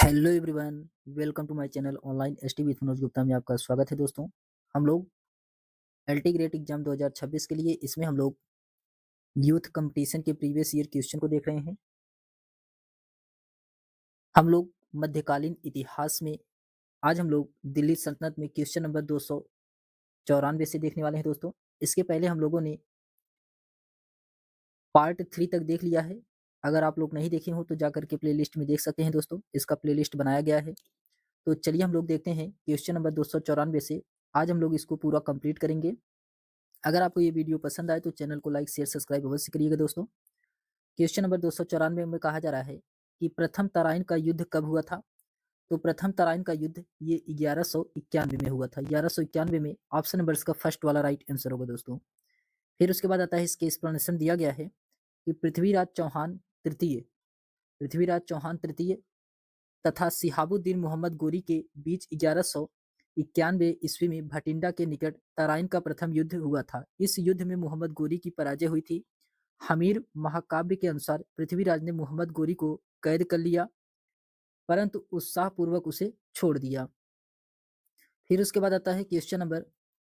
Hello everyone, welcome to my channel online ST with Manoj Gupta में आपका स्वागत है दोस्तों। हम लोग एलटी ग्रेड एग्जाम 2026 के लिए इसमें हम लोग यूथ कंपटीशन के प्रीवियस ईयर क्वेश्चन को देख रहे हैं। हम लोग मध्यकालीन इतिहास में आज हम लोग दिल्ली सल्तनत में क्वेश्चन नंबर 294 से देखने वाले हैं दोस्तों। इसके पहले हम लोगों ने पार्ट 3 तक देख लिया है। अगर आप लोग नहीं देखे हो तो जाकर के प्लेलिस्ट में देख सकते हैं दोस्तों, इसका प्लेलिस्ट बनाया गया है। तो चलिए हम लोग देखते हैं क्वेश्चन नंबर 294 से। आज हम लोग इसको पूरा कंप्लीट करेंगे। अगर आपको ये वीडियो पसंद आए तो चैनल को लाइक शेयर सब्सक्राइब अवश्य करिएगा दोस्तों। क्वेश्चन नंबर 294 में कहा जा रहा है कि प्रथम तराइन का युद्ध कब हुआ था। तो प्रथम तराइन का युद्ध ये 1191 में हुआ था। 1191 में ऑप्शन नंबर इसका फर्स्ट वाला राइट आंसर होगा दोस्तों। फिर उसके बाद आता है इसके एक्सप्लेनेशन दिया गया है कि पृथ्वीराज चौहान तृतीय तथा सिहाबुद्दीन मोहम्मद गोरी के बीच 1191 ईस्वी में भटिंडा के निकट तराइन का प्रथम युद्ध हुआ था। इस युद्ध में मोहम्मद गोरी की पराजय हुई थी। हमीर महाकाव्य के अनुसार पृथ्वीराज ने मोहम्मद गोरी को कैद कर लिया, परंतु उत्साहपूर्वक उसे छोड़ दिया। फिर उसके बाद आता है क्वेश्चन नंबर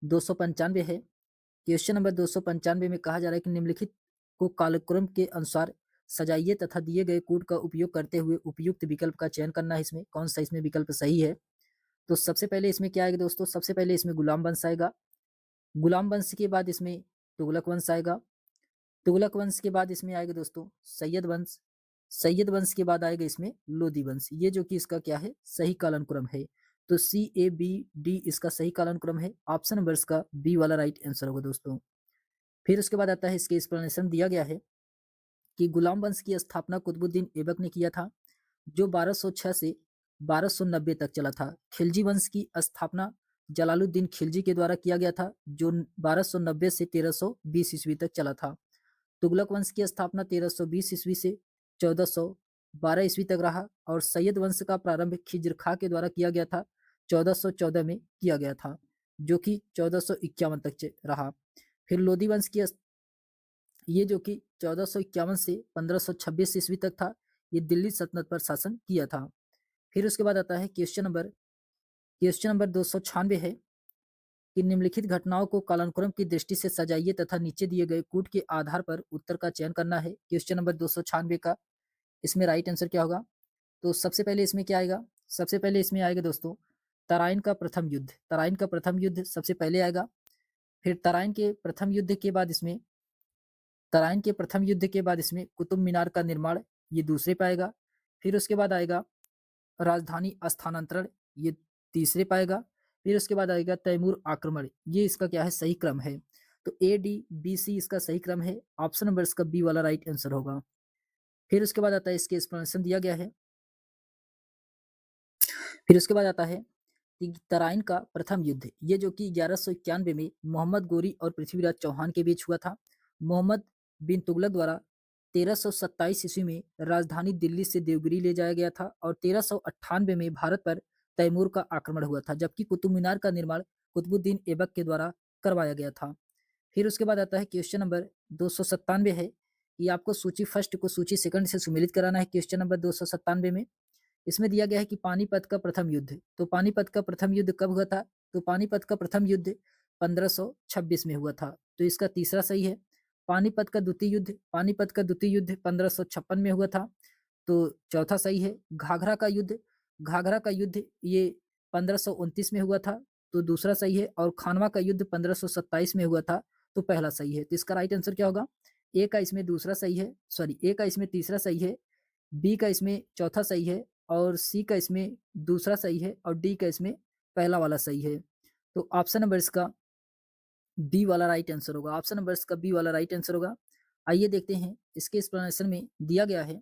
295 है। क्वेश्चन नंबर 295 में कहा जा रहा है कि निम्नलिखित को कालक्रम के अनुसार सजाइए तथा दिए गए कोड का उपयोग करते हुए उपयुक्त विकल्प का चयन करना है। इसमें कौन सा इसमें विकल्प सही है। तो सबसे पहले इसमें क्या आएगा दोस्तों, सबसे पहले इसमें गुलाम वंश आएगा। गुलाम वंश के बाद इसमें तुगलक वंश आएगा। तुगलक वंश के बाद इसमें आएगा दोस्तों सैयद वंश। सैयद वंश के बाद आएगा इसमें लोदी वंश। ये जो कि इसका क्या है, सही कालानुक्रम है। तो CABD इसका सही कालानुक्रम है। ऑप्शन नंबर इसका बी वाला राइट आंसर होगा दोस्तों। फिर उसके बाद आता है इसके एक्सप्लेनेशन दिया गया है कि गुलाम वंश की स्थापना कुतुबुद्दीन ऐबक ने किया था, जो 1206 से 1290 तक चला था। खिलजी वंश की स्थापना जलालुद्दीन खिलजी के द्वारा किया गया था, जो 1290 से 1320 ईस्वी तक चला था। तुगलक वंश की स्थापना 1320 ईस्वी से 1412 ईस्वी तक रहा और सैयद वंश का प्रारंभ खिज्र खां के द्वारा किया गया था। 1414 में किया गया था, जो कि 1451 तक रहा। फिर लोदी वंश की ये जो कि 1451 से 1526 ईस्वी तक था। ये दिल्ली सल्तनत पर शासन किया था। फिर उसके बाद आता है क्वेश्चन नंबर 296 है कि निम्नलिखित घटनाओं को कालानुक्रम की दृष्टि से सजाइए तथा नीचे दिए गए कूट के आधार पर उत्तर का चयन करना है। क्वेश्चन नंबर 296 का इसमें राइट आंसर क्या होगा। तो सबसे पहले इसमें क्या आएगा, सबसे पहले इसमें आएगा दोस्तों तराइन का प्रथम युद्ध। तराइन का प्रथम युद्ध सबसे पहले आएगा। फिर तराइन के प्रथम युद्ध के बाद इसमें कुतुब मीनार का निर्माण, ये दूसरे पे आएगा। फिर उसके बाद आएगा राजधानी स्थानांतरण, ये तीसरे पाएगा। फिर उसके बाद आएगा तैमूर आक्रमण, ये इसका क्या है, सही क्रम है। तो ADBC इसका सही क्रम है। ऑप्शन नंबर इसका बी वाला राइट आंसर होगा। फिर उसके बाद आता है इसके एक्सप्लेनेशन दिया गया है। फिर उसके बाद आता है कि तराइन का प्रथम युद्ध, ये जो कि 1191 में मोहम्मद गोरी और पृथ्वीराज चौहान के बीच हुआ था। मोहम्मद बिन तुगलक द्वारा 1327 ईस्वी में राजधानी दिल्ली से देवगिरी ले जाया गया था और 1398 में भारत पर तैमूर का आक्रमण हुआ था, जबकि कुतुब मीनार का निर्माण कुतुबुद्दीन ऐबक के द्वारा करवाया गया था। फिर उसके बाद आता है क्वेश्चन नंबर 297 है कि आपको सूची फर्स्ट को सूची सेकंड से सुमेलित कराना है। क्वेश्चन नंबर 297 में इसमें दिया गया है कि पानीपत का प्रथम युद्ध, तो पानीपत का प्रथम युद्ध कब हुआ था। तो पानीपत का प्रथम युद्ध 1526 में हुआ था, तो इसका तीसरा सही है। पानीपत का द्वितीय युद्ध 1556 में हुआ था, तो चौथा सही है। घाघरा का युद्ध ये 1529 में हुआ था, तो दूसरा सही है। और खानवा का युद्ध 1527 में हुआ था, तो पहला सही है। तो इसका राइट आंसर क्या होगा, ए का इसमें दूसरा सही है, सॉरी ए का इसमें तीसरा सही है, बी का इसमें चौथा सही है और सी का इसमें दूसरा सही है और डी का इसमें पहला वाला सही है। तो ऑप्शन नंबर इसका बी वाला राइट आंसर होगा। ऑप्शन नंबर इसका बी वाला राइट आंसर होगा। आइए देखते हैं इसके एक्सप्लेनेशन में दिया गया है।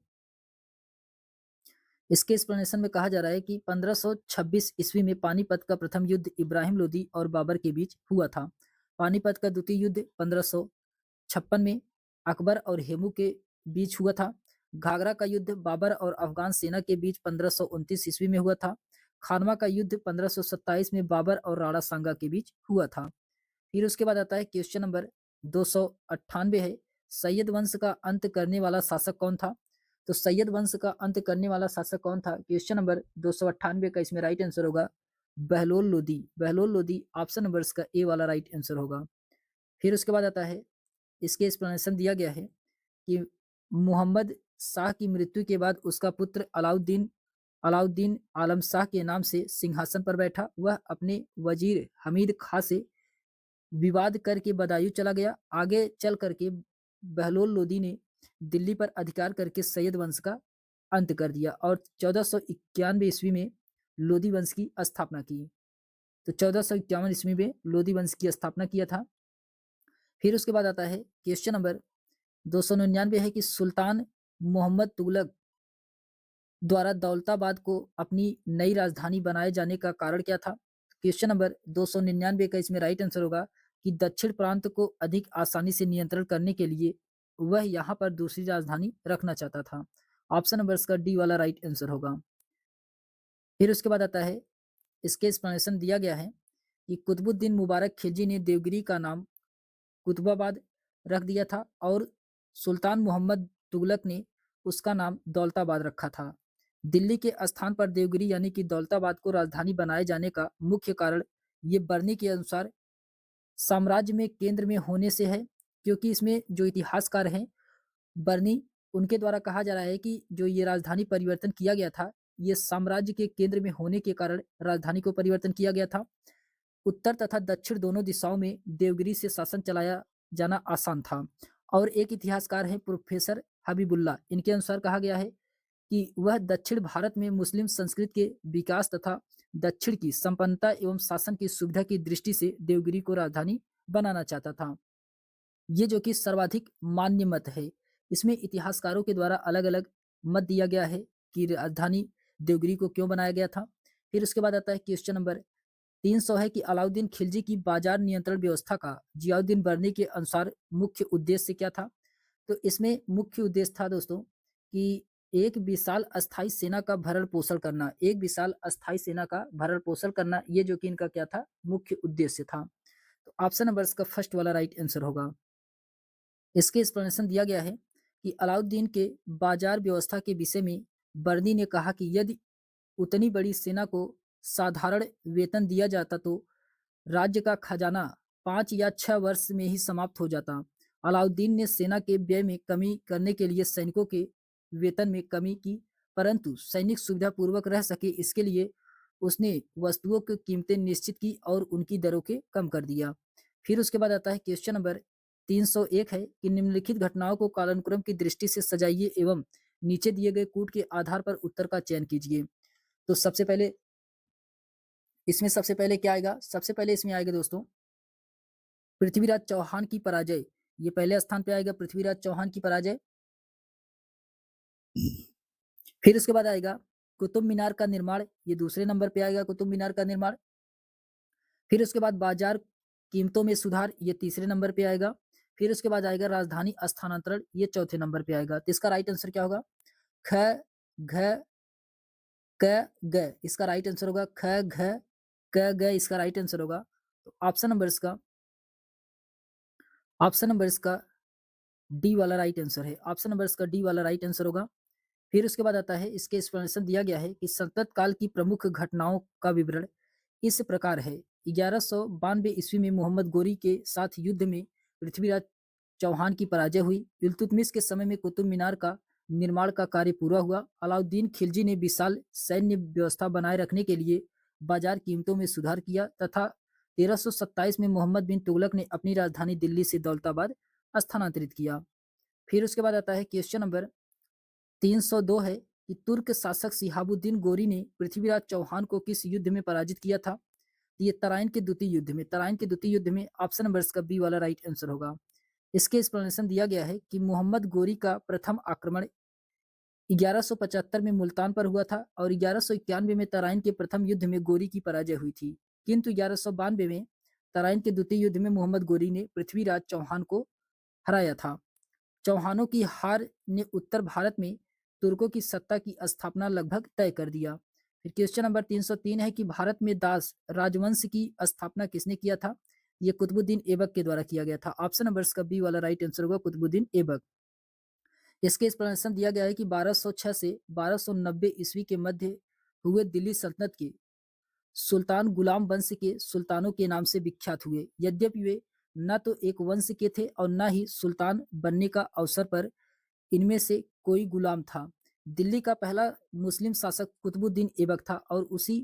इसके एक्सप्लेनेशन में कहा जा रहा है कि 1526 ईस्वी में पानीपत का प्रथम युद्ध इब्राहिम लोदी और बाबर के बीच हुआ था। पानीपत का द्वितीय युद्ध 1556 में अकबर और हेमू के बीच हुआ था। घाघरा का युद्ध बाबर और अफगान सेना के बीच 1529 ईस्वी में हुआ था। खानवा का युद्ध 1527 में बाबर और राणा सांगा के बीच हुआ था। फिर उसके बाद आता है क्वेश्चन नंबर 298 है, सैयद वंश का अंत करने वाला शासक कौन था। तो सैयद वंश का अंत करने वाला शासक कौन था? क्वेश्चन नंबर 298 का इसमें राइट आंसर होगा बहलोल लोदी। बहलोल लोदी ऑप्शन नंबर इसका ए वाला राइट आंसर होगा। फिर उसके बाद आता है, इसके एक्सप्लेनेशन दिया गया है कि मोहम्मद शाह की मृत्यु के बाद उसका पुत्र अलाउद्दीन अलाउद्दीन आलम शाह के नाम से सिंहासन पर बैठा। वह अपने वजीर हमीद खां से विवाद करके बदायूं चला गया। आगे चल करके बहलोल लोदी ने दिल्ली पर अधिकार करके सैयद वंश का अंत कर दिया और 1491 ईस्वी में लोदी वंश की स्थापना की। तो 1451 ईस्वी में लोदी वंश की स्थापना किया था। फिर उसके बाद आता है क्वेश्चन नंबर 299 है कि सुल्तान मोहम्मद तुगलक द्वारा दौलताबाद को अपनी नई राजधानी बनाए जाने का कारण क्या था? क्वेश्चन नंबर 299 का इसमें राइट आंसर होगा कि दक्षिण प्रांत को अधिक आसानी से नियंत्रण करने के लिए वह यहाँ पर दूसरी राजधानी रखना चाहता था। ऑप्शन नंबर इसका डी वाला राइट आंसर होगा। फिर उसके बाद आता है, इसके एक्सप्लेनेशन दिया गया है कि कुतुबुद्दीन मुबारक खिलजी ने देवगिरी का नाम कुतुबाबाद रख दिया था और सुल्तान मोहम्मद तुगलक ने उसका नाम दौलताबाद रखा था। दिल्ली के स्थान पर देवगिरी यानी कि दौलताबाद को राजधानी बनाए जाने का मुख्य कारण ये बर्नी के अनुसार साम्राज्य में केंद्र में होने से है, क्योंकि इसमें जो इतिहासकार हैं बर्नी, उनके द्वारा कहा जा रहा है कि जो ये राजधानी परिवर्तन किया गया था, ये साम्राज्य के केंद्र में होने के कारण राजधानी को परिवर्तन किया गया था। उत्तर तथा दक्षिण दोनों दिशाओं में देवगिरी से शासन चलाया जाना आसान था। और एक इतिहासकार हैं प्रोफेसर हबीबुल्ला, इनके अनुसार कहा गया है कि वह दक्षिण भारत में मुस्लिम संस्कृति के विकास तथा दक्षिण की संपन्नता एवं शासन की सुविधा की दृष्टि से देवगिरी को राजधानी बनाना चाहता था। ये जो कि सर्वाधिक मान्य मत है। इसमें इतिहासकारों के द्वारा अलग-अलग मत दिया गया है कि राजधानी देवगिरी को क्यों बनाया गया था। फिर उसके बाद आता है क्वेश्चन नंबर 300 है कि अलाउद्दीन खिलजी की बाजार नियंत्रण व्यवस्था का जियाउद्दीन बर्नी के अनुसार मुख्य उद्देश्य क्या था? तो इसमें मुख्य उद्देश्य था दोस्तों कि एक विशाल अस्थायी सेना का भरण पोषण करना, एक विशाल अस्थायी सेना का भरण पोषण करना, ये जो कि इनका क्या था, मुख्य उद्देश्य था। तो ऑप्शन नंबर इसका फर्स्ट वाला राइट आंसर होगा। इसके एक्सप्लेनेशन दिया गया है कि अलाउद्दीन के बाजार व्यवस्था के विषय में बर्नी ने कहा कि यदि उतनी बड़ी सेना को साधारण वेतन दिया जाता तो राज्य का खजाना 5 या 6 वर्ष में ही समाप्त हो जाता। अलाउद्दीन ने सेना के व्यय में कमी करने के लिए सैनिकों के वेतन में कमी की, परंतु सैनिक सुविधापूर्वक रह सके इसके लिए उसने वस्तुओं की कीमतें निश्चित की और उनकी दरों के कम कर दिया। फिर उसके बाद आता है क्वेश्चन नंबर 301 है कि निम्नलिखित घटनाओं को कालानुक्रम की दृष्टि से सजाइए एवं नीचे दिए गए कूट के आधार पर उत्तर का चयन कीजिए। तो सबसे पहले क्या आएगा? सबसे पहले इसमें आएगा दोस्तों पृथ्वीराज चौहान की पराजय। ये पहले स्थान पे आएगा पृथ्वीराज चौहान की पराजय। फिर उसके बाद आएगा कुतुब मीनार का निर्माण, ये दूसरे नंबर पे आएगा कुतुब मीनार का निर्माण। फिर उसके बाद बाजार कीमतों में सुधार, ये तीसरे नंबर पे आएगा। फिर उसके बाद आएगा राजधानी स्थानांतरण, ये चौथे नंबर पे आएगा। तो इसका राइट आंसर क्या होगा? ख घ क ग, इसका राइट आंसर होगा ख घ क ग, इसका राइट आंसर होगा। तो ऑप्शन नंबर इसका डी वाला राइट आंसर है। ऑप्शन नंबर इसका डी वाला राइट आंसर होगा। फिर उसके बाद आता है, इसके एक्सप्लेनेशन दिया गया है कि सल्तनत काल की प्रमुख घटनाओं का विवरण इस प्रकार है। 1192 ईस्वी में मोहम्मद गोरी के साथ युद्ध में पृथ्वीराज चौहान की पराजय हुई। इल्तुतमिश के समय में कुतुब मीनार का निर्माण का कार्य पूरा हुआ। अलाउद्दीन खिलजी ने विशाल सैन्य व्यवस्था बनाए रखने के लिए बाजार कीमतों में सुधार किया तथा 1327 में मोहम्मद बिन तुगलक ने अपनी राजधानी दिल्ली से दौलताबाद स्थानांतरित किया। फिर उसके बाद आता है क्वेश्चन नंबर 302 है कि तुर्क शासक सिहाबुद्दीन गोरी ने पृथ्वीराज चौहान को किस युद्ध में पराजित किया था? ये तराइन के द्वितीय युद्ध में। तराइन के द्वितीय युद्ध में ऑप्शन नंबर इसका बी वाला राइट आंसर होगा। इसके एक्सप्लेनेशन दिया गया है कि मोहम्मद गोरी का प्रथम आक्रमण 1175 में मुल्तान पर हुआ था और 1191 में तराइन के प्रथम युद्ध में गोरी की पराजय हुई थी, किंतु 1192 में तराइन के द्वितीय युद्ध में मोहम्मद गोरी ने पृथ्वीराज चौहान को हराया था। चौहानों की हार ने उत्तर भारत में तुर्कों की सत्ता की स्थापना लगभग तय कर दिया। फिर क्वेश्चन नंबर 303 है कि भारत में दास राजवंश की स्थापना किसने किया था? ये कुतुबुद्दीन ऐबक के द्वारा किया गया था। ऑप्शन नंबर इसका बी वाला राइट आंसर होगा कुतुबुद्दीन ऐबक। इसके एक्सप्लेनेशन दिया गया है कि 1206 से 1290 ईस्वी के मध्य हुए दिल्ली सल्तनत के सुल्तान गुलाम वंश के सुल्तानों के नाम से विख्यात हुए। यद्यपि वे न तो एक वंश के थे और न ही सुल्तान बनने का अवसर पर इनमें से कोई गुलाम था। दिल्ली का पहला मुस्लिम शासक कुतुबुद्दीन ऐबक था और उसी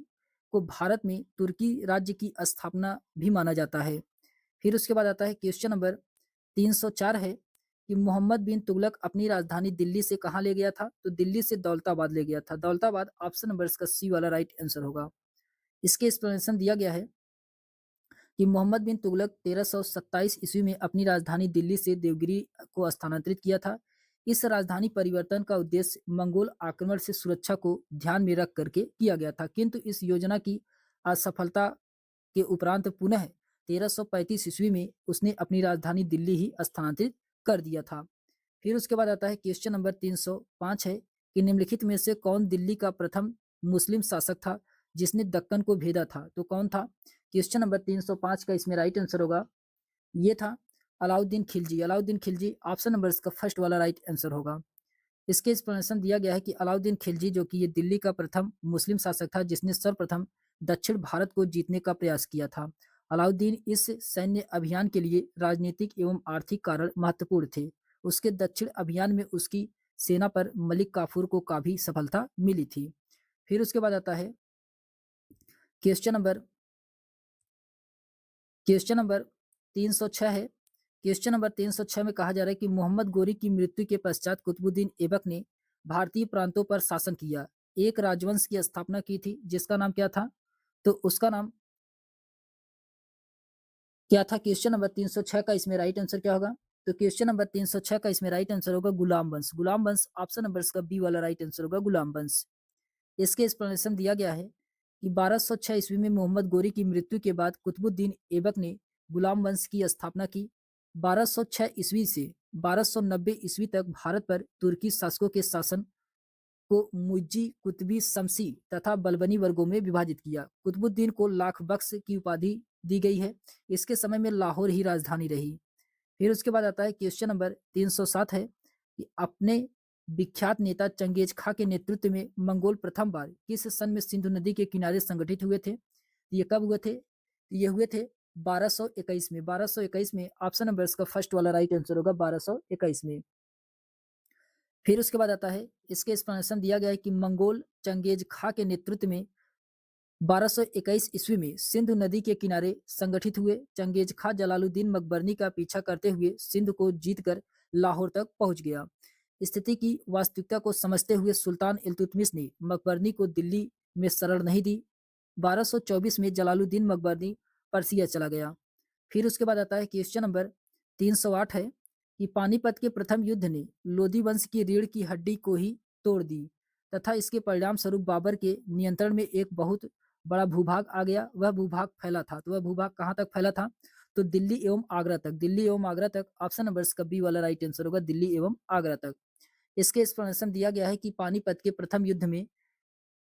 को भारत में तुर्की राज्य की स्थापना भी माना जाता है। फिर उसके बाद आता है क्वेश्चन नंबर 304 है कि मोहम्मद बिन तुगलक अपनी राजधानी दिल्ली से कहाँ ले गया था? तो दिल्ली से दौलताबाद ले गया था। दौलताबाद ऑप्शन नंबर इसका सी वाला राइट आंसर होगा। इसके एक्सप्लेनेशन दिया गया है कि मोहम्मद बिन तुगलक 1327 ईस्वी में अपनी राजधानी दिल्ली से देवगिरी को स्थानांतरित किया था। इस राजधानी परिवर्तन का उद्देश्य मंगोल आक्रमण से सुरक्षा को ध्यान में रख करके किया गया था, किंतु इस योजना की असफलता के उपरांत पुनः 1335 ईस्वी में उसने अपनी राजधानी दिल्ली ही स्थानांतरित कर दिया था। फिर उसके बाद आता है क्वेश्चन नंबर 305 है कि निम्नलिखित में से कौन दिल्ली का प्रथम मुस्लिम शासक था जिसने दक्कन को भेदा था? तो कौन था? क्वेश्चन नंबर 305 का इसमें राइट आंसर होगा, ये था अलाउद्दीन खिलजी। अलाउद्दीन खिलजी ऑप्शन नंबर इसका फर्स्ट वाला राइट आंसर होगा। इसके एक्सप्लेनेशन दिया गया है कि अलाउद्दीन खिलजी जो कि ये दिल्ली का प्रथम मुस्लिम शासक था जिसने सर्वप्रथम दक्षिण भारत को जीतने का प्रयास किया था। अलाउद्दीन इस सैन्य अभियान के लिए राजनीतिक एवं आर्थिक कारण महत्वपूर्ण थे। उसके दक्षिण अभियान में उसकी सेना पर मलिक काफूर को काफी सफलता मिली थी। फिर उसके बाद आता है क्वेश्चन नंबर क्वेश्चन नंबर 306 है। क्वेश्चन नंबर 306 में कहा जा रहा है कि मोहम्मद गोरी की मृत्यु के पश्चात कुतुबुद्दीन ऐबक ने भारतीय प्रांतों पर शासन किया, एक राजवंश की स्थापना की थी जिसका नाम क्या था? तो उसका नाम क्या था? क्वेश्चन नंबर 306 का इसमें राइट आंसर क्या होगा? तो क्वेश्चन नंबर 306 का इसमें राइट आंसर होगा गुलाम वंश। गुलाम वंश ऑप्शन नंबर इसका बी वाला राइट आंसर होगा, गुलाम वंश। इसके एक्सप्लेनेशन दिया गया है कि 1206 ईस्वी में मोहम्मद गोरी की मृत्यु के बाद कुतुबुद्दीन ऐबक ने गुलाम वंश की स्थापना की। 1206 ईस्वी से 1290 ईस्वी तक भारत पर तुर्की शासकों के शासन को मुज्जी, कुतबी, शमसी तथा बलबनी वर्गों में विभाजित किया। कुतुबुद्दीन को लाख बख्श की उपाधि दी गई है। इसके समय में लाहौर ही राजधानी रही। फिर उसके बाद आता है क्वेश्चन नंबर 307 है कि अपने विख्यात नेता चंगेज खां के नेतृत्व में मंगोल प्रथम बार किस सन में सिंधु नदी के किनारे संगठित हुए थे? ये कब हुए थे? ये हुए थे 1221 में। 1221 में ऑप्शन नंबर इसका फर्स्ट वाला राइट आंसर होगा, 1221 में। फिर उसके बाद आता है इसके एक्सप्लेनेशन दिया गया है कि मंगोल चंगेज खां के नेतृत्व में 1221 ईस्वी में सिंधु नदी के किनारे संगठित हुए। चंगेज खां जलालुद्दीन मकबरनी का पीछा करते हुए सिंध को जीतकर लाहौर तक पहुंच गया। स्थिति की वास्तविकता को समझते हुए सुल्तान इल्तुतमिश ने मकबरनी को दिल्ली में शरण नहीं दी। 1224 में जलालुद्दीन मकबरनी पर्सिया चला गया। फिर उसके बाद आता है क्वेश्चन नंबर 308 है कि पानीपत के प्रथम युद्ध ने लोधी वंश की रीढ़ की हड्डी को ही तोड़ दी तथा इसके परिणाम स्वरूप बाबर के नियंत्रण में एक बहुत बड़ा भूभाग आ गया। वह भूभाग फैला था, तो वह भूभाग कहाँ तक फैला था? तो दिल्ली एवं आगरा तक। दिल्ली एवं आगरा तक ऑप्शन नंबर इसका बी वाला राइट आंसर होगा, दिल्ली एवं आगरा तक। इसके एक्सप्लेनेशन दिया गया है कि पानीपत के प्रथम युद्ध में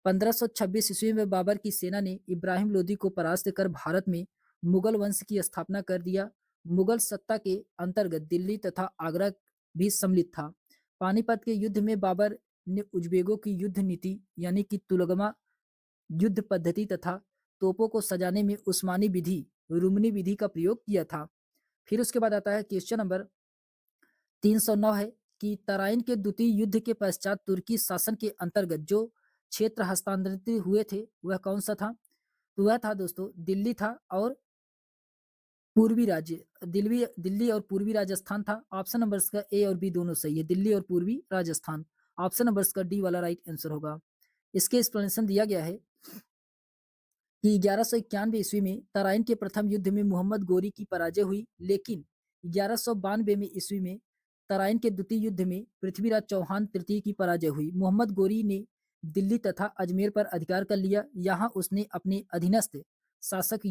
1526 ईस्वी में बाबर की सेना ने इब्राहिम लोदी को परास्त कर भारत में मुगल वंश की स्थापना कर दिया। मुगल सत्ता के अंतर्गत दिल्ली तथा आगरा भी सम्मिलित था। पानीपत के युद्ध में बाबर ने उज्बेकों की युद्ध नीति यानी कि तुलगमा युद्ध पद्धति तथा तोपों को सजाने में उस्मानी विधि, रुमनी विधि का प्रयोग किया था। फिर उसके बाद आता है क्वेश्चन नंबर 309 है कि तराइन के द्वितीय युद्ध के पश्चात तुर्की शासन के अंतर्गत जो क्षेत्र हस्तांतरित हुए थे वह कौन सा था? तो वह था दोस्तों दिल्ली था और पूर्वी राज्य। दिल्ली और पूर्वी राजस्थान था। ऑप्शन नंबर इसका ए और बी दोनों सही है, दिल्ली और पूर्वी राजस्थान। ऑप्शन नंबर इसका डी वाला राइट आंसर होगा। इसके एक्सप्लेनेशन दिया गया है कि 1191 ईस्वी में तराइन के प्रथम युद्ध में मोहम्मद गोरी की पराजय हुई, लेकिन 1192 में ईस्वी में तराइन के द्वितीय युद्ध में पृथ्वीराज चौहान तृतीय की पराजय हुई। मोहम्मद गोरी ने दिल्ली तथा अजमेर पर अधिकार कर लिया। यहाँ उसने अपने अधीनस्थ शासक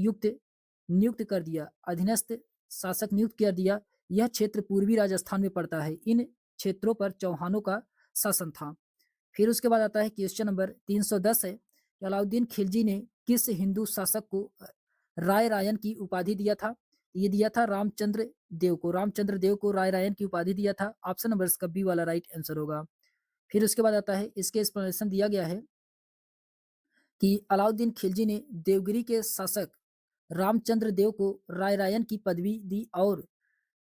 नियुक्त कर दिया अधीनस्थ शासक नियुक्त कर दिया। यह क्षेत्र पूर्वी राजस्थान में पड़ता है। इन क्षेत्रों पर चौहानों का शासन था। फिर उसके बाद आता है क्वेश्चन नंबर 310 है कि अलाउद्दीन खिलजी ने किस हिंदू शासक को राय रायन की उपाधि दिया था? ये दिया था रामचंद्र देव को। रामचंद्र देव को राय रायन की उपाधि दिया था। ऑप्शन नंबर इसका बी वाला राइट आंसर होगा। फिर उसके बाद आता है, इसके एक्सप्लेनेशन दिया गया है कि अलाउद्दीन खिलजी ने देवगिरी के शासक रामचंद्र देव को राय रायन की पदवी दी और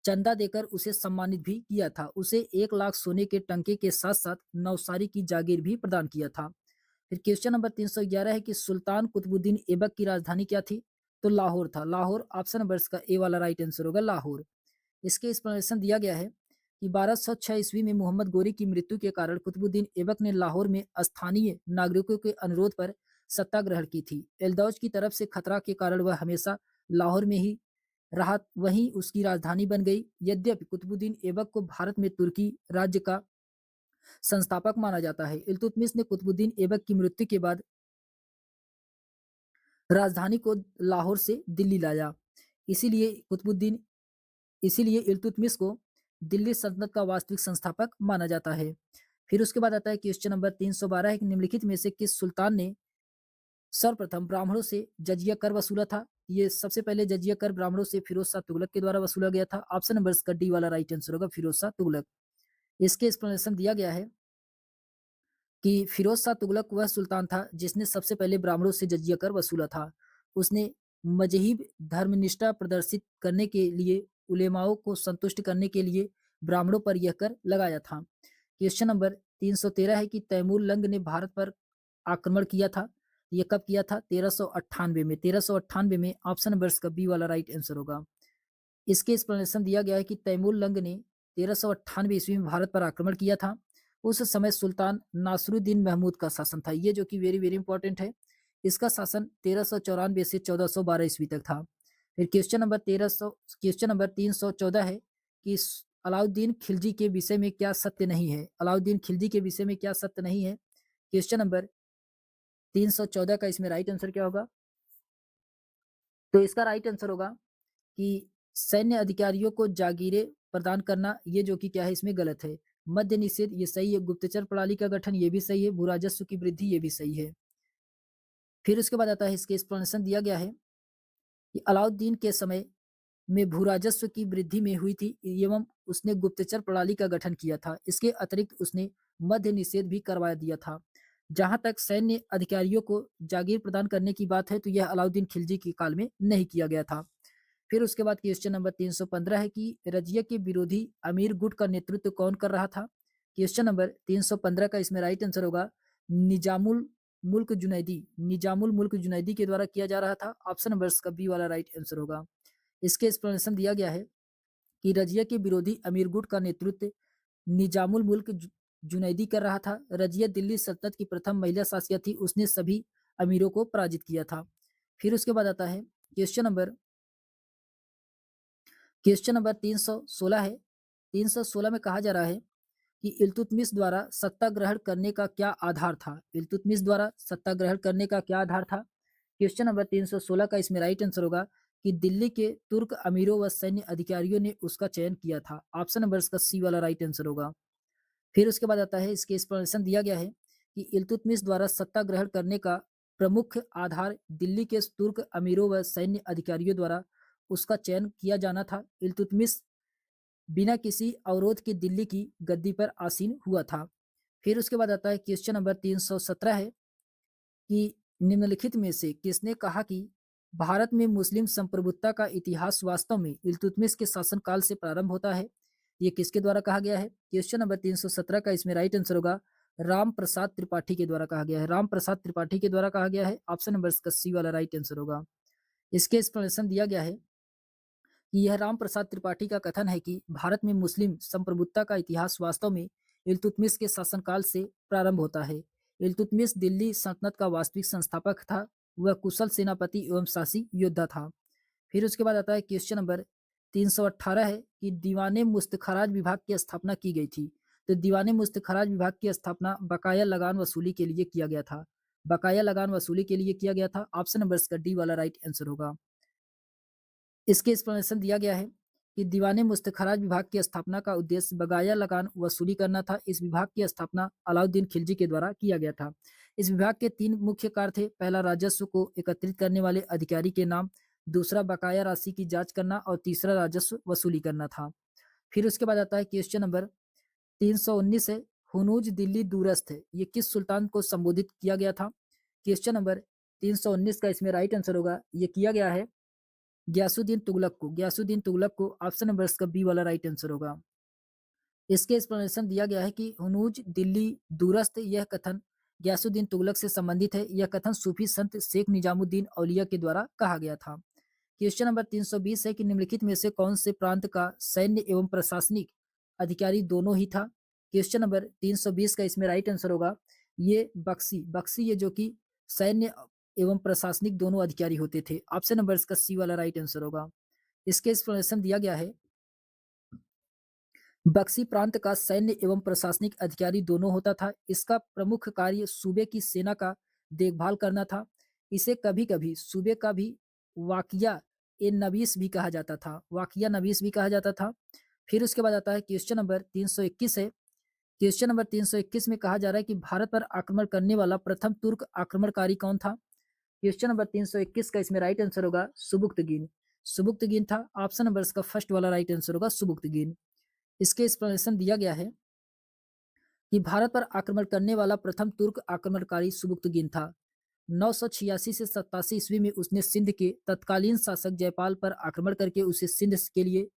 चंदा देकर उसे सम्मानित भी किया था। उसे 1 लाख सोने के टंके के साथ साथ नौसारी की जागीर भी प्रदान किया था। फिर क्वेश्चन नंबर 311 है कि सुल्तान कुतुबुद्दीन ऐबक की राजधानी क्या थी? तो लाहौर था। लाहौर, ऑप्शन नंबर इसका ए वाला राइट आंसर होगा, लाहौर। इसके एक्सप्लेनेशन दिया गया है कि 1206 ईस्वी में मोहम्मद गोरी की मृत्यु के कारण कुतुबुद्दीन ऐबक ने लाहौर में स्थानीय नागरिकों के अनुरोध पर सत्ता ग्रहण की थी। एलदौज की तरफ से खतरा के कारण वह हमेशा लाहौर में ही रहा, वहीं उसकी राजधानी बन गई। यद्यपि कुतुबुद्दीन ऐबक को भारत में तुर्की राज्य का संस्थापक माना जाता है। इल्तुतमिश ने कुतुबुद्दीन ऐबक की मृत्यु के बाद राजधानी को लाहौर से दिल्ली लाया। इसीलिए कुतुबुद्दीन इसीलिए इल्तुतमिश को दिल्ली सल्तनत का वास्तविक संस्थापक माना जाता है। फिर उसके बाद आता है क्वेश्चन नंबर 312 है कि निम्नलिखित में से किस सुल्तान ने सर्वप्रथम ब्राह्मणों से जजिया कर वसूला था? ये सबसे पहले जजिया कर ब्राह्मणों से फिरोज शाह तुगलक के द्वारा वसूला गया था। ऑप्शन नंबर इसका डी वाला राइट आंसर होगा, फिरोज शाह तुगलक। इसके एक्सप्लेनेशन दिया गया है कि फिरोज शाह तुगलक वह सुल्तान था जिसने सबसे पहले ब्राह्मणों से जजिया कर वसूला था। उसने मजहब धर्मनिष्ठा प्रदर्शित करने के लिए, उलेमाओं को संतुष्ट करने के लिए ब्राह्मणों पर यह कर लगाया था। क्वेश्चन नंबर 313 है कि तैमूर लंग ने भारत पर आक्रमण किया था। ये कब किया था? 1398 में। 1398 में, ऑप्शन नंबर इसका बी वाला राइट आंसर होगा। इसके एक्सप्लेनेशन दिया गया है कि तैमूर लंग ने 1398 ईस्वी में भारत पर आक्रमण किया था। उस समय सुल्तान नासरुद्दीन महमूद का शासन था। ये जो कि वेरी वेरी इंपॉर्टेंट है। इसका शासन 1394 से 1412 ईस्वी तक था। फिर क्वेश्चन नंबर 314 है कि अलाउद्दीन खिलजी के विषय में क्या सत्य नहीं है? अलाउद्दीन खिलजी के विषय में क्या सत्य नहीं है? क्वेश्चन नंबर 314 का इसमें राइट आंसर क्या होगा? तो इसका राइट आंसर होगा कि सैन्य अधिकारियों को जागीरें प्रदान करना, ये जो कि क्या है, इसमें गलत है। मद्य निषेध, ये सही है। गुप्तचर प्रणाली का गठन, ये भी सही है। भू राजस्व की वृद्धि, ये भी सही है। फिर उसके बाद आता है, इसके एक्सप्लेनेशन दिया गया है कि अलाउद्दीन के समय में भू राजस्व की वृद्धि में हुई थी एवं उसने गुप्तचर प्रणाली का गठन किया था। इसके अतिरिक्त उसने मद्य निषेध भी करवा दिया था। जहां तक सैन्य अधिकारियों को जागीर प्रदान करने की बात है तो यह अलाउद्दीन खिलजी के काल में नहीं किया गया था। फिर उसके बाद क्वेश्चन नंबर 315 है कि रजिया के विरोधी अमीर गुट का नेतृत्व कौन कर रहा था? क्वेश्चन नंबर 315 का इसमें राइट आंसर होगा निजामुल मुल्क जुनैदी। निजामुल मुल्क जुनैदी के द्वारा किया जा रहा था। ऑप्शन नंबर इसका बी वाला राइट आंसर होगा। इसके एक्सप्लेनेशन दिया गया है कि रजिया के विरोधी अमीर गुट का नेतृत्व निजामुल मुल्क जुनैदी कर रहा था। रजिया दिल्ली सल्तनत की प्रथम महिला शासिका थी। उसने सभी अमीरों को पराजित किया था। फिर उसके बाद आता है क्वेश्चन नंबर 316 है। 316 में कहा जा रहा है कि इल्तुतमिश द्वारा सत्ता ग्रहण करने का क्या आधार था? इल्तुतमिश द्वारा सत्ता ग्रहण करने का क्या आधार था? क्वेश्चन नंबर 316 का इसमें राइट आंसर होगा कि दिल्ली के तुर्क अमीरों व सैन्य अधिकारियों ने उसका चयन किया था। ऑप्शन नंबर इसका सी वाला राइट आंसर होगा। फिर उसके बाद आता है, इसके एक्सप्लेनेशन दिया गया है कि इल्तुतमिश द्वारा सत्ता ग्रहण करने का प्रमुख आधार दिल्ली के तुर्क अमीरों व सैन्य अधिकारियों द्वारा उसका चयन किया जाना था। इल्तुतमिश बिना किसी अवरोध के दिल्ली की गद्दी पर आसीन हुआ था। फिर उसके बाद आता है क्वेश्चन नंबर 317 है कि निम्नलिखित में से किसने कहा कि भारत में मुस्लिम संप्रभुता का इतिहास वास्तव में इल्तुतमिश के शासनकाल से प्रारंभ होता है? ये किसके द्वारा कहा गया है? क्वेश्चन नंबर 317 का इसमें राइट आंसर होगा राम प्रसाद त्रिपाठी के द्वारा कहा गया है। राम प्रसाद त्रिपाठी के द्वारा कहा गया है। ऑप्शन नंबर इसका सी वाला राइट आंसर होगा। इसके एक्सप्लेनेशन दिया गया है कि यह राम प्रसाद त्रिपाठी का कथन है कि भारत में मुस्लिम संप्रभुता का इतिहास वास्तव में इल्तुतमिश के शासनकाल से प्रारंभ होता है। इल्तुतमिश दिल्ली सल्तनत का वास्तविक संस्थापक था। वह कुशल सेनापति एवं शासी योद्धा था। फिर उसके बाद आता है क्वेश्चन नंबर 318 है कि दीवाने मुस्तखराज विभाग की स्थापना की गई थी। तो दीवाने मुस्तखराज विभाग की स्थापना बकाया लगान वसूली के लिए किया गया था। बकाया लगान वसूली के लिए किया गया था। ऑप्शन नंबर इसका डी वाला राइट आंसर होगा। इसके एक्सप्लेनेशन दिया गया है कि दीवाने मुस्तखराज विभाग की स्थापना का उद्देश्य बकाया लगान वसूली करना था। इस विभाग की स्थापना अलाउद्दीन खिलजी के द्वारा किया गया था। इस विभाग के 3 मुख्य कार्य थे। पहला, राजस्व को एकत्रित करने वाले अधिकारी के नाम दूसरा बकाया राशि की जांच करना और तीसरा राजस्व वसूली करना था। फिर उसके बाद आता है क्वेश्चन नंबर 319 है, हुनूज दिल्ली दूरस्थ है, ये किस सुल्तान को संबोधित किया गया था? क्वेश्चन नंबर 319 का इसमें राइट आंसर होगा, ये किया गया है गयासुद्दीन तुगलक को। गयासुद्दीन तुगलक को ऑप्शन नंबर इसका बी वाला राइट आंसर होगा। इसके एक्सप्लेनेशन दिया गया है कि हुनूज दिल्ली दूरस्थ, यह कथन गयासुद्दीन तुगलक से संबंधित है। यह कथन सूफी संत शेख निजामुद्दीन औलिया के द्वारा कहा गया था। क्वेश्चन नंबर 320 है कि निम्नलिखित में से कौन से प्रांत का सैन्य एवं प्रशासनिक अधिकारी दोनों ही था? क्वेश्चन नंबर 320 का इसमें राइट आंसर होगा, ये बक्सी बक्सी ये जो कि सैन्य एवं प्रशासनिक दोनों अधिकारी होते थे। ऑप्शन नंबर इसका सी वाला राइट आंसर होगा। इसके एक्सप्लेनेशन दिया गया है, बक्सी प्रांत का सैन्य एवं प्रशासनिक अधिकारी दोनों होता था। इसका प्रमुख कार्य सूबे की सेना का देखभाल करना था। इसे कभी कभी सूबे का भी वाकिया ए नवीस भी कहा जाता था, वाकिया नवीस भी कहा जाता था। फिर उसके बाद आता है क्वेश्चन नंबर 321 है। क्वेश्चन नंबर 321 में कहा जा रहा है कि भारत पर आक्रमण करने वाला प्रथम तुर्क आक्रमणकारी कौन था? क्वेश्चन नंबर 321 का इसमें राइट आंसर होगा सुबुक्तगीन। सुबुक्तगीन था। ऑप्शन नंबर इसका फर्स्ट वाला राइट आंसर होगा सुबुक्तगीन। इसके एक्सप्लेनेशन दिया गया है कि भारत पर आक्रमण करने वाला प्रथम तुर्क आक्रमणकारी सुबुक्तगीन था। 986 से 87 ईस्वी में उसने सिंध के तत्कालीन शासक जयपाल पर आक्रमण करके उसे सिंध के लिए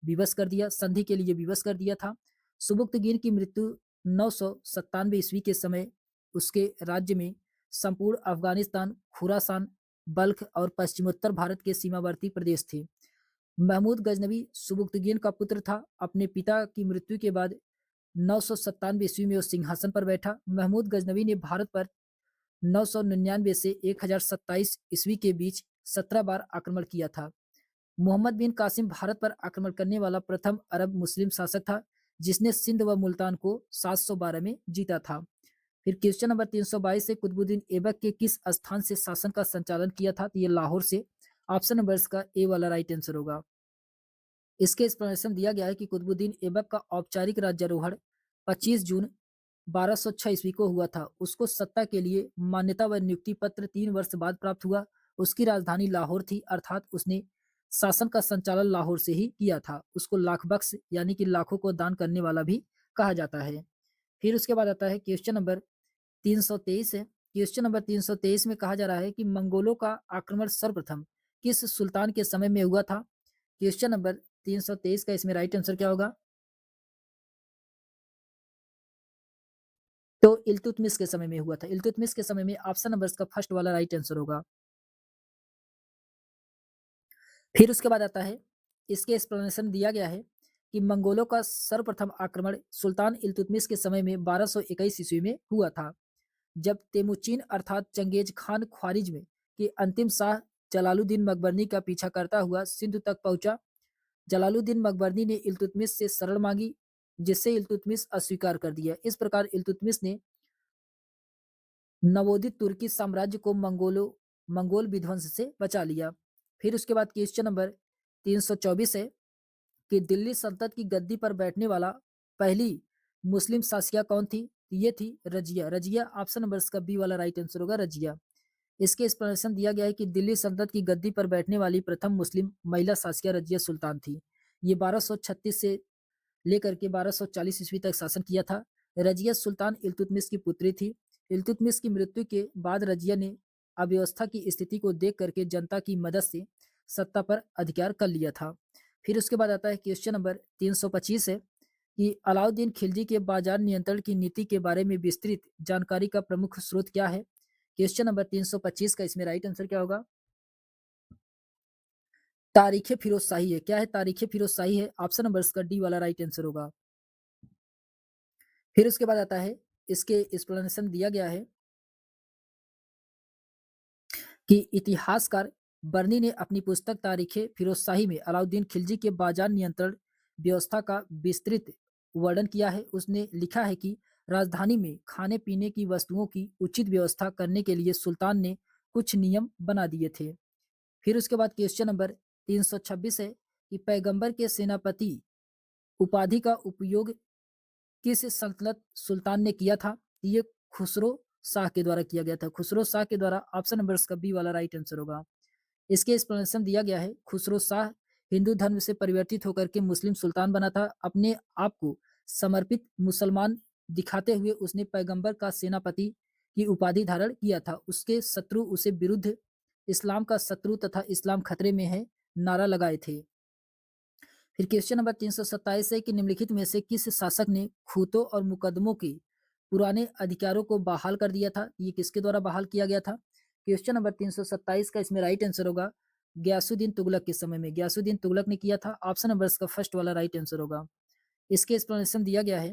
विवश कर दिया, संधि के लिए विवश कर दिया था। सुबुक्तगीन की मृत्यु 997 ईस्वी के समय उसके राज्य में संपूर्ण अफगानिस्तान, खुरासान, बल्ख और पश्चिमोत्तर भारत के सीमावर्ती प्रदेश थे। महमूद गजनवी सुबुक्तगीन का पुत्र था। अपने पिता की मृत्यु के बाद 997 ईस्वी में वो सिंहासन पर बैठा। महमूद गजनवी ने भारत पर 999 से 1027 ईस्वी के बीच 17 बार आक्रमण किया था। मोहम्मद बिन कासिम भारत पर आक्रमण करने वाला प्रथम अरब मुस्लिम शासक था, जिसने सिंध व मुल्तान को 712 में जीता था। फिर क्वेश्चन नंबर 322 से कुतुबुद्दीन ऐबक के किस स्थान से शासन का संचालन किया था? तो ये लाहौर से। ऑप्शन नंबर इसका ए वाला राइट आंसर होगा। इसके एक्सप्लेनेशन दिया गया है कि कुतुबुद्दीन ऐबक का औपचारिक राज्यारोहण 25 जून 1206 ईस्वी को हुआ था। उसको सत्ता के लिए मान्यता व नियुक्ति पत्र 3 वर्ष बाद प्राप्त हुआ। उसकी राजधानी लाहौर थी, अर्थात उसने शासन का संचालन लाहौर से ही किया था। उसको लाख बख्श यानी कि लाखों को दान करने वाला भी कहा जाता है। फिर उसके बाद आता है क्वेश्चन नंबर 323 है। क्वेश्चन नंबर 323 में कहा जा रहा है कि मंगोलों का आक्रमण सर्वप्रथम किस सुल्तान के समय में हुआ था? क्वेश्चन नंबर 323 का इसमें राइट आंसर क्या होगा? तो इल्तुतमिश के समय में हुआ था। इल्तुतमिश के समय में ऑप्शन नंबर इसका फर्स्ट वाला राइट आंसर होगा। फिर उसके बाद आता है, इसके एक्सप्लेनेशन दिया गया है कि मंगोलों का सर्वप्रथम आक्रमण सुल्तान इल्तुतमिश के समय में 1221 ईस्वी में हुआ था, जब तेमुचिन अर्थात चंगेज खान ख्वारिज्म में के अंतिम शाह जलालुद्दीन मकबरनी का पीछा करता हुआ सिंध तक पहुंचा। जलालुद्दीन मकबरनी ने इल्तुतमिश से शरण मांगी, जिससे इल्तुतमिश अस्वीकार कर दिया। इस प्रकार इल्तुतमिश ने नवोदित तुर्की साम्राज्य को मंगोल विध्वंस से बचा लिया। फिर उसके बाद क्वेश्चन नंबर 324 है कि दिल्ली सल्तनत की गद्दी पर बैठने वाला पहली मुस्लिम शासिका कौन थी? ये थी रजिया। रजिया ऑप्शन नंबर इसका बी वाला राइट आंसर होगा, रजिया। इसके एक्सप्लेनेशन दिया गया है कि दिल्ली सल्तनत की गद्दी पर बैठने वाली प्रथम मुस्लिम महिला शासिका रजिया सुल्तान थी। ये 1236 से लेकर के 1240 ईस्वी तक शासन किया था। रजिया सुल्तान इल्तुतमिश की पुत्री थी। इल्तुतमिश की मृत्यु के बाद रजिया ने अव्यवस्था की स्थिति को देख करके जनता की मदद से सत्ता पर अधिकार कर लिया था। फिर उसके बाद आता है क्वेश्चन नंबर 325 है कि अलाउद्दीन खिलजी के बाजार नियंत्रण की नीति के बारे में विस्तृत जानकारी का प्रमुख स्रोत क्या है? क्वेश्चन नंबर 325 का इसमें राइट आंसर क्या होगा? तारीख फिरोज शाही है। क्या है? तारीख फिरोज शाही है। ऑप्शन नंबर इसका डी वाला राइट आंसर होगा। फिर उसके बाद आता है, इसके एक्सप्लेनेशन दिया गया है कि इतिहासकार बर्नी ने अपनी पुस्तक तारीख फिरोजशाही में अलाउद्दीन खिलजी के बाजार नियंत्रण व्यवस्था का विस्तृत वर्णन किया है। उसने लिखा है कि राजधानी में खाने पीने की वस्तुओं की उचित व्यवस्था करने के लिए सुल्तान ने कुछ नियम बना दिए थे। फिर उसके बाद क्वेश्चन नंबर 326 है कि पैगंबर के सेनापति उपाधि का उपयोग किस सल्तनत सुल्तान ने किया था? ये खुसरो शाह के द्वारा किया गया था। खुसरो शाह के द्वारा। ऑप्शन नंबर इसका बी वाला राइट आंसर होगा। इसके एक्सप्लेनेशन दिया गया है, खुसरो शाह हिंदू धर्म से परिवर्तित होकर के मुस्लिम सुल्तान बना था। अपने आप को समर्पित मुसलमान दिखाते हुए उसने पैगंबर का सेनापति की उपाधि धारण किया था। उसके शत्रु उसे विरुद्ध इस्लाम का शत्रु तथा इस्लाम खतरे में है नारा लगाए थे। फिर क्वेश्चन नंबर 327 है कि निम्नलिखित में से किस शासक ने खूंटों और मुकदमों के पुराने अधिकारों को बहाल कर दिया था? ये किसके द्वारा बहाल किया गया था? क्वेश्चन नंबर 327 का इसमें राइट आंसर होगा गयासुद्दीन तुगलक के समय में। गयासुद्दीन तुगलक ने किया था। ऑप्शन नंबर इसका फर्स्ट वाला राइट आंसर होगा। इसके एक्सप्लेनेशन दिया गया है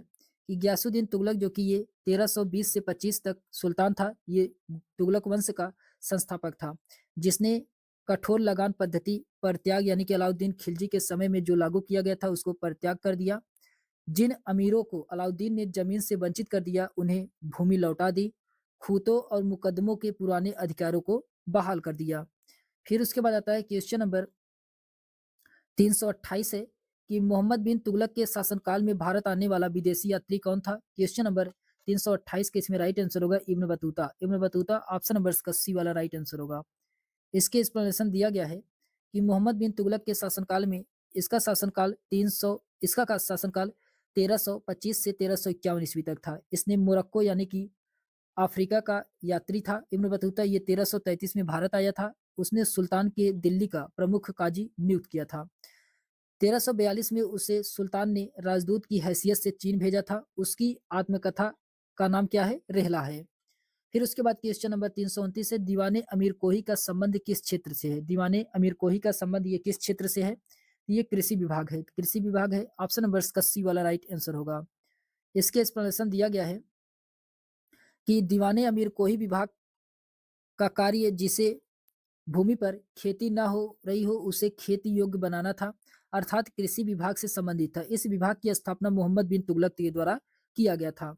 कि गयासुद्दीन तुगलक जो कि ये 1320 से 25 तक सुल्तान था, ये तुगलक वंश का संस्थापक था, जिसने कठोर लगान पद्धति परित्याग यानी कि अलाउद्दीन खिलजी के समय में जो लागू किया गया था उसको परित्याग कर दिया। जिन अमीरों को अलाउद्दीन ने जमीन से वंचित कर दिया उन्हें भूमि लौटा दी। खूंटों और मुकदमों के पुराने अधिकारों को बहाल कर दिया। फिर उसके बाद आता है क्वेश्चन नंबर 328 है कि मोहम्मद बिन तुगलक के शासनकाल में भारत आने वाला विदेशी यात्री कौन था? क्वेश्चन नंबर 328 के इसमें राइट आंसर होगा Ibn Battuta. Ibn Battuta option number इसका सी वाला राइट आंसर होगा। इसके एक्सप्लेनेशन दिया गया है कि मोहम्मद बिन तुगलक के शासनकाल में इसका शासनकाल 300 इसका का शासनकाल 1325 से 1351 ईस्वी तक था। इसने मोरक्को यानी कि अफ्रीका का यात्री था। इब्न बतूता ये 1333 में भारत आया था। उसने सुल्तान के दिल्ली का प्रमुख काजी नियुक्त किया था। 1342 में उसे सुल्तान ने राजदूत की हैसियत से चीन भेजा था। उसकी आत्मकथा का नाम क्या है? रेहला है। फिर उसके बाद क्वेश्चन नंबर 329 है दीवाने अमीर कोही का संबंध किस क्षेत्र से है? दीवाने अमीर कोही का संबंध ये किस क्षेत्र से है? ये कृषि विभाग है। कृषि विभाग है। ऑप्शन नंबर इसका सी वाला राइट आंसर होगा। इसके एक्सप्लेनेशन दिया गया है कि दीवाने अमीर कोही विभाग का कार्य जिसे भूमि पर खेती न हो रही हो उसे खेती योग्य बनाना था, अर्थात कृषि विभाग से संबंधित था। इस विभाग की स्थापना मोहम्मद बिन तुगलक के द्वारा किया गया था।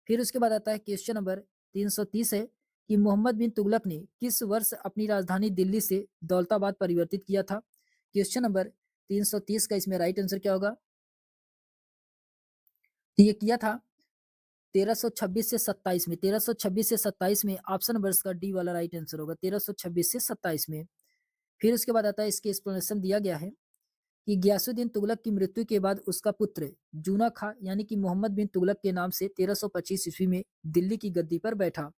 फिर उसके बाद आता है क्वेश्चन नंबर 330 है कि मोहम्मद बिन तुगलक ने किस वर्ष अपनी राजधानी दिल्ली से दौलताबाद परिवर्तित किया था? क्वेश्चन नंबर 330 का इसमें राइट आंसर क्या होगा? तो ये किया था 1326 से 27 में। 1326 से 27 में ऑप्शन नंबर इसका डी वाला राइट आंसर होगा। 1326 से 27 में। फिर उसके बाद आता है इसके एक्सप्लेनेशन दिया गया है कि गयासुद्दीन तुगलक की मृत्यु के बाद उसका पुत्र जूना खां यानी कि मोहम्मद बिन तुगलक के नाम से 1325 ईस्वी में दिल्ली की गद्दी पर बैठा।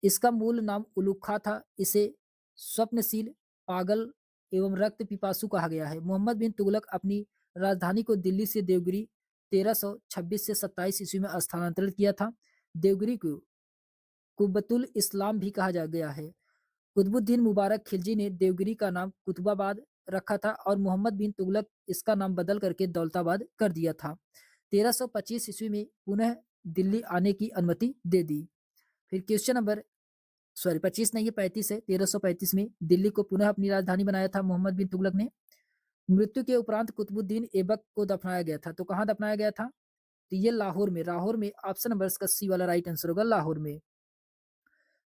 इसका मूल नाम उलुग खां था। इसे स्वप्नशील, पागल एवं रक्त पिपासु कहा गया है। मोहम्मद बिन तुगलक अपनी राजधानी को दिल्ली से देवगिरी 1326 से 27 ईस्वी में स्थानांतरित किया था। देवगिरी को कुब्बतुल इस्लाम भी कहा जा गया है। कुतुबुद्दीन मुबारक खिलजी ने देवगिरी का नाम कुतुबाबाद रखा था और मोहम्मद बिन तुगलक इसका नाम बदल करके दौलताबाद कर दिया था। 1325 ईस्वी में पुनः दिल्ली आने की अनुमति दे दी। फिर क्वेश्चन नंबर 25 नहीं, ये 35 है। 1335 में दिल्ली को पुनः अपनी राजधानी बनाया था मोहम्मद बिन तुगलक ने। मृत्यु के उपरांत कुतुबुद्दीन ऐबक को दफनाया गया था। तो कहाँ दफनाया गया था? तो ये लाहौर में। लाहौर में ऑप्शन नंबर इसका सी वाला राइट आंसर होगा, लाहौर में।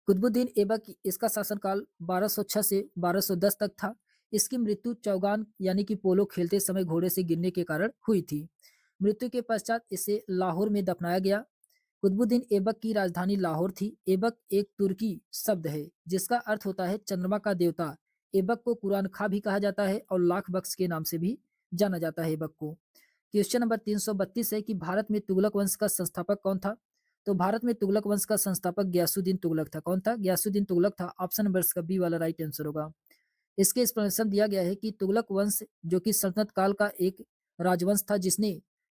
कुतुबुद्दीन ऐबक इसका शासनकाल 1206 से 1210 तक था। इसकी मृत्यु चौगान यानी कि पोलो खेलते समय घोड़े से गिरने के कारण हुई थी। मृत्यु के पश्चात इसे लाहौर में दफनाया गया। कुतुबुद्दीन ऐबक की राजधानी लाहौर थी। ऐबक एक तुर्की शब्द है जिसका अर्थ होता है चंद्रमा का देवता। ऐबक को कुरान खां भी कहा जाता है और लाख बख्श के नाम से भी जाना जाता है ऐबक को। क्वेश्चन नंबर 332 है कि भारत में तुगलक वंश का संस्थापक कौन था? तो भारत में तुगलक वंश का संस्थापक गयासुद्दीन तुगलक था। कौन था? गयासुद्दीन तुगलक था। ऑप्शन नंबर इसका बी वाला राइट आंसर होगा। इसके एक्सप्लेनेशन दिया गया है कि तुगलक वंश जो कि सल्तनत काल का एक राजवंश था जिसने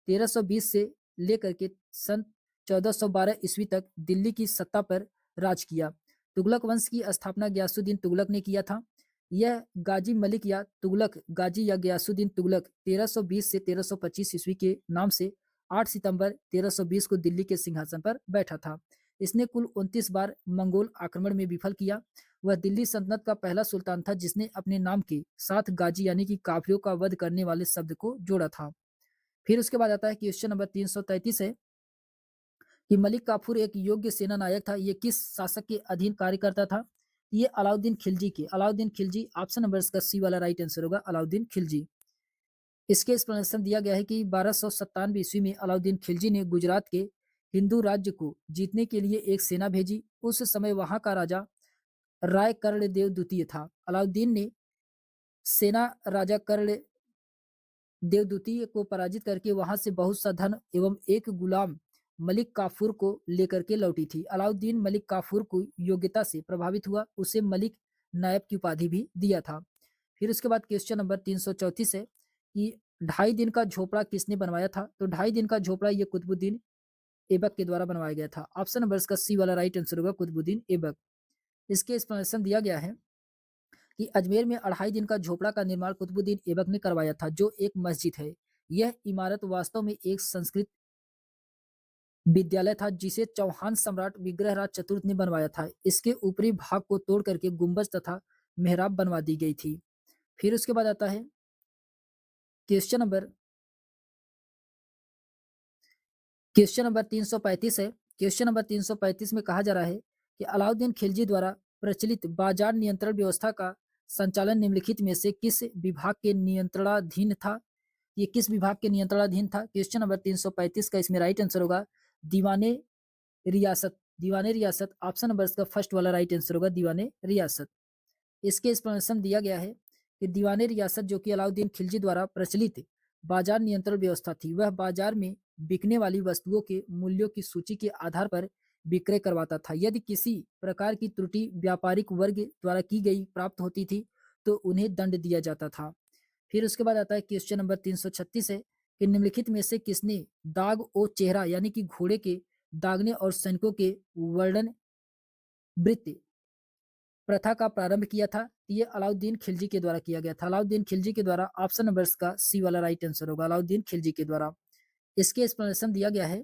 1320 से लेकर के सन 1412 ईस्वी तक दिल्ली की सत्ता पर राज किया। तुगलक वंश की स्थापना गयासुद्दीन तुगलक ने किया था। यह गाजी मलिक या तुगलक गाजी या गयासुद्दीन तुगलक 1320 से 1325 ईस्वी के नाम से 8 सितंबर 1320 को दिल्ली के सिंहासन पर बैठा था। इसने कुल 29 बार मंगोल आक्रमण में विफल किया। वह दिल्ली सल्तनत का पहला सुल्तान था जिसने अपने नाम के साथ गाजी यानी कि काफिरों का वध करने वाले शब्द को जोड़ा था। फिर उसके बाद आता है क्वेश्चन नंबर 333 है कि मलिक काफूर एक योग्य सेना नायक था। ये किस शासक के अधीन कार्य करता था? ये अलाउद्दीन खिलजी के। अलाउद्दीन खिलजी ऑप्शन नंबर इसका सी वाला राइट आंसर होगा, अलाउद्दीन खिलजी। इसके एक्सप्लेनेशन दिया गया है कि 1297 ईस्वी में अलाउद्दीन खिलजी ने गुजरात के हिंदू राज्य को जीतने के लिए एक सेना भेजी। उस समय वहां का राजा राय कर्णदेव द्वितीय था। अलाउद्दीन ने सेना राजा कर्ण देव द्वितीय को पराजित करके वहां से बहुत सा धन एवं एक गुलाम मलिक काफूर को लेकर के लौटी थी। अलाउद्दीन मलिक काफूर को योग्यता से प्रभावित हुआ, उसे मलिक नायब की उपाधि भी दिया था। फिर उसके बाद क्वेश्चन नंबर 334 है कि 2.5 दिन का झोपड़ा किसने बनवाया था? तो 2.5 दिन का झोपड़ा ये कुतुबुद्दीन ऐबक के द्वारा बनवाया गया था। ऑप्शन नंबर इसका सी वाला राइट आंसर होगा, कुतुबुद्दीन ऐबक। इसके एक्सप्लेनेशन दिया गया है कि अजमेर में 2.5 दिन का झोपड़ा का निर्माण कुतुबुद्दीन ऐबक ने करवाया था, जो एक मस्जिद है। यह इमारत वास्तव में एक संस्कृत विद्यालय था, जिसे चौहान सम्राट विग्रहराज चतुर्थ ने बनवाया था। इसके ऊपरी भाग को तोड़ करके गुंबज तथा मेहराब बनवा दी गई थी। फिर उसके बाद आता है क्वेश्चन नंबर क्वेश्चन नंबर 335 है। क्वेश्चन नंबर 335 में कहा जा रहा है कि अलाउद्दीन खिलजी द्वारा प्रचलित बाजार नियंत्रण व्यवस्था का संचालन निम्नलिखित में से किस विभाग के नियंत्रणाधीन था? ये किस विभाग के नियंत्रणाधीन था? क्वेश्चन नंबर 335 का इसमें राइट आंसर होगा दीवाने रियासत। दीवाने रियासत ऑप्शन नंबर इसका फर्स्ट वाला राइट आंसर होगा, दीवाने रियासत। इसके एक्सप्लेनेशन दिया गया है कि दीवाने रियासत जो कि अलाउद्दीन खिलजी द्वारा प्रचलित बाजार नियंत्रण व्यवस्था थी, वह बाजार में बिकने वाली वस्तुओं के मूल्यों की सूची के आधार पर विक्रय करवाता था। यदि किसी प्रकार की त्रुटि व्यापारिक वर्ग द्वारा की गई प्राप्त होती थी तो उन्हें दंड दिया जाता था। फिर उसके बाद आता है क्वेश्चन नंबर 336 है कि निम्नलिखित में से किसने दाग ओ चेहरा यानी कि घोड़े के दागने और सैनिकों के वर्णन वृत्त प्रथा का प्रारंभ किया था? ये अलाउद्दीन खिलजी के द्वारा किया गया था। अलाउद्दीन खिलजी के द्वारा ऑप्शन नंबर का सी वाला राइट आंसर होगा, अलाउद्दीन खिलजी के द्वारा। इसके एक्सप्लेनेशन दिया गया है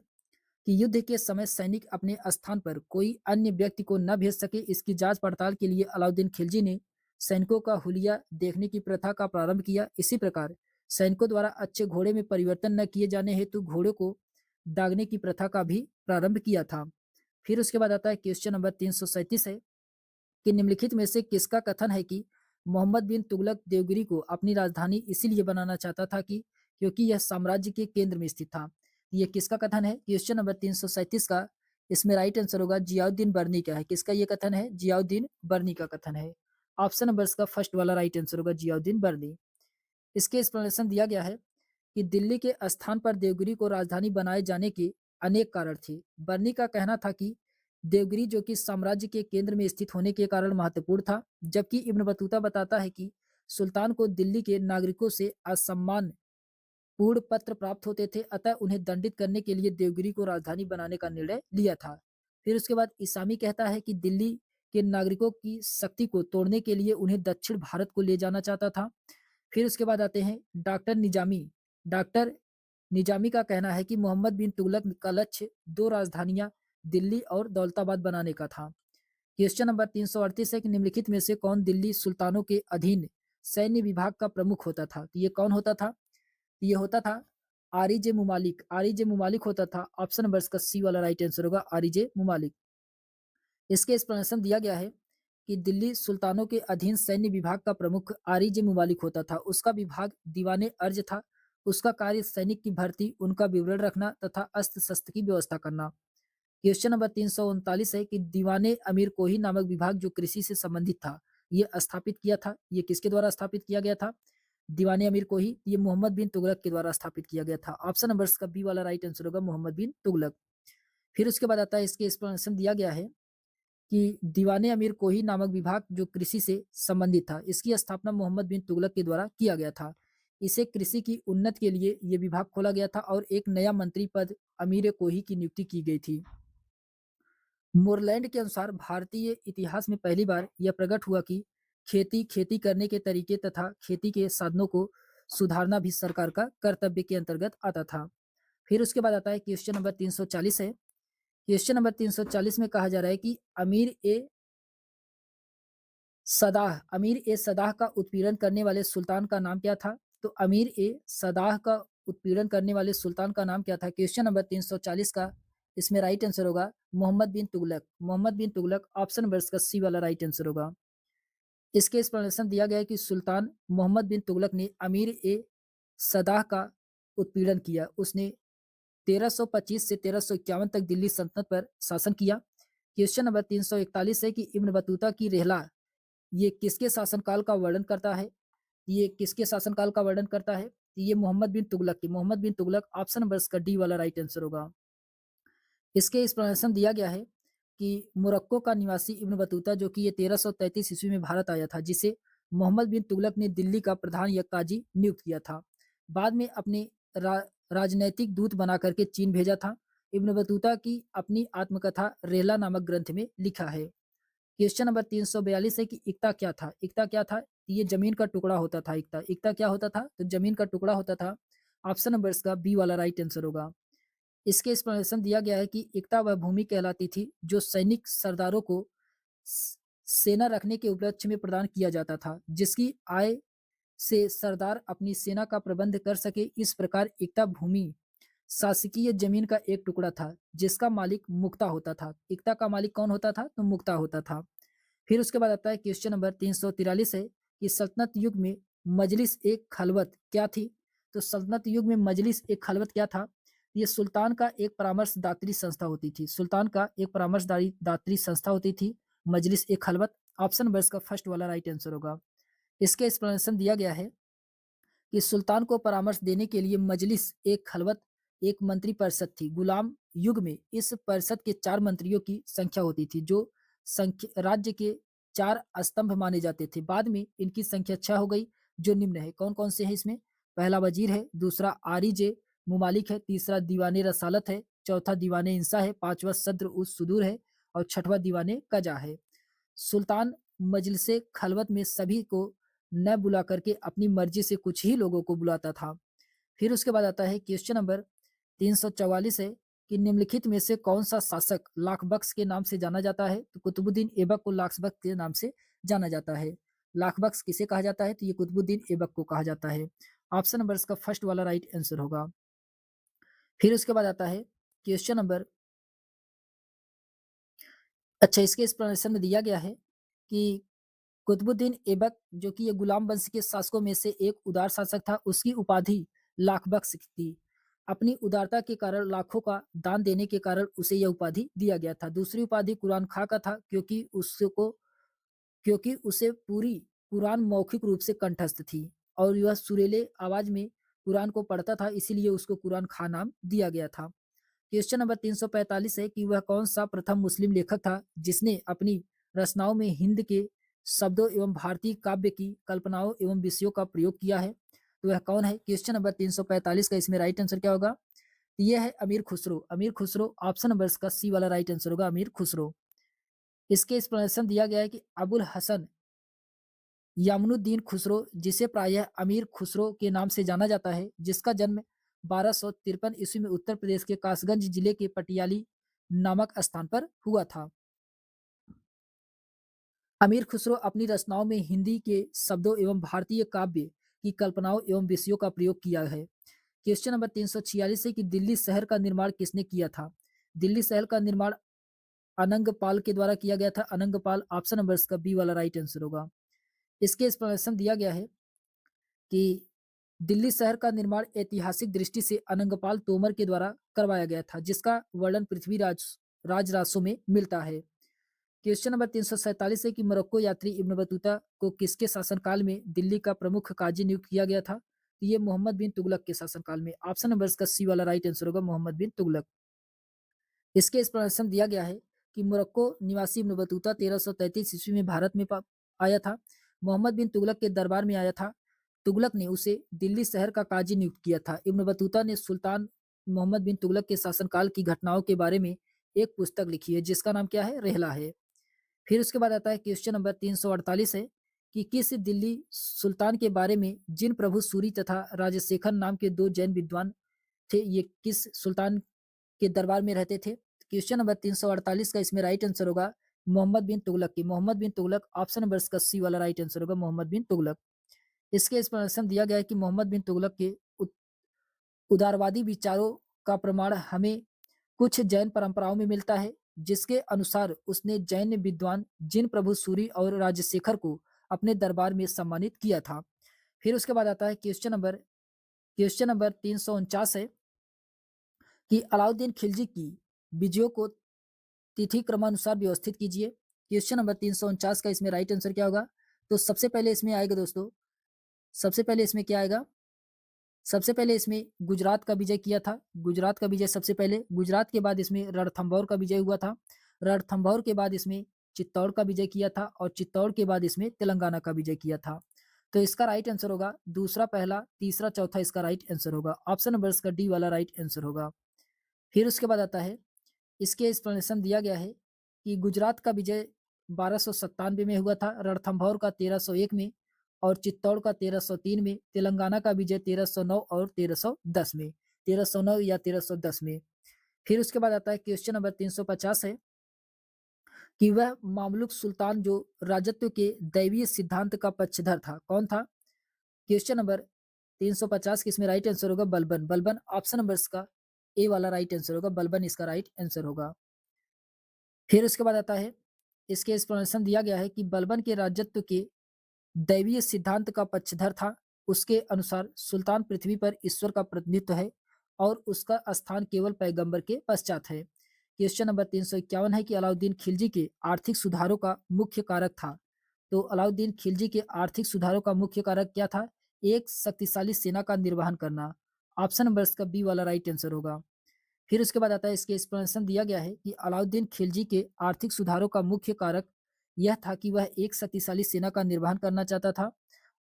कि युद्ध के समय सैनिक अपने स्थान पर कोई अन्य व्यक्ति को न भेज सके, इसकी जांच पड़ताल के लिए अलाउद्दीन खिलजी ने सैनिकों का हुलिया देखने की प्रथा का प्रारंभ किया। इसी प्रकार सैनिकों द्वारा अच्छे घोड़े में परिवर्तन न किए जाने हेतु घोड़े को दागने की प्रथा का भी प्रारंभ किया था। फिर उसके बाद आता है क्वेश्चन नंबर 337 है कि निम्नलिखित में से किसका कथन है कि मोहम्मद बिन तुगलक देवगिरी को अपनी राजधानी इसीलिए बनाना चाहता था कि क्योंकि यह साम्राज्य के केंद्र में स्थित था? ये किसका कथन है? क्वेश्चन नंबर 337 का इसमें राइट आंसर होगा जियाउद्दीन बर्नी का है। किसका ये कथन है? जियाउद्दीन बर्नी का कथन है। ऑप्शन नंबर इसका फर्स्ट वाला राइट आंसर होगा, जियाउद्दीन बर्नी। इसके एक्सप्लेनेशन दिया गया है कि दिल्ली के स्थान पर देवगिरी को राजधानी बनाए जाने के अनेक कारण थे। बर्नी का कहना था कि देवगिरी जो कि साम्राज्य के केंद्र में स्थित होने के कारण महत्वपूर्ण था, जबकि इब्न बतूता बताता है कि सुल्तान को दिल्ली के नागरिकों से असम्मान पूर्ण पत्र प्राप्त होते थे, अतः उन्हें दंडित करने के लिए देवगिरी को राजधानी बनाने का निर्णय लिया था। फिर उसके बाद इसामी कहता है कि दिल्ली के नागरिकों की शक्ति को तोड़ने के लिए उन्हें दक्षिण भारत को ले जाना चाहता था। फिर उसके बाद आते हैं डॉक्टर निजामी। डॉक्टर निजामी का कहना है कि मोहम्मद बिन तुगलक का लक्ष्य दो राजधानियां दिल्ली और दौलताबाद बनाने का था। क्वेश्चन नंबर 338 है कि निम्नलिखित में से कौन दिल्ली सुल्तानों के अधीन सैन्य विभाग का प्रमुख होता था? तो ये कौन होता था? ये होता था आरिजे मुमालिक। आरिजे मुमालिक होता था। ऑप्शन नंबर इसका सी वाला राइट आंसर होगा, आरिजे मुमालिक। इसके एक्सप्लेनेशन दिया गया है कि दिल्ली सुल्तानों के अधीन सैन्य विभाग का प्रमुख आरिजे मुमालिक होता था। उसका विभाग दीवाने अर्ज था। उसका कार्य सैनिक की भर्ती, उनका विवरण रखना तथा अस्त्र शस्त्र की व्यवस्था करना। क्वेश्चन नंबर 339 है कि दीवाने अमीर कोही नामक विभाग जो कृषि से संबंधित था, ये स्थापित किया था। ये किसके द्वारा स्थापित किया गया था? दीवाने अमीर कोही, ये मोहम्मद बिन तुगलक के द्वारा स्थापित किया गया था। ऑप्शन नंबर इसका बी वाला राइट आंसर होगा, मोहम्मद बिन तुगलक। फिर उसके बाद आता है इसके एक्सप्लेनेशन दिया गया है कि दीवाने अमीर कोही नामक विभाग जो कृषि से संबंधित था, इसकी स्थापना मोहम्मद बिन तुगलक के द्वारा किया गया था। इसे कृषि की उन्नति के लिए ये विभाग खोला गया था और एक नया मंत्री पद अमीर कोही की नियुक्ति की गई थी। मोरलैंड के अनुसार भारतीय इतिहास में पहली बार यह प्रकट हुआ कि खेती करने के तरीके तथा खेती के साधनों को सुधारना भी सरकार का कर्तव्य के अंतर्गत आता था। फिर उसके बाद आता है क्वेश्चन नंबर 340 है। क्वेश्चन नंबर 340 में कहा जा रहा है कि अमीर ए सदाह का उत्पीड़न करने वाले सुल्तान का नाम क्या था? तो अमीर ए सदाह का उत्पीड़न करने वाले सुल्तान का नाम क्या था? क्वेश्चन नंबर 340 का इसमें राइट आंसर होगा मोहम्मद बिन तुगलक। मोहम्मद बिन तुगलक ऑप्शन नंबर इसका सी वाला राइट आंसर होगा। इसके एक्सप्लेनेशन दिया गया है कि सुल्तान मोहम्मद बिन तुगलक ने अमीर ए सदाह का उत्पीड़न किया। उसने 1325 से 1351 तक दिल्ली सल्तनत पर शासन किया। क्वेश्चन नंबर 341 है कि इब्न बतूता की रिहला ये किसके शासनकाल का वर्णन करता है? ये किसके शासनकाल का वर्णन करता है? ये मोहम्मद बिन तुगलक की। मोहम्मद बिन तुगलक, ऑप्शन नंबर इसका डी वाला राइट आंसर होगा। इसके एक्सप्लेनेशन दिया गया है कि मोरक्को का निवासी इब्न बतूता जो कि ये 1333 ईस्वी में भारत आया था, जिसे मोहम्मद बिन तुगलक ने दिल्ली का प्रधान या काजी नियुक्त किया था। बाद में अपने रा, राजनैतिक दूत बना करके चीन भेजा था। इब्न बतूता की अपनी आत्मकथा रेला नामक ग्रंथ में लिखा है। क्वेश्चन नंबर 342 है कि इक्ता क्या था? इक्ता क्या था? ये जमीन का टुकड़ा होता था। इक्ता इक्ता क्या होता था? तो जमीन का टुकड़ा होता था। ऑप्शन नंबर इसका बी वाला राइट आंसर होगा। इसके एक्सप्लेनेशन दिया गया है कि एकता वह भूमि कहलाती थी जो सैनिक सरदारों को सेना रखने के उपलक्ष्य में प्रदान किया जाता था, जिसकी आय से सरदार अपनी सेना का प्रबंध कर सके। इस प्रकार एकता भूमि शासकीय जमीन का एक टुकड़ा था जिसका मालिक मुक्ता होता था। एकता का मालिक कौन होता था? तो मुक्ता होता था। फिर उसके बाद आता है क्वेश्चन नंबर 343 है कि सल्तनत युग में मजलिस एक खलवत क्या थी? तो सल्तनत युग में मजलिस एक खलवत क्या था? ये सुल्तान का एक परामर्शदात्री संस्था होती थी। सुल्तान का एक परामर्शदारी दात्री संस्था होती थी मजलिस एक खलवत। ऑप्शन नंबर इसका फर्स्ट वाला राइट आंसर होगा। इसके एक्सप्लेनेशन दिया गया है कि सुल्तान को परामर्श देने के लिए मजलिस एक खलवत एक मंत्री परिषद थी। गुलाम युग में इस परिषद के 4 मंत्रियों की संख्या होती थी जो राज्य के 4 स्तंभ माने जाते थे। बाद में इनकी संख्या 6 हो गई जो निम्न है। कौन कौन से हैं इसमें? पहला वजीर है, दूसरा आरिजे मुमालिक है, तीसरा दीवाने रसालत है, चौथा दीवाने इंसा है, पांचवा सद्र उस सुदूर है और छठवां दीवाने कजा है। सुल्तान मजलिसे खलवत में सभी को न बुला करके अपनी मर्जी से कुछ ही लोगों को बुलाता था। फिर उसके बाद आता है क्वेश्चन नंबर 344 है कि निम्नलिखित में से कौन सा शासक लाख बख्श के नाम से जाना जाता है? तो कुतुबुद्दीन ऐबक को लाख बख्श के नाम से जाना जाता है। लाख बख्श किसे कहा जाता है? तो ये कुतुबुद्दीन ऐबक को कहा जाता है। ऑप्शन नंबर इसका फर्स्ट वाला राइट आंसर होगा। फिर उसके बाद आता है क्वेश्चन नंबर अच्छा, इसके एक्सप्लेनेशन में दिया गया है कि कुतुबुद्दीन ऐबक जो कि ये गुलाम वंश के शासकों में से एक उदार शासक था, उसकी उपाधि लाख बख्श थी। अपनी उदारता के कारण लाखों का दान देने के कारण उसे यह उपाधि दिया गया था। दूसरी उपाधि कुरान खां का था क्योंकि उसे पूरी कुरान मौखिक रूप से कंठस्थ थी और यह सुरीले आवाज में कुरान को पढ़ता था, इसीलिए उसको कुरान खां नाम दिया गया था। क्वेश्चन नंबर 345 है कि वह कौन सा प्रथम मुस्लिम लेखक था जिसने अपनी रचनाओं में हिंद के शब्दों एवं भारतीय काव्य की कल्पनाओं एवं विषयों का प्रयोग किया है? तो वह कौन है? क्वेश्चन नंबर 345 का इसमें राइट आंसर क्या होगा? तो यह है अमीर खुसरो। अमीर खुसरो, ऑप्शन नंबर इसका सी वाला राइट आंसर होगा, अमीर खुसरो। इसके एक्सप्लेनेशन दिया गया है कि अबुल हसन यामुनुद्दीन खुसरो, जिसे प्रायः अमीर खुसरो के नाम से जाना जाता है, जिसका जन्म 1253 ईस्वी में उत्तर प्रदेश के कासगंज जिले के पटियाली नामक स्थान पर हुआ था। अमीर खुसरो अपनी रचनाओं में हिंदी के शब्दों एवं भारतीय काव्य की कल्पनाओं एवं विषयों का प्रयोग किया है। क्वेश्चन नंबर 346 है कि दिल्ली शहर का निर्माण किसने किया था? दिल्ली शहर का निर्माण अनंगपाल के द्वारा किया गया था। अनंगपाल, ऑप्शन नंबर इसका बी वाला राइट आंसर होगा। इसके एक्सप्लेनेशन दिया गया है कि दिल्ली शहर का निर्माण ऐतिहासिक दृष्टि से अनंगपाल तोमर के द्वारा करवाया गया था, जिसका वर्णन पृथ्वीराज राजरासों में मिलता है। क्वेश्चन नंबर 347 है कि मोरक्को यात्री इब्न बतूता को किसके शासनकाल में दिल्ली का प्रमुख काजी नियुक्त किया गया था? तो ये मोहम्मद बिन तुगलक के शासनकाल में। ऑप्शन नंबर इसका सी वाला राइट आंसर होगा, मोहम्मद बिन तुगलक। इसके एक्सप्लेनेशन दिया गया है कि मोरक्को निवासी इब्न बतूता 1333 ईस्वी में भारत में आया था। मोहम्मद बिन तुगलक के दरबार में आया था। तुगलक ने उसे दिल्ली शहर का काजी नियुक्त किया था। इब्न बतूता ने सुल्तान मोहम्मद बिन तुगलक के शासनकाल की घटनाओं के बारे में एक पुस्तक लिखी है जिसका नाम क्या है? रेहला है। फिर उसके बाद आता है क्वेश्चन नंबर 348 है कि किस दिल्ली सुल्तान के बारे में जिन प्रभु सूरी तथा राजशेखर नाम के 2 जैन विद्वान थे, ये किस सुल्तान के दरबार में रहते थे? क्वेश्चन नंबर 348 का इसमें राइट आंसर होगा मोहम्मद बिन तुगलक की। मोहम्मद बिन तुगलक, ऑप्शन नंबर इसका सी वाला राइट आंसर होगा, मोहम्मद बिन तुगलक। इसके एक्सप्लेनेशन दिया गया है कि मोहम्मद बिन तुगलक के उदारवादी विचारों का प्रमाण हमें कुछ जैन परंपराओं में मिलता है, जिसके अनुसार उसने जैन विद्वान जिन प्रभु सूरी और राजशेखर को अपने दरबार में सम्मानित किया था। फिर उसके बाद आता है क्वेश्चन नंबर 349 है कि अलाउद्दीन खिलजी की विजयों को तिथि क्रमानुसार व्यवस्थित कीजिए। क्वेश्चन नंबर 349 का इसमें राइट आंसर क्या होगा? तो सबसे पहले इसमें आएगा दोस्तों, सबसे पहले इसमें क्या आएगा? सबसे पहले इसमें गुजरात का विजय किया था। गुजरात का विजय सबसे पहले, गुजरात के बाद इसमें रणथंभौर का विजय हुआ था। रणथंभौर के बाद इसमें चित्तौड़ का विजय किया था और चित्तौड़ के बाद इसमें तेलंगाना का विजय किया था। तो इसका राइट आंसर होगा दूसरा, पहला, तीसरा, चौथा इसका राइट आंसर होगा। ऑप्शन नंबर इसका डी वाला राइट आंसर होगा। फिर उसके बाद आता है, इसके एक्सप्लेनेशन दिया गया है कि गुजरात का विजय 1297 में हुआ था, रणथंभौर का 1301 में और चित्तौड़ का 1303 में, तेलंगाना का विजय 1309 और 1310 में, 1309 या 1310 में। फिर उसके बाद आता है क्वेश्चन नंबर 350 है कि वह मामलुक सुल्तान जो राजत्व के दैवीय सिद्धांत का पक्षधर था, कौन था? क्वेश्चन नंबर 350 की इसमें राइट आंसर होगा बलबन। बलबन ऑप्शन नंबर इसका ए वाला राइट आंसर होगा, बलबन इसका राइट आंसर होगा। फिर उसके बाद आता है, इसके एक्सप्लेनेशन दिया गया है कि बलबन के राजत्व के दैवीय सिद्धांत का पक्षधर था। उसके अनुसार सुल्तान पृथ्वी पर ईश्वर का प्रतिनिधित्व है और उसका स्थान केवल पैगंबर के पश्चात है। क्वेश्चन नंबर 351 है कि अलाउद्दीन खिलजी के आर्थिक सुधारों का मुख्य कारक था। तो अलाउद्दीन खिलजी के आर्थिक सुधारों का मुख्य कारक क्या था? एक शक्तिशाली सेना का निर्वहन करना। ऑप्शन नंबर इसका बी वाला राइट आंसर होगा। फिर उसके बाद आता है, इसके एक्सप्लेनेशन दिया गया है कि अलाउद्दीन खिलजी के आर्थिक सुधारों का मुख्य कारक यह था कि वह एक शक्तिशाली सेना का निर्वहन करना चाहता था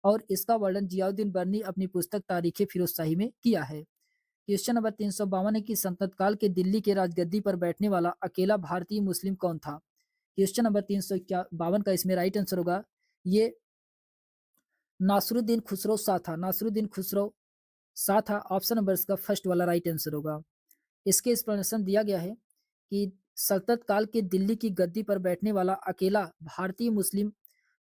और इसका वर्णन जियाउद्दीन बर्नी अपनी पुस्तक तारीख फिरोजशाही में किया है। क्वेश्चन नंबर 352 है कि संतत काल के दिल्ली के राजगद्दी पर बैठने वाला अकेला भारतीय मुस्लिम कौन था? क्वेश्चन नंबर 352 का इसमें राइट आंसर होगा, ये नासरुद्दीन खुसरो शाह था। नासरुद्दीन खुसरो शाह था। ऑप्शन नंबर इसका फर्स्ट वाला राइट आंसर होगा। इसके एक्सप्लेनेशन दिया गया है कि सल्तनत काल के दिल्ली की गद्दी पर बैठने वाला अकेला भारतीय मुस्लिम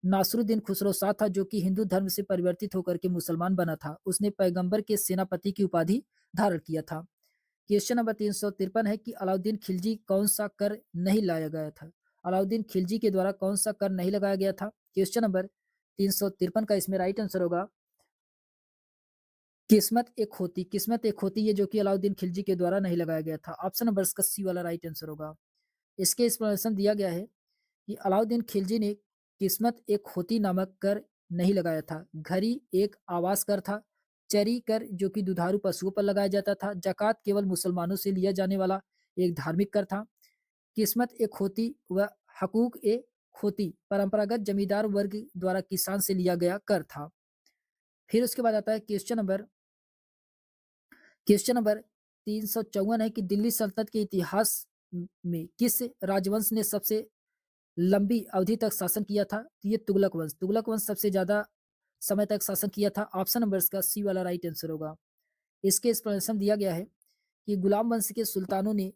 नासरुद्दीन खुसरो शाह था, जो कि हिंदू धर्म से परिवर्तित होकर के मुसलमान बना था। उसने पैगंबर के सेनापति की उपाधि धारण किया था। क्वेश्चन नंबर 353 है कि अलाउद्दीन खिलजी कौन सा कर नहीं लाया गया था? अलाउद्दीन खिलजी के द्वारा कौन सा कर नहीं लगाया गया था? क्वेश्चन नंबर 353 का इसमें राइट आंसर होगा, किस्मत एक होती। किस्मत एक होती है जो कि अलाउद्दीन खिलजी के द्वारा नहीं लगाया गया था। ऑप्शन नंबर इसका सी वाला राइट आंसर होगा। इसके एक्सप्लेनेशन दिया गया है कि अलाउद्दीन खिलजी ने किस्मत एक होती नामक कर नहीं लगाया था। घड़ी एक आवास कर था। चरी कर जो कि दुधारू पशुओं पर लगाया जाता था। जकात केवल मुसलमानों से लिया जाने वाला एक धार्मिक कर था। किस्मत एक होती व हकूक ए खोती परंपरागत जमींदार वर्ग द्वारा किसान से लिया गया कर था। फिर उसके बाद आता है क्वेश्चन नंबर 354 है कि दिल्ली सल्तनत के इतिहास में किस राजवंश ने सबसे लंबी अवधि तक शासन किया था? तो ये तुगलक वंश। तुगलक वंश सबसे ज्यादा समय तक शासन किया था। ऑप्शन नंबर इसका सी वाला राइट आंसर होगा। इसके एक्सप्लेनेशन दिया गया है कि गुलाम वंश के सुल्तानों ने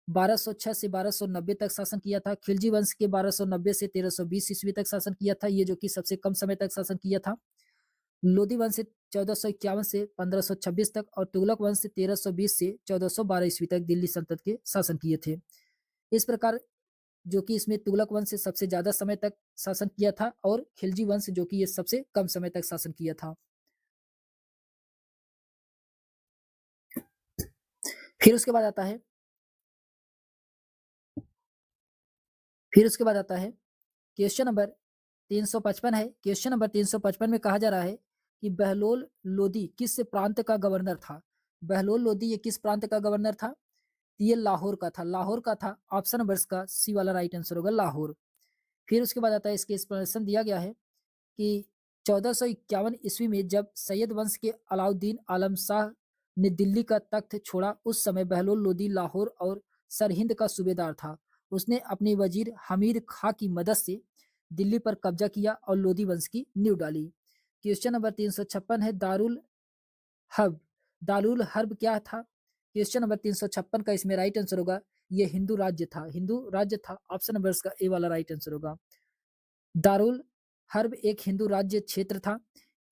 1206 से 1290 तक शासन किया था। खिलजी वंश के 1290 से 1320 ईस्वी तक शासन किया था, ये जो कि सबसे कम समय तक शासन किया था। लोधी वंश से 1451 से 1526 तक और तुगलक वंश से 1320 से 1412 ईस्वी तक दिल्ली सल्तनत के शासन किए थे। इस प्रकार जो कि इसमें तुगलक वंश से सबसे ज्यादा समय तक शासन किया था और खिलजी वंश जो कि ये सबसे कम समय तक शासन किया था। फिर उसके बाद आता है फिर उसके बाद आता है क्वेश्चन नंबर 355 है। क्वेश्चन नंबर 355 में कहा जा रहा है कि बहलोल लोदी किस प्रांत का गवर्नर था? बहलोल लोदी ये किस प्रांत का गवर्नर था? ये लाहौर का था। लाहौर का था। ऑप्शन नंबर इसका सी वाला राइट आंसर होगा, लाहौर। फिर उसके बाद आता है, इसके एक्सप्लेनेशन दिया गया है कि 1451 ईस्वी में जब सैयद वंश के अलाउद्दीन आलम शाह ने दिल्ली का तख्त छोड़ा, उस समय बहलोल लोदी लाहौर और सरहिंद का सूबेदार था। उसने अपने वजीर हमीर खां की मदद से दिल्ली पर कब्जा किया और लोदी वंश की नींव डाली। क्वेश्चन नंबर 356 है, दारुल हर्ब। दारुल हर्ब क्या था? क्वेश्चन नंबर 356 का इसमें राइट आंसर होगा, ये हिंदू राज्य था। हिंदू राज्य था। ऑप्शन नंबर इसका ए वाला राइट आंसर होगा। दारुल हर्ब एक हिंदू राज्य क्षेत्र था।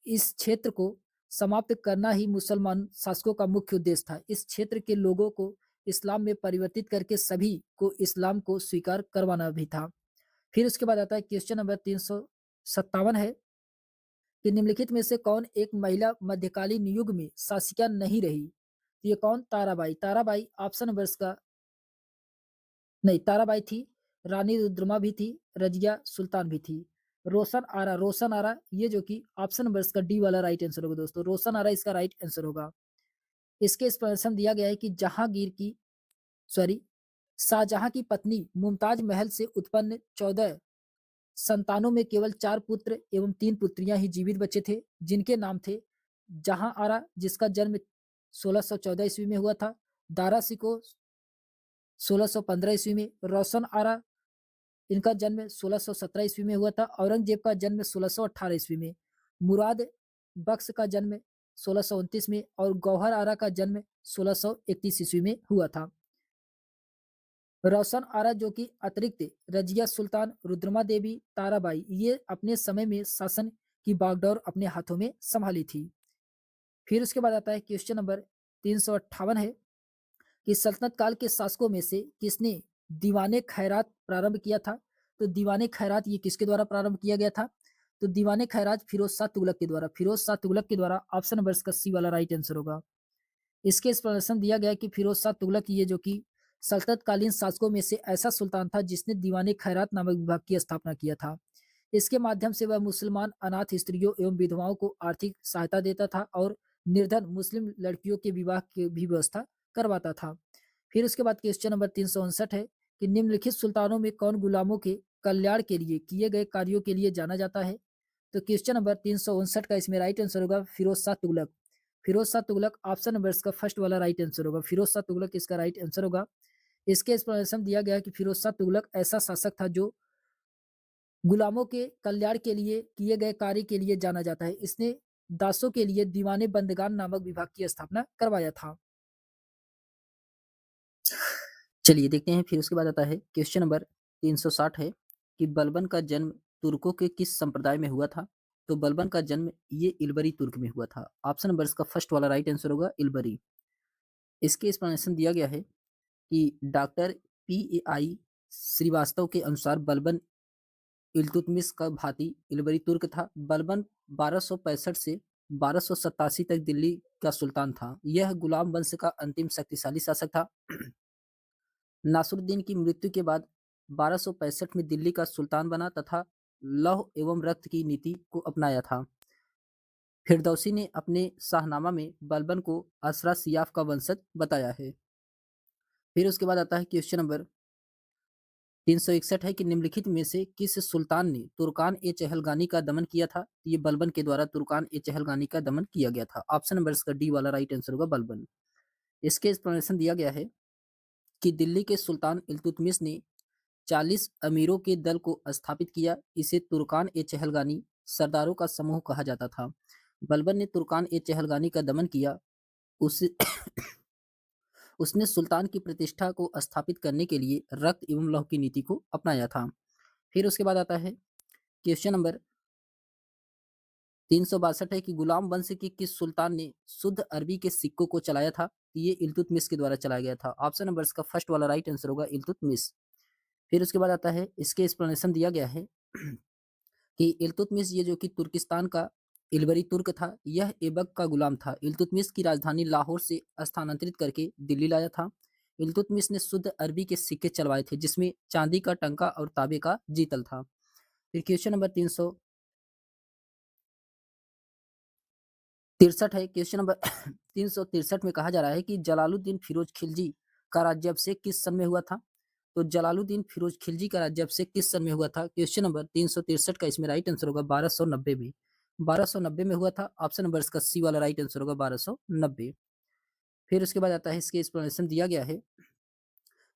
इस क्षेत्र को समाप्त करना ही मुसलमान शासकों का मुख्य उद्देश्य था। इस क्षेत्र के लोगों को इस्लाम में परिवर्तित करके सभी को इस्लाम को स्वीकार करवाना भी था। फिर उसके बाद आता है क्वेश्चन नंबर 357 है कि निम्नलिखित में से कौन एक महिला मध्यकालीन युग में शासिका नहीं रही? तो ये कौन? ताराबाई। ताराबाई ऑप्शन नंबर इसका नहीं, ताराबाई थी, रानी रुद्रमा भी थी, रज़िया सुल्तान भी थी। रोशन आरा ये जो कि ऑप्शन नंबर इसका डी वाला राइट आंसर होगा दोस्तों, रोशन आरा इसका राइट आंसर होगा। इसके एक्सप्लेनेशन दिया गया है कि सॉरी शाहजहाँ की पत्नी मुमताज महल से उत्पन्न 14 संतानों में केवल 4 पुत्र एवं 3 पुत्रियां ही जीवित बचे थे, जिनके नाम थे जहां आरा जिसका जन्म 1614 ईस्वी में हुआ था, दारा सिको 1615 ईस्वी में, रोशन आरा इनका जन्म 1617 ईस्वी में हुआ था, औरंगजेब का जन्म 1618 ईस्वी में, मुराद बख्श का जन्म 1629 में और गौहर आरा का जन्म 1631 ईस्वी में हुआ था। रोशन आरा जो कि अतिरिक्त रजिया सुल्तान, रुद्रमा देवी, ताराबाई ये अपने समय में शासन की बागडोर अपने हाथों में संभाली थी। फिर उसके बाद आता है क्वेश्चन नंबर 358 है कि सल्तनत काल के शासकों में से किसने दीवाने खैरात प्रारंभ किया था? तो दीवाने खैरात ये किसके द्वारा प्रारंभ किया गया था? तो दीवाने खैरात फिरोज शाह तुगलक के द्वारा, फिरोज शाह तुगलक के द्वारा। ऑप्शन नंबर इसका सी वाला राइट आंसर होगा। इसके एक्सप्लेनेशन दिया गया है कि फिरोज शाह तुगलक ये जो कि सल्तनत कालीन शासकों में से ऐसा सुल्तान था जिसने दीवाने खैरात नामक विभाग की स्थापना किया था। इसके माध्यम से वह मुसलमान अनाथ स्त्रियों एवं विधवाओं को आर्थिक सहायता देता था और निर्धन मुस्लिम लड़कियों के विवाह की भी व्यवस्था करवाता था। फिर उसके बाद क्वेश्चन नंबर 359 है कि निम्नलिखित सुल्तानों में कौन गुलामों के कल्याण के लिए किए गए कार्यों के लिए जाना जाता है? तो क्वेश्चन नंबर 359 का इसमें राइट आंसर होगा फिरोज शाह तुगलक। फिरोज शाह तुगलक ऑप्शन नंबर इसका फर्स्ट वाला राइट आंसर होगा। फिरोज शाह तुगलक इसका राइट आंसर होगा। इसके एक्सप्लेनेशन दिया गया है कि फिरोज शाह तुगलक ऐसा शासक था जो गुलामों के कल्याण के लिए किए गए कार्य के लिए जाना जाता है। इसने दासों के लिए दीवाने बंदगान नामक विभाग की स्थापना करवाया था। चलिए देखते हैं। फिर उसके बाद आता है क्वेश्चन नंबर 360 है कि बलबन का जन्म तुर्कों के किस संप्रदाय में हुआ था? तो बलबन का जन्म ये इलबरी तुर्क में हुआ था। ऑप्शन नंबर इसका फर्स्ट वाला राइट आंसर होगा इलबरी। इसके एक्सप्लेनेशन दिया गया है कि डॉक्टर पी.ए.आई. श्रीवास्तव के अनुसार बलबन इल्तुतमिश का भाती इलबरी तुर्क था। बलबन 1265 से 1287 तक दिल्ली का सुल्तान था। यह गुलाम वंश का अंतिम शक्तिशाली शासक था। नासरुद्दीन की मृत्यु के बाद 1265 में दिल्ली का सुल्तान बना तथा लौह एवं रक्त की नीति को अपनाया था। फिरदौसी ने अपने शाहनामा में बलबन को असरा सियाफ का वंशज बताया है। फिर उसके बाद आता है क्वेश्चन नंबर 361 है कि निम्नलिखित में से किस सुल्तान ने तुर्कान ए चहलगानी का दमन किया था? ये बलबन के द्वारा तुर्कान ए चहलगानी का दमन किया गया था। ऑप्शन नंबर इसका डी वाला राइट आंसर होगा बलबन। इसके एक्सप्लेनेशन दिया गया है कि दिल्ली के सुल्तान इल्तुतमिश ने 40 अमीरों के दल को स्थापित किया। इसे तुर्कान ए चहलगानी सरदारों का समूह कहा जाता था। बलबन ने तुर्कान ए चहलगानी का दमन किया। उस उसने सुल्तान की प्रतिष्ठा को स्थापित करने के लिए रक्त एवं लौह की नीति को अपनाया था। फिर उसके बाद आता है क्वेश्चन नंबर 362 है कि गुलाम वंश के किस सुल्तान ने शुद्ध अरबी के सिक्कों को चलाया था? ये इल्तुतमिश के द्वारा चलाया गया था। ऑप्शन नंबर इसका फर्स्ट वाला राइट आंसर होगा इल्तुतमिश। फिर उसके बाद आता है इसके एक्सप्लेनेशन दिया गया है कि इल्तुतमिश ये जो कि तुर्किस्तान का इलबरी तुर्क था, यह ऐबक का गुलाम था। इल्तुतमिश की राजधानी लाहौर से स्थानांतरित करके दिल्ली लाया था। इल्तुतमिश ने शुद्ध अरबी के सिक्के चलवाए थे जिसमें चांदी का टंका और तांबे का जीतल था। फिर क्वेश्चन नंबर 363 है। क्वेश्चन नंबर 363 में कहा जा रहा है कि जलालुद्दीन फिरोज खिलजी का राज्याभिषेक किस सन में हुआ था? तो जलालुद्दीन फिरोज खिलजी का राज्याभिषेक किस सन में हुआ था? क्वेश्चन नंबर 363 का इसमें राइट आंसर होगा 1290 में। 1290 में हुआ था। ऑप्शन नंबर इसका सी वाला राइट आंसर होगा 1290। फिर उसके बाद आता है इसके एक्सप्लेनेशन दिया गया है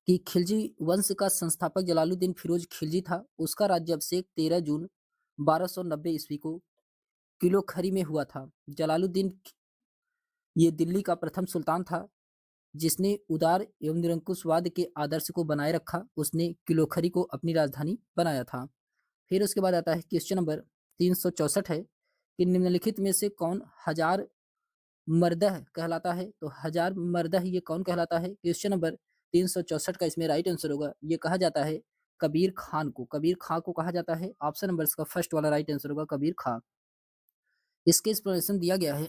कि खिलजी वंश का संस्थापक जलालुद्दीन फिरोज खिलजी था। उसका राज्याभिषेक 13 जून 1290 ईस्वी को किलो खरी में हुआ था। जलालुद्दीन ये दिल्ली का प्रथम सुल्तान था जिसने उदार एवं निरंकुशवाद के आदर्श को बनाए रखा। उसने किलोखरी को अपनी राजधानी बनाया था। फिर उसके बाद आता है क्वेश्चन नंबर 364 है कि निम्नलिखित में से कौन हजार मर्दह कहलाता है? तो हजार मर्दह ये कौन कहलाता है? क्वेश्चन नंबर 364 का इसमें राइट आंसर होगा। ये कहा जाता है कबीर खान को। कबीर खां को कहा जाता है। ऑप्शन नंबर इसका फर्स्ट वाला राइट आंसर होगा कबीर खां। इसके एक्सप्लेनेशन दिया गया है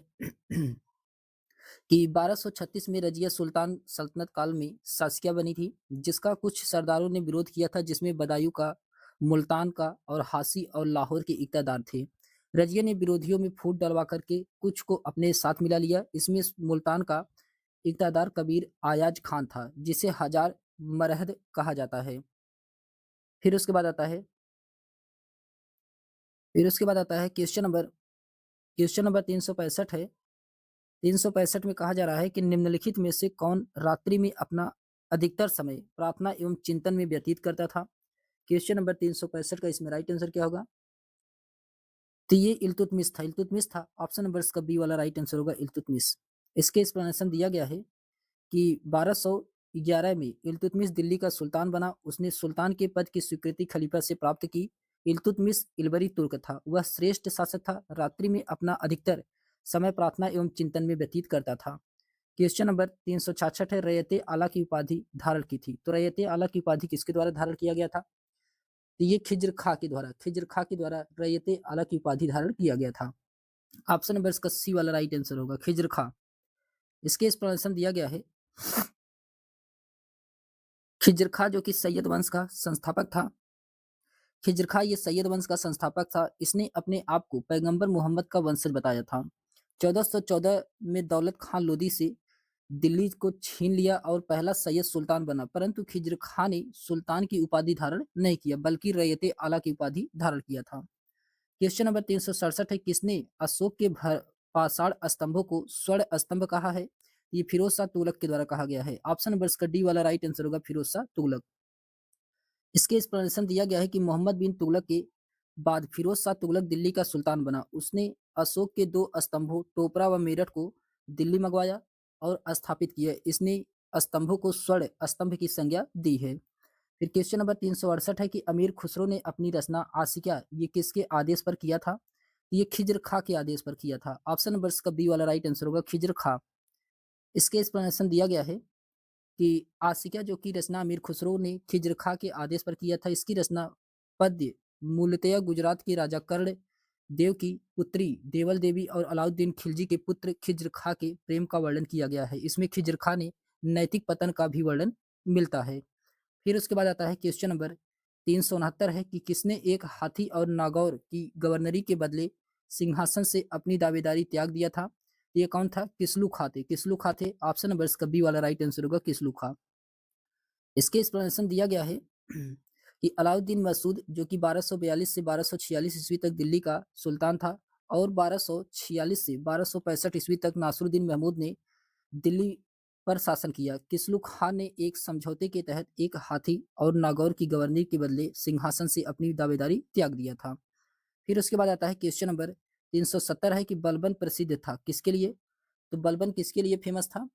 कि 1236 में रजिया सुल्तान सल्तनत काल में शासकिया बनी थी, जिसका कुछ सरदारों ने विरोध किया था, जिसमें बदायूं का, मुल्तान का और हासी और लाहौर के इक़्तिदार थे। रजिया ने विरोधियों में फूट डलवा करके कुछ को अपने साथ मिला लिया। इसमें मुल्तान का इक़्तिदार कबीर आयाज खान था, जिसे हजार मरहद कहा जाता है। फिर उसके बाद आता है क्वेश्चन नंबर 365 है। 365 में कहा जा रहा है कि निम्नलिखित में से कौन रात्रि में अपना अधिकतर समय प्रार्थना एवं चिंतन में व्यतीत करता था? क्वेश्चन नंबर 365 का इसमें राइट आंसर क्या होगा? तो ये इल्तुतमिश था। ऑप्शन नंबर इसका बी वाला राइट आंसर होगा इल्तुतमिश। इसके एक्सप्लेनेशन दिया गया है कि 1211 में इल्तुतमिश दिल्ली का सुल्तान बना। उसने सुल्तान के पद की स्वीकृति खलीफा से प्राप्त की। इल्तुतमिश इल्बरी तुर्क था। वह श्रेष्ठ शासक था। रात्रि में अपना अधिकतर समय प्रार्थना एवं चिंतन में व्यतीत करता था। क्वेश्चन नंबर 366 है, रैयत आला की उपाधि धारण की थी। तो रैयत आला की उपाधि किसके द्वारा धारण किया गया था? तो ये खिज्र खा के द्वारा रैयत आला की उपाधि धारण किया गया था। ऑप्शन नंबर इसका सी वाला राइट आंसर होगा, खिज्र खा। इसके एक्सप्लेनेशन दिया गया है। खिज्र खा जो कि सैयद वंश का संस्थापक था। खिज्र खा ये सैयद वंश का संस्थापक था। इसने अपने आप को पैगंबर मोहम्मद का वंशज बताया था। 1414 में दौलत खान लोदी से दिल्ली को छीन लिया और पहला सैयद सुल्तान बना, परंतु खिज्र खां ने सुल्तान की उपाधि धारण नहीं किया, बल्कि रैयत आला की उपाधि धारण किया था। क्वेश्चन नंबर 367 है, किसने अशोक के पाषाण स्तंभों को स्वर्ण स्तंभ कहा है? ये फिरोज शाह तुगलक के द्वारा कहा गया है। ऑप्शन नंबर इसका डी वाला राइट आंसर होगा, फिरोज शाह तुगलक। इसके एक्सप्लेनेशन दिया गया है कि मोहम्मद बिन तुगलक के बाद फिरोज शाह तुगलक दिल्ली का सुल्तान बना। उसने अशोक के दो स्तंभों टोपरा व मेरठ को दिल्ली मंगवाया और स्थापित किया। इसने स्तंभों को स्वर्ण स्तंभ की संज्ञा दी है। फिर क्वेश्चन नंबर 368 है कि अमीर खुसरो ने अपनी रचना आशिका ये किसके आदेश पर किया था? ये खिज्र खा के आदेश पर किया था। ऑप्शन नंबर इसका बी वाला राइट आंसर होगा, खिज्र खा। इसके एक्सप्लेनेशन दिया गया है कि आशिका जो की रचना अमीर खुसरो ने खिज्र खा के आदेश पर किया था। इसकी रचना पद्य मूलतया गुजरात के राजा कर्ण देव की पुत्री देवल देवी और अलाउद्दीन खिलजी के पुत्र खिज्र खा के प्रेम का वर्णन किया गया है। इसमें खिज्र खा ने नैतिक पतन का भी वर्णन मिलता है। फिर उसके बाद आता है क्वेश्चन नंबर 369 है कि किसने एक हाथी और नागौर की गवर्नरी के बदले सिंहासन से अपनी दावेदारी त्याग दिया था? ये कौन था? किसलू खा थे। किसलू खा थे। ऑप्शन नंबर इसका बी वाला राइट आंसर होगा, किसलू खा। इसके एक्सप्लेनेशन दिया गया है कि अलाउद्दीन मसूद जो कि 1242 से 1246 ईस्वी तक दिल्ली का सुल्तान था और 1246 से 1265 ईस्वी तक नासरुद्दीन महमूद ने दिल्ली पर शासन किया। किसलू खान ने एक समझौते के तहत एक हाथी और नागौर की गवर्नरी के बदले सिंहासन से अपनी दावेदारी त्याग दिया था। फिर उसके बाद आता है क्वेश्चन नंबर 370 है कि बलबन प्रसिद्ध था किसके लिए? तो बलबन किसके लिए फेमस था?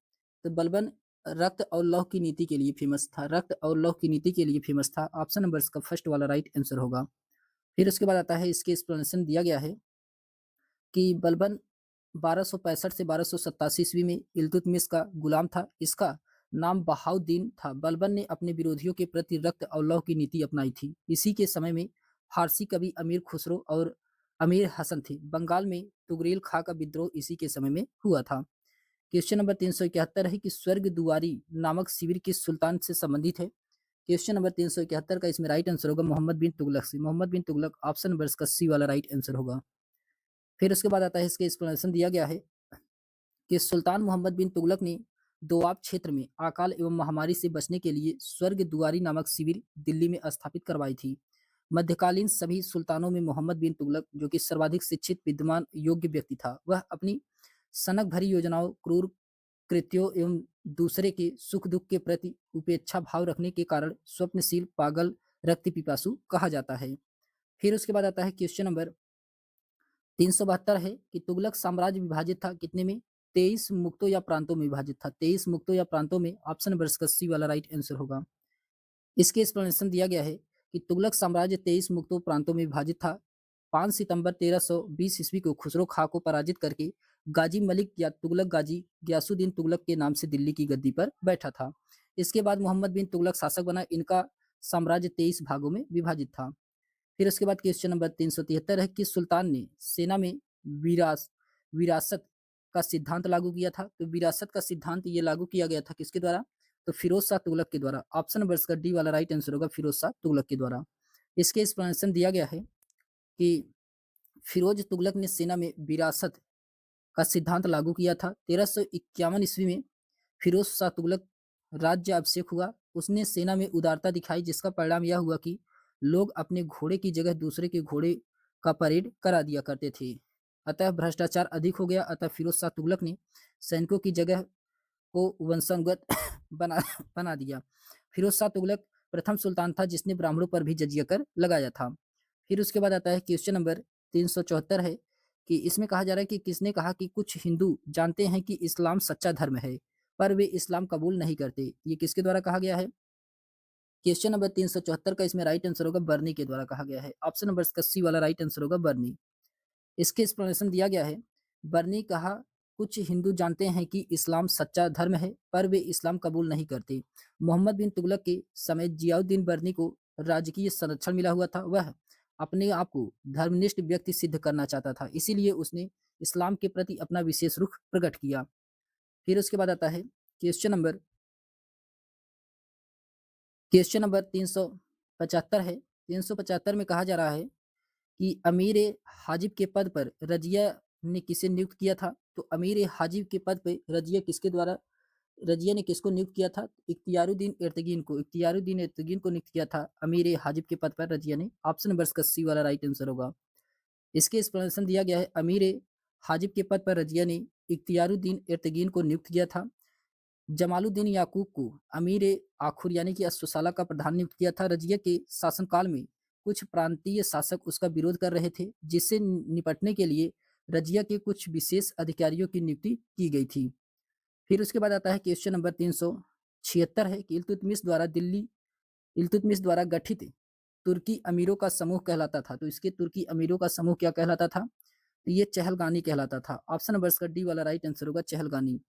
तो बलबन रक्त और लौह की नीति के लिए फेमस था। रक्त और लौह की नीति के लिए फेमस था। ऑप्शन नंबर इसका फर्स्ट वाला राइट आंसर होगा। फिर उसके बाद आता है, इसके एक्सप्लेनेशन दिया गया है कि बलबन 1265 से 1287 ईस्वी में इल्तुतमिश का गुलाम था। इसका नाम बहाउद्दीन था। बलबन ने अपने विरोधियों के प्रति रक्त और लौह की नीति अपनाई थी। इसी के समय में फारसी कवि अमीर खुसरो और अमीर हसन थे। बंगाल में तुगरेल खा का विद्रोह इसी के समय में हुआ था। क्वेश्चन नंबर 371 है कि स्वर्ग दुआरी नामक शिविर किस सुल्तान से संबंधित है? क्वेश्चन नंबर 371 का इसमें राइट आंसर होगा मोहम्मद बिन तुगलक से। मोहम्मद बिन तुगलक। ऑप्शन नंबर इसका सी वाला राइट आंसर होगा। फिर उसके बाद आता है, इसके एक्सप्लेनेशन दिया गया है कि सुल्तान मोहम्मद बिन तुगलक ने दोआब क्षेत्र में अकाल एवं महामारी से बचने के लिए स्वर्ग दुआरी नामक शिविर दिल्ली में स्थापित करवाई थी। मध्यकालीन सभी सुल्तानों में मोहम्मद बिन तुगलक जो कि सर्वाधिक शिक्षित विद्वान योग्य व्यक्ति था। वह अपनी सनक भरी योजनाओं, क्रूर कृत्यों एवं दूसरे के सुख दुख के प्रति उपेक्षा भाव रखने के कारण स्वप्नशील, पागल, रक्त पिपासु कहा जाता है। फिर उसके बाद आता है क्वेश्चन नंबर 372 है कि तुगलक साम्राज्य विभाजित था कितने में? 23 मुक्तों या प्रांतों में विभाजित था। 23 मुक्तों या प्रांतों में। ऑप्शन नंबर इसका सी वाला राइट आंसर होगा। इसके एक्सप्लेनेशन दिया गया है कि तुगलक साम्राज्य 23 मुक्तों प्रांतों में विभाजित था। 5 सितंबर 1320 ईस्वी को खुसरो खां को पराजित करके गाजी मलिक या तुगलक गाजी गयासुद्दीन तुगलक के नाम से दिल्ली की गद्दी पर बैठा था। इसके बाद मोहम्मद बिन तुगलक शासक बना। इनका साम्राज्य 23 भागों में विभाजित था। फिर उसके बाद क्वेश्चन नंबर 373 है कि सुल्तान ने सेना में विरास विरासत का सिद्धांत लागू किया था? तो विरासत का सिद्धांत ये लागू किया गया था किसके द्वारा? तो फिरोज शाह तुगलक के द्वारा। ऑप्शन नंबर इसका डी वाला राइट आंसर होगा, फिरोज शाह तुगलक के द्वारा। इसके एक्सप्लेनेशन दिया गया है कि फिरोज तुगलक ने सेना में विरासत का सिद्धांत लागू किया था। 1351 ईस्वी में फिरोज शाह तुगलक राज्य अभिषेक हुआ। उसने सेना में उदारता दिखाई, जिसका परिणाम यह हुआ कि लोग अपने घोड़े की जगह दूसरे के घोड़े का परेड करा दिया करते थे। अतः भ्रष्टाचार अधिक हो गया। अतः फिरोज शाह तुगलक ने सैनिकों की जगह को वंशानुगत बना बना दिया। फिरोज शाह तुगलक प्रथम सुल्तान था जिसने ब्राह्मणों पर भी जजिया कर लगाया था। फिर उसके बाद आता है क्वेश्चन नंबर 374 है कि इसमें कहा जा रहा है कि किसने कहा कि कुछ हिंदू जानते हैं कि इस्लाम सच्चा धर्म है, पर वे इस्लाम कबूल नहीं करते। ये किसके द्वारा कहा गया है? क्वेश्चन नंबर 374 का इसमें राइट आंसर होगा बर्नी के द्वारा कहा गया है। ऑप्शन नंबर इसका सी वाला राइट आंसर होगा बर्नी। इसके एक्सप्लेनेशन दिया गया है। बर्नी कहा कुछ हिंदू जानते हैं कि इस्लाम सच्चा धर्म है, पर वे इस्लाम कबूल नहीं करते। मोहम्मद बिन तुगलक के समय जियाउद्दीन बर्नी को राजकीय संरक्षण मिला हुआ था। वह अपने आप को धर्मनिष्ठ व्यक्ति सिद्ध करना चाहता था, इसीलिए उसने इस्लाम के प्रति अपना विशेष रुख प्रकट किया। फिर उसके बाद आता है क्वेश्चन नंबर 375 है। 375 में कहा जा रहा है कि अमीर हाजिब के पद पर रजिया ने किसे नियुक्त किया था? तो अमीर हाजिब के पद पर रजिया ने किसको नियुक्त किया था? इख्तियारुद्दीन इर्तगीन को नियुक्त किया था अमीर हाजिब के पद पर रजिया ने। ऑप्शन नंबर इसका सी वाला राइट आंसर होगा। इसके एक्सप्लेनेशन दिया गया है। अमीर हाजिब के पद पर रजिया ने इख्तियारुद्दीन इर्तगीन को नियुक्त किया था। जमालुद्दीन याकूब को अमीर आखुर यानी कि अस्सुसाला का प्रधान नियुक्त किया था। रजिया के शासनकाल में कुछ प्रांतीय शासक उसका विरोध कर रहे थे, जिससे निपटने के लिए रजिया के कुछ विशेष अधिकारियों की नियुक्ति की गई थी। फिर उसके बाद आता है क्वेश्चन नंबर 376 है कि इल्तुतमिश द्वारा गठित तुर्की अमीरों का समूह कहलाता था। तो इसके तुर्की अमीरों का समूह क्या कहलाता था? तो ये चहलगानी कहलाता था। ऑप्शन नंबर इसका डी वाला राइट आंसर होगा, चहलगानी।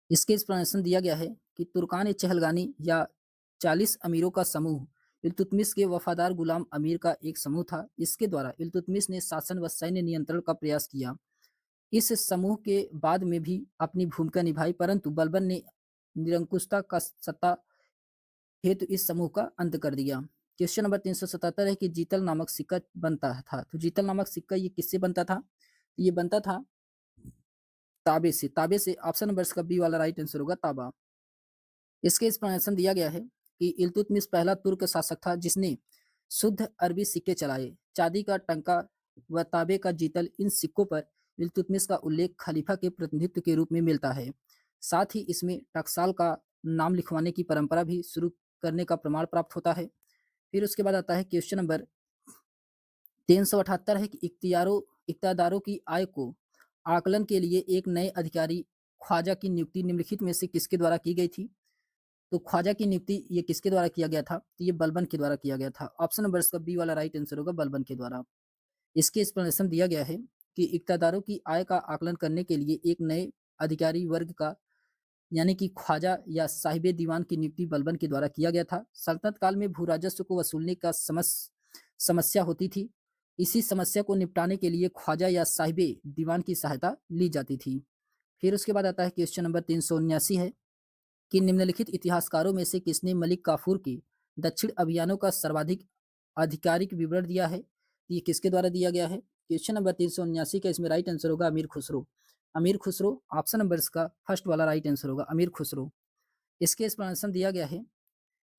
इसके एक्सप्लेनेशन दिया गया है कि तुर्कान चहलगानी या 40 अमीरों का समूह इल्तुतमिश के वफादार गुलाम अमीर का एक समूह था। इसके द्वारा इल्तुतमिश ने शासन व सैन्य नियंत्रण का प्रयास किया। इस समूह के बाद में भी अपनी भूमिका निभाई, परंतु बलबन ने निरंकुशता का सत्ता हेतु इस समूह का अंत कर दिया। क्वेश्चन नंबर 377 है कि जीतल नामक सिक्का बनता था। तो जीतल नामक सिक्का ये किससे बनता था? ये बनता था ताबे से। ताबे से ऑप्शन नंबर इसका बी वाला राइट आंसर होगा, ताबा। इसके एक्सप्लेनेशन दिया गया है कि इल्तुतमिश पहला तुर्क शासक था जिसने शुद्ध अरबी सिक्के चलाए। चांदी का टंका व ताबे का जीतल, इन सिक्कों पर इल्तुतमिश का उल्लेख खलीफा के प्रतिनिधित्व के रूप में मिलता है। साथ ही इसमें टकसाल का नाम लिखवाने की परंपरा भी शुरू करने का प्रमाण प्राप्त होता है। फिर उसके बाद आता है क्वेश्चन नंबर 378 है कि इख्तियादारों की आय को आकलन के लिए एक नए अधिकारी ख्वाजा की नियुक्ति निम्नलिखित में से किसके द्वारा की गई थी? तो ख्वाजा की नियुक्ति ये किसके द्वारा किया गया था? तो ये बलबन के द्वारा किया गया था। ऑप्शन नंबर इसका बी वाला राइट आंसर होगा, बलबन के द्वारा। इसके एक्सप्लेनेशन दिया गया है कि इक्तादारों की आय का आकलन करने के लिए एक नए अधिकारी वर्ग का यानी कि ख्वाजा या साहिबे दीवान की नियुक्ति बलबन के द्वारा किया गया था। सल्तनत काल में भू राजस्व को वसूलने का समस्या होती थी। इसी समस्या को निपटाने के लिए ख्वाजा या साहिबे दीवान की सहायता ली जाती थी। फिर उसके बाद आता है क्वेश्चन नंबर 379 है कि निम्नलिखित इतिहासकारों में से किसने मलिक काफूर के दक्षिण अभियानों का सर्वाधिक आधिकारिक विवरण दिया है? ये किसके द्वारा दिया गया है? क्वेश्चन नंबर 379 का इसमें राइट आंसर होगा अमीर खुसरो। अमीर खुसरो ऑप्शन नंबर इसका फर्स्ट वाला राइट आंसर होगा, अमीर खुसरो। इसके एक्सप्लेनेशन दिया गया है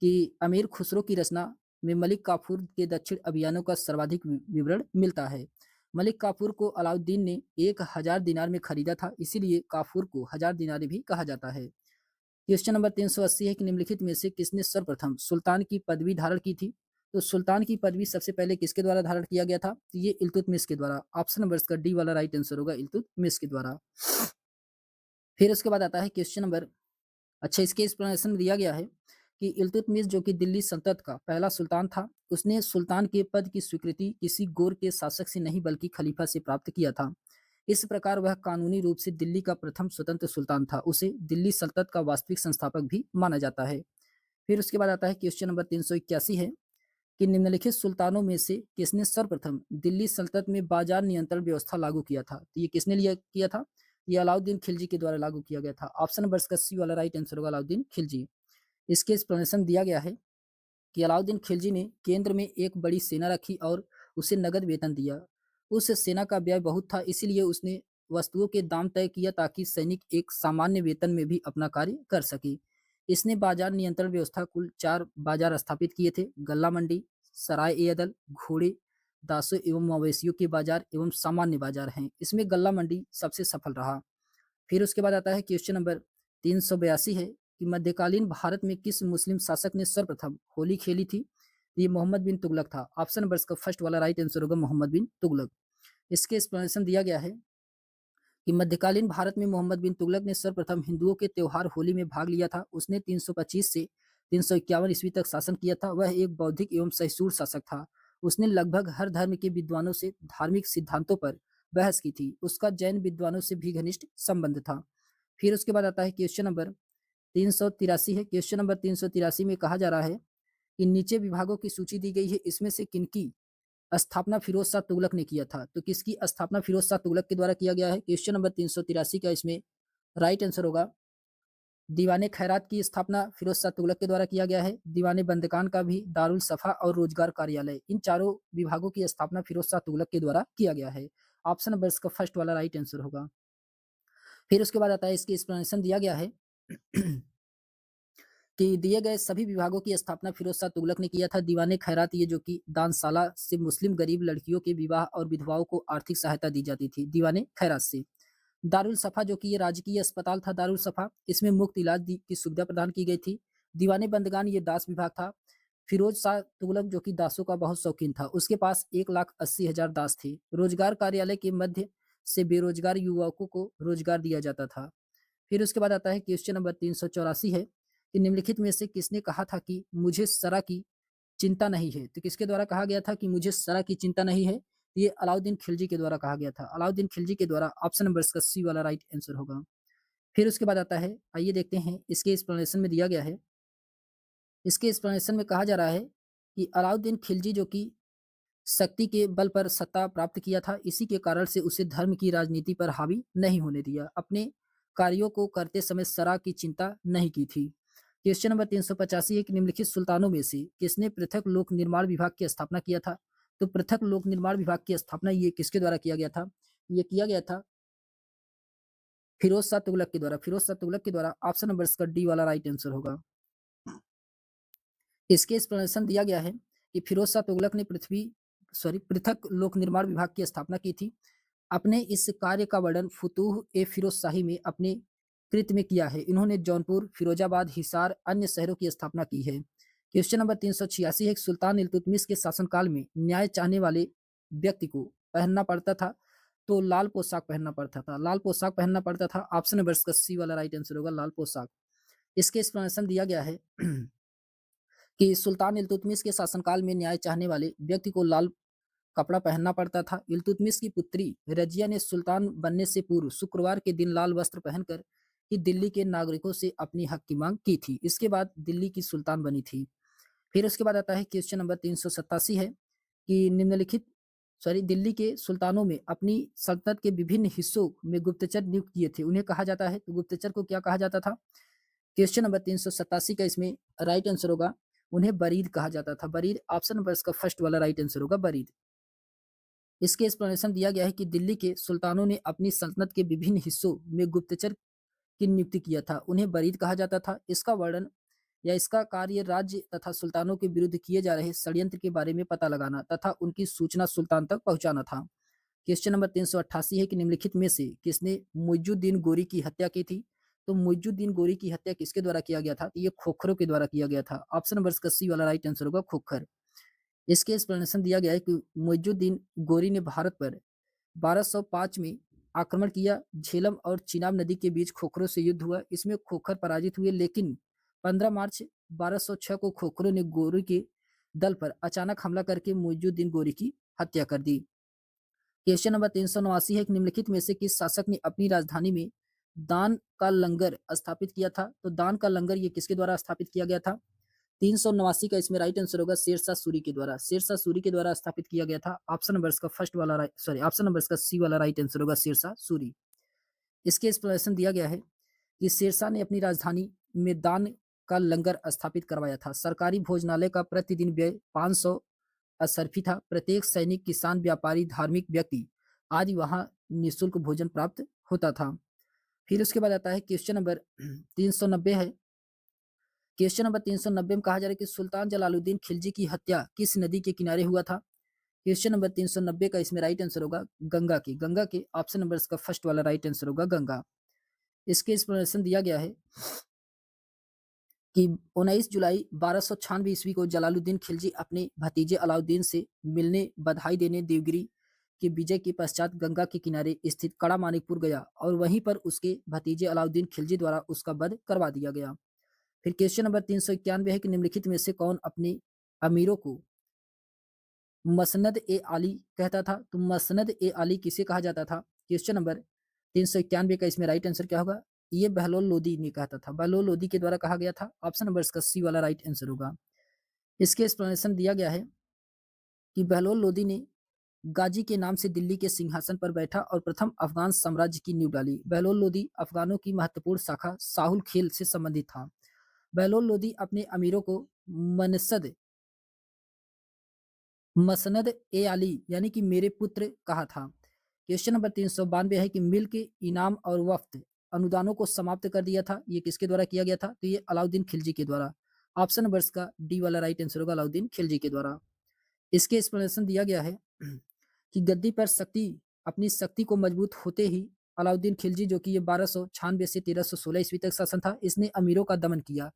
कि अमीर खुसरो की रचना में मलिक काफूर के दक्षिण अभियानों का सर्वाधिक विवरण मिलता है। मलिक काफूर को अलाउद्दीन ने 1000 दिनार में खरीदा था, इसीलिए काफूर को 1000 दिनारी भी कहा जाता है। क्वेश्चन नंबर 380 है कि निम्नलिखित में से किसने सर्वप्रथम सुल्तान की पदवी धारण की थी? तो सुल्तान की पदवी सबसे पहले किसके द्वारा धारण किया गया था? तो ये इल्तुतमिश के द्वारा। ऑप्शन नंबर इसका डी वाला राइट आंसर होगा, इल्तुतमिश के द्वारा। फिर उसके बाद आता है क्वेश्चन नंबर, अच्छा इसके एक्सप्लेनेशन दिया गया है कि इल्तुतमिश जो कि दिल्ली सल्तनत का पहला सुल्तान था, उसने सुल्तान के पद की स्वीकृति किसी गोर के शासक से नहीं बल्कि खलीफा से प्राप्त किया था। इस प्रकार वह कानूनी रूप से दिल्ली का प्रथम स्वतंत्र सुल्तान था। उसे दिल्ली सल्तनत का वास्तविक संस्थापक भी माना जाता है। फिर उसके बाद आता है क्वेश्चन नंबर 381 है कि निम्नलिखित सुल्तानों में से किसने सर्वप्रथम दिल्ली सल्तनत में बाजार नियंत्रण व्यवस्था लागू किया था? तो ये किसने लिया किया था? ये अलाउद्दीन खिलजी के द्वारा लागू किया गया था। ऑप्शन नंबर इसका सी वाला राइट आंसर होगा अलाउद्दीन खिलजी। इसके एक्सप्लेनेशन दिया गया है कि अलाउद्दीन खिलजी ने केंद्र में एक बड़ी सेना रखी और उसे नगद वेतन दिया। उस सेना का व्यय बहुत था, इसीलिए उसने वस्तुओं के दाम तय किया ताकि सैनिक एक सामान्य वेतन में भी अपना कार्य कर सके। इसने बाजार नियंत्रण व्यवस्था कुल 4 बाजार स्थापित किए थे: गल्ला मंडी, सराय-ए-अदल, घोड़े, दासों एवं मवेशियों के बाजार एवं सामान्य बाजार हैं। इसमें गल्ला मंडी सबसे सफल रहा। फिर उसके बाद आता है क्वेश्चन नंबर 382 है कि मध्यकालीन भारत में किस मुस्लिम शासक ने सर्वप्रथम होली खेली थी? ये मोहम्मद बिन तुगलक था। ऑप्शन नंबर इसका फर्स्ट वाला राइट आंसर होगा मोहम्मद बिन तुगलक। इसके एक्सप्लेनेशन दिया गया है कि मध्यकालीन भारत में मोहम्मद बिन तुगलक ने सर्वप्रथम हिंदुओं के त्योहार होली में भाग लिया था। उसने 325 से 351 ईस्वी तक शासन किया था। वह एक बौद्धिक एवं सहिष्णु शासक था। उसने लगभग हर धर्म के विद्वानों से धार्मिक सिद्धांतों पर बहस की थी। उसका जैन विद्वानों से भी घनिष्ठ संबंध था। फिर उसके बाद आता है क्वेश्चन नंबर 383 है। क्वेश्चन नंबर 383 में कहा जा रहा है कि नीचे विभागों की सूची दी गई है, इसमें से किनकी स्थापना फिरोज शाह तुगलक ने किया था? तो किसकी स्थापना फिरोज शाह तुगलक के द्वारा किया गया है? क्वेश्चन नंबर 383 का इसमें राइट आंसर होगा दीवाने खैरात की स्थापना फिरोज शाह तुगलक के द्वारा किया गया है। दीवाने बंदकान का भी, दारुल सफा और रोजगार कार्यालय, इन चारों विभागों की स्थापना फिरोज शाह तुगलक के द्वारा किया गया है। ऑप्शन नंबर इसका फर्स्ट वाला राइट आंसर होगा। फिर उसके बाद आता है इसकी एक्सप्लेनेशन दिया गया है कि दिए गए सभी विभागों की स्थापना फिरोज शाह तुगलक ने किया था। दीवाने खैरात, ये जो कि दानशाला से मुस्लिम गरीब लड़कियों के विवाह और विधवाओं को आर्थिक सहायता दी जाती थी, दीवाने खैरात से। दारुल सफा, जो कि ये राजकीय अस्पताल था दारुल सफा, इसमें मुफ्त इलाज की सुविधा प्रदान की गई थी। दीवाने बंदगान, ये दास विभाग था। फिरोज शाह तुगलक जो कि दासों का बहुत शौकीन था, उसके पास 1,80,000 दास थे। रोजगार कार्यालय के मध्य से बेरोजगार युवकों को रोजगार दिया जाता था। फिर उसके बाद आता है क्वेश्चन नंबर 384 है कि निम्नलिखित में से किसने कहा था कि मुझे सरा की चिंता नहीं है? तो किसके द्वारा कहा गया था कि मुझे सरा की चिंता नहीं है? ये अलाउद्दीन खिलजी के द्वारा कहा गया था। अलाउद्दीन खिलजी के द्वारा ऑप्शन नंबर इसका सी वाला राइट आंसर होगा। फिर उसके बाद आता है, आइए देखते हैं इसके एक्सप्लेनेशन में दिया गया है। इसके एक्सप्लेनेशन में कहा जा रहा है कि अलाउद्दीन खिलजी जो कि शक्ति के बल पर सत्ता प्राप्त किया था, इसी के कारण से उसे धर्म की राजनीति पर हावी नहीं होने दिया। अपने कार्यों को करते समय सरा की चिंता नहीं की थी। क्वेश्चन नंबर 385 है कि निम्नलिखित सुल्तानों में से किसने पृथक लोक निर्माण विभाग की स्थापना किया था? तो पृथक लोक निर्माण विभाग की स्थापना ये किसके द्वारा किया गया था? ये किया गया था फिरोज शाह तुगलक के द्वारा। फिरोज शाह तुगलक के द्वारा। ऑप्शन नंबर इसका डी वाला राइट आंसर होगा। इसके एक्सप्लेनेशन दिया गया है कि फिरोज शाह तुगलक ने पृथक लोक निर्माण विभाग की स्थापना की थी। अपने इस कार्य का वर्णन फुतूह ए फिरोज शाही में अपने कृत में किया है। इन्होंने जौनपुर, फिरोजाबाद, हिसार, अन्य शहरों की स्थापना की है। क्वेश्चन नंबर 386 है, सुल्तान इल्तुतमिश के शासनकाल में न्याय चाहने वाले व्यक्ति को पहनना पड़ता था, तो लाल पोशाक पहनना पड़ता था। लाल पोशाक पहनना पड़ता था। ऑप्शन नंबर इसका सी वाला राइट आंसर होगा, लाल पोशाक। इसके एक्सप्लेनेशन दिया गया है कि सुल्तान इल्तुतमिश के शासनकाल में न्याय चाहने वाले व्यक्ति को लाल कपड़ा पहनना पड़ता था। इल्तुतमिश की पुत्री रजिया ने सुल्तान बनने से पूर्व शुक्रवार के दिन लाल वस्त्र पहनकर ही दिल्ली के नागरिकों से अपनी हक की मांग की थी। इसके बाद दिल्ली की सुल्तान बनी थी। फिर उसके बाद आता है क्वेश्चन नंबर 387 है कि निम्नलिखित दिल्ली के सुल्तानों में अपनी सल्तनत के विभिन्न हिस्सों में गुप्तचर नियुक्त किए थे, उन्हें कहा जाता है, तो गुप्तचर को क्या कहा जाता था? क्वेश्चन नंबर 387 का इसमें राइट आंसर होगा, उन्हें बरीद कहा जाता था। बरीद। ऑप्शन नंबर इसका फर्स्ट वाला राइट आंसर होगा, बरीद। इसके एक्सप्लेनेशन दिया गया है कि दिल्ली के सुल्तानों ने अपनी सल्तनत के विभिन्न हिस्सों में गुप्तचर की नियुक्ति किया था, उन्हें बरीद कहा जाता था। इसका वर्णन या इसका कार्य राज्य तथा सुल्तानों के विरुद्ध किए जा रहे षड्यंत्र के बारे में पता लगाना तथा उनकी सूचना सुल्तान तक पहुंचाना था। क्वेश्चन नंबर 388 है कि निम्नलिखित में से किसने मुइजुद्दीन गोरी की हत्या की थी? तो मुइजुद्दीन गोरी की हत्या किसके द्वारा किया गया था? तो ये खोखरों के द्वारा किया गया था। ऑप्शन नंबर इसका सी वाला राइट आंसर होगा, खोखर। इसके एक्सप्लेनेशन दिया गया है कि मुइजुद्दीन गोरी ने भारत पर 1205 में आक्रमण किया। झेलम और चिनाब नदी के बीच खोखरों से युद्ध हुआ। इसमें खोखर पराजित हुए, लेकिन 15 मार्च 1206 को खोखरों ने गोरी के दल पर अचानक हमला करके मुइजुद्दीन गोरी की हत्या कर दी। क्वेश्चन नंबर 389 है कि निम्नलिखित में से किस शासक ने अपनी राजधानी में दान का लंगर स्थापित किया था? तो दान का लंगर ये किसके द्वारा स्थापित किया गया था? 389 का इसमें राइट आंसर होगा शेरशाह सूरी के द्वारा। शेरशाह सूरी के द्वारा स्थापित किया गया था। ऑप्शन नंबर इसका फर्स्ट वाला ऑप्शन नंबर इसका सी वाला राइट आंसर होगा, शेरशाह सूरी। इसके एक्सप्लेनेशन दिया गया है कि शेरशाह ने अपनी राजधानी में दान का लंगर स्थापित करवाया था। सरकारी भोजनालय का प्रतिदिन व्यय 500 असरफी था। प्रत्येक सैनिक, किसान, व्यापारी, धार्मिक व्यक्ति आदि वहां निःशुल्क भोजन प्राप्त होता था। फिर उसके बाद आता है क्वेश्चन नंबर 390 है। क्वेश्चन नंबर 390 में कहा जा रहा है कि सुल्तान जलालुद्दीन खिलजी की हत्या किस नदी के किनारे हुआ था? क्वेश्चन नंबर 390 का इसमें राइट आंसर होगा गंगा के ऑप्शन नंबर इसका फर्स्ट वाला राइट आंसर होगा गंगा। इसके एक्सप्लेनेशन दिया गया है कि 19 जुलाई 1296 ईस्वी को जलालुद्दीन खिलजी अपने भतीजे अलाउद्दीन से मिलने बधाई देने देवगिरी के विजय के पश्चात गंगा के किनारे स्थित कड़ा मानिकपुर गया और वहीं पर उसके भतीजे अलाउद्दीन खिलजी द्वारा उसका वध करवा दिया गया। फिर क्वेश्चन नंबर 391 है कि निम्नलिखित में से कौन अपने अमीरों को मसनद ए आली कहता था? तो मसनद ए आली किसे कहा जाता था? क्वेश्चन नंबर 391 का इसमें राइट आंसर क्या होगा? ये बहलोल लोदी ने कहता था, बहलोल लोदी के द्वारा कहा गया था। ऑप्शन नंबर इसका सी वाला राइट आंसर होगा। इसके एक्सप्लेनेशन दिया गया है कि बहलोल लोदी ने गाजी के नाम से दिल्ली के सिंहासन पर बैठा और प्रथम अफगान साम्राज्य की नींव डाली। बहलोल लोदी अफगानों की महत्वपूर्ण शाखा साहुल खेल से संबंधित था। बहलोल लोदी अपने अमीरों को मनसद मसनद ए अली यानी कि मेरे पुत्र कहा था। क्वेश्चन नंबर 392 है कि मिल के इनाम और वफ्त अनुदानों को समाप्त कर दिया था, ये किसके द्वारा किया गया था? तो ये अलाउद्दीन खिलजी के द्वारा। ऑप्शन नंबर इसका डी वाला राइट आंसर होगा, अलाउद्दीन खिलजी के द्वारा। इसके एक्सप्लेनेशन दिया गया है कि गद्दी पर अपनी शक्ति को मजबूत होते ही अलाउद्दीन खिलजी, जो कि ये 1296 से 1316 ईस्वी तक शासन था, इसने अमीरों का दमन किया।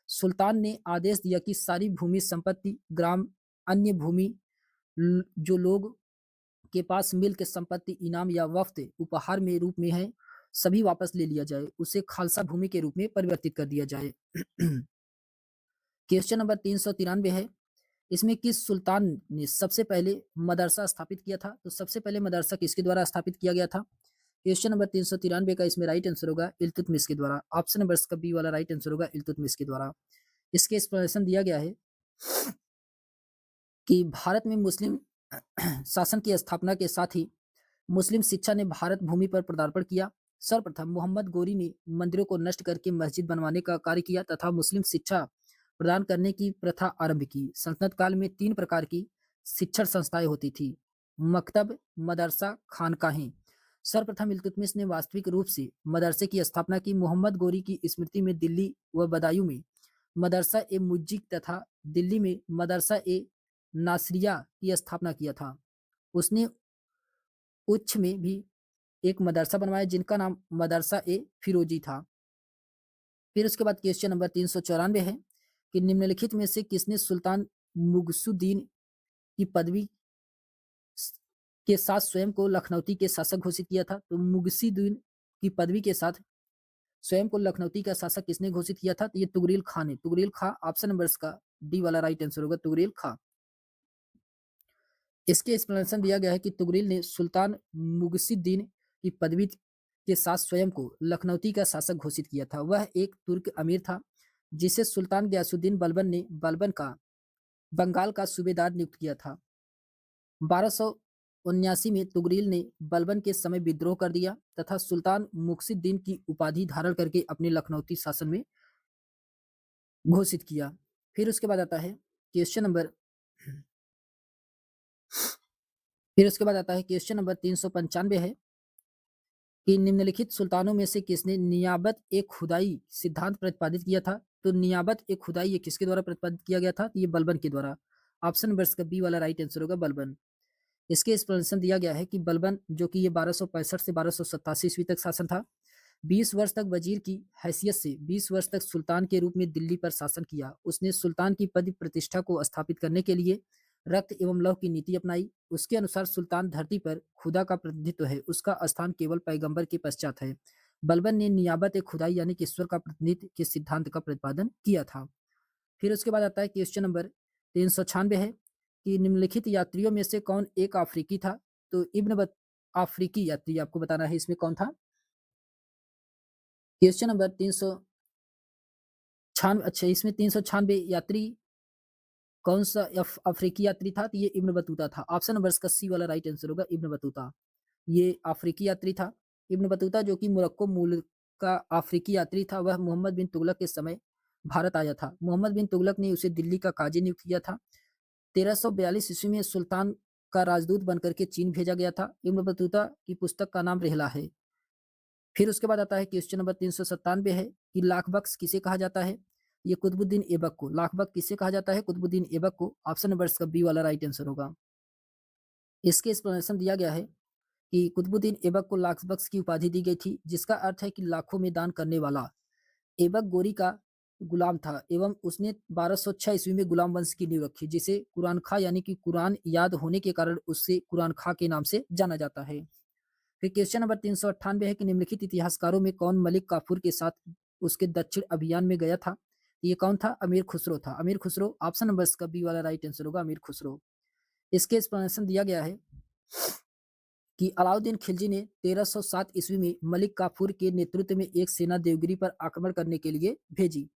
सुल्तान ने आदेश दिया कि सारी भूमि संपत्ति, ग्राम, अन्य भूमि जो लोग के पास मिल्क संपत्ति इनाम या वफ्त उपहार में रूप में है, सभी वापस ले लिया जाए, उसे खालसा भूमि के रूप में परिवर्तित कर दिया जाए। क्वेश्चन नंबर 393 है। इसमें किस सुल्तान ने सबसे पहले मदरसा स्थापित किया था? तो सबसे पहले मदरसा किसके द्वारा स्थापित किया गया था? क्वेश्चन नंबर 393 का इसमें राइट आंसर होगा इल्तुतमिश के द्वारा। ऑप्शन नंबर इसका बी वाला राइट आंसर होगा, इल्तुतमिश के द्वारा। इसके एक्सप्लेनेशन दिया गया है कि भारत में मुस्लिम शासन की स्थापना के साथ ही मुस्लिम शिक्षा ने भारत भूमि पर पदार्पण किया। सर्वप्रथम मोहम्मद गोरी ने मंदिरों को नष्ट करके मस्जिद बनवाने का कार्य किया तथा मुस्लिम शिक्षा प्रदान करने की प्रथा आरंभ की। सल्तनत काल में 3 प्रकार की शिक्षण संस्थाएं होती थी: मकतब, मदरसा, खानकाहें। सर्वप्रथम इल्तुतमिश ने वास्तविक रूप से मदरसे की स्थापना की। मोहम्मद गोरी की स्मृति में दिल्ली व बदायूं में मदरसा ए मुज्जिक तथा दिल्ली में मदरसा ए नासरिया की स्थापना किया था। उसने उच्च में भी एक मदरसा बनवाया जिनका नाम मदरसा ए फिरोजी था। फिर उसके बाद क्वेश्चन नंबर 394 है कि निम्नलिखित में से किसने सुल्तान मुगसुद्दीन की पदवी के साथ स्वयं को लखनऊती के शासक घोषित किया था? तो मुगसुद्दीन की पदवी के साथ स्वयं को लखनऊती का शासक किसने घोषित किया था? तो ये तुगरील खां ने। तुगरील खां ऑप्शन नंबर इसका डी वाला राइट आंसर होगा, तुगरील खां। इसके एक्सप्लेनेशन दिया गया है कि तुगरील ने सुल्तान मुगसुद्दीन की पदवी के साथ स्वयं को लखनऊती का शासक घोषित किया था। वह एक तुर्क अमीर था जिसे सुल्तान गयासुद्दीन बलबन ने बंगाल का सूबेदार नियुक्त किया था। 1279 में तुगरील ने बलबन के समय विद्रोह कर दिया तथा सुल्तान मुगसुद्दीन की उपाधि धारण करके अपने लखनऊती शासन में घोषित किया। फिर उसके बाद आता है क्वेश्चन नंबर फिर उसके बाद आता है क्वेश्चन नंबर 395 है कि निम्नलिखित सुल्तानों में से किसने नियाबत ए खुदाई सिद्धांत प्रतिपादित किया था? तो नियाबत ए खुदाई ये किसके द्वारा प्रतिपादित किया गया था? तो ये बलबन के द्वारा। ऑप्शन नंबर इसका बी वाला राइट आंसर होगा, बलबन। इसके एक्सप्लेनेशन दिया गया है कि बलबन, जो कि ये 1265 से 1287 ईस्वी तक शासन था, 20 वर्ष तक वजीर की हैसियत से 20 वर्ष तक सुल्तान के रूप में दिल्ली पर शासन किया। उसने सुल्तान की पद प्रतिष्ठा को स्थापित करने के लिए रक्त एवं लौह की नीति अपनाई। उसके अनुसार सुल्तान धरती पर खुदा का प्रतिनिधित्व है, उसका स्थान केवल पैगंबर के पश्चात है। बलबन ने नियाबत ए खुदाई यानी कि ईश्वर का प्रतिनिधित्व के सिद्धांत का प्रतिपादन किया था। फिर उसके बाद आता है क्वेश्चन नंबर 396 है कि निम्नलिखित यात्रियों में से कौन एक अफ्रीकी था? तो अफ्रीकी यात्री आपको बताना है इसमें कौन था। क्वेश्चन नंबर 396, अच्छा इसमें 396 यात्री कौन सा अफ्रीकी यात्री था? तो ये इब्न बतूता था। ऑप्शन नंबर इसका सी वाला राइट आंसर होगा, इब्न बतूता। ये अफ्रीकी यात्री था। इब्न बतूता जो कि मोरक्को मूल का अफ्रीकी यात्री था, वह मोहम्मद बिन तुगलक के समय भारत आया था। मोहम्मद बिन तुगलक ने उसे दिल्ली का काजी नियुक्त किया था। 1342 ईस्वी में सुल्तान का राजदूत बनकर के चीन भेजा गया था। इब्न बतूता की पुस्तक का नाम रिहला है। फिर उसके बाद आता है क्वेश्चन नंबर 397 है कि लाख बख्श किसे कहा जाता है? ये कुतुबुद्दीन ऐबक को। लाख बख्श किसे कहा जाता है? कुतुबुद्दीन ऐबक को। ऑप्शन नंबर इसका बी वाला राइट आंसर होगा। इसके एक्सप्लेनेशन दिया गया है कि कुतुबुद्दीन ऐबक को लाख बख्श की उपाधि दी गई थी, जिसका अर्थ है कि लाखों में दान करने वाला। ऐबक गोरी का गुलाम था एवं उसने 1206 ईस्वी में गुलाम वंश की नींव रखी, जिसे कुरान खा यानी कि कुरान याद होने के कारण उससे कुरान खा के नाम से जाना जाता है। फिर क्वेश्चन नंबर 398 है कि निम्नलिखित इतिहासकारों में कौन मलिक काफूर के साथ उसके दक्षिण अभियान में गया था? ये कौन था? अमीर खुसरो था। अमीर खुसरो। ऑप्शन नंबर इसका बी वाला राइट आंसर होगा, अमीर खुसरो। इसके एक्सप्लेनेशन दिया गया है कि अलाउद्दीन खिलजी ने 1307 ईस्वी में मलिक काफूर के नेतृत्व में एक सेना देवगिरी पर आक्रमण करने के लिए भेजी।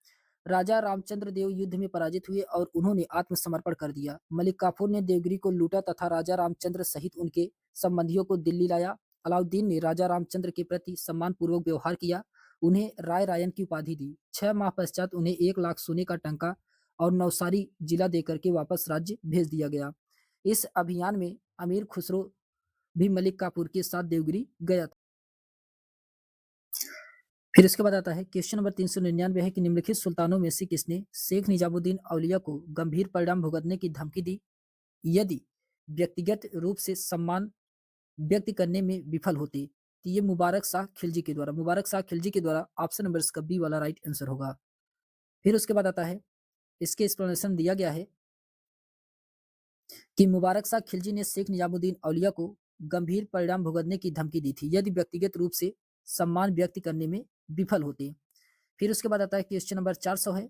राजा रामचंद्र देव युद्ध में पराजित हुए और उन्होंने आत्मसमर्पण कर दिया। मलिक काफूर ने देवगिरी को लूटा तथा राजा रामचंद्र सहित उनके संबंधियों को दिल्ली लाया। अलाउद्दीन ने राजा रामचंद्र के प्रति सम्मानपूर्वक व्यवहार किया, उन्हें राय रायन की उपाधि दी। 6 माह पश्चात उन्हें 1 लाख सोने का टंका और नवसारी जिला देकर के वापस राज्य भेज दिया गया। इस अभियान में अमीर खुसरो भी मलिक काफूर के साथ देवगिरी गया था। फिर इसके बाद आता है क्वेश्चन नंबर 399 है कि निम्नलिखित सुल्तानों में से किसने शेख निजामुद्दीन औलिया को गंभीर परिणाम भुगतने की धमकी दी यदि व्यक्तिगत रूप से सम्मान व्यक्त करने में विफल होते? तो ये मुबारक शाह खिलजी के द्वारा। मुबारक शाह खिलजी के द्वारा। ऑप्शन नंबर इसका बी वाला राइट आंसर होगा। फिर उसके बाद आता है, इसके एक्सप्लेनेशन दिया गया है कि मुबारक शाह खिलजी ने शेख निजामुद्दीन औलिया को गंभीर परिणाम भुगतने की धमकी दी थी यदि व्यक्तिगत रूप से सम्मान व्यक्त करने में विफल होते। फिर उसके बाद आता है क्वेश्चन नंबर 400 है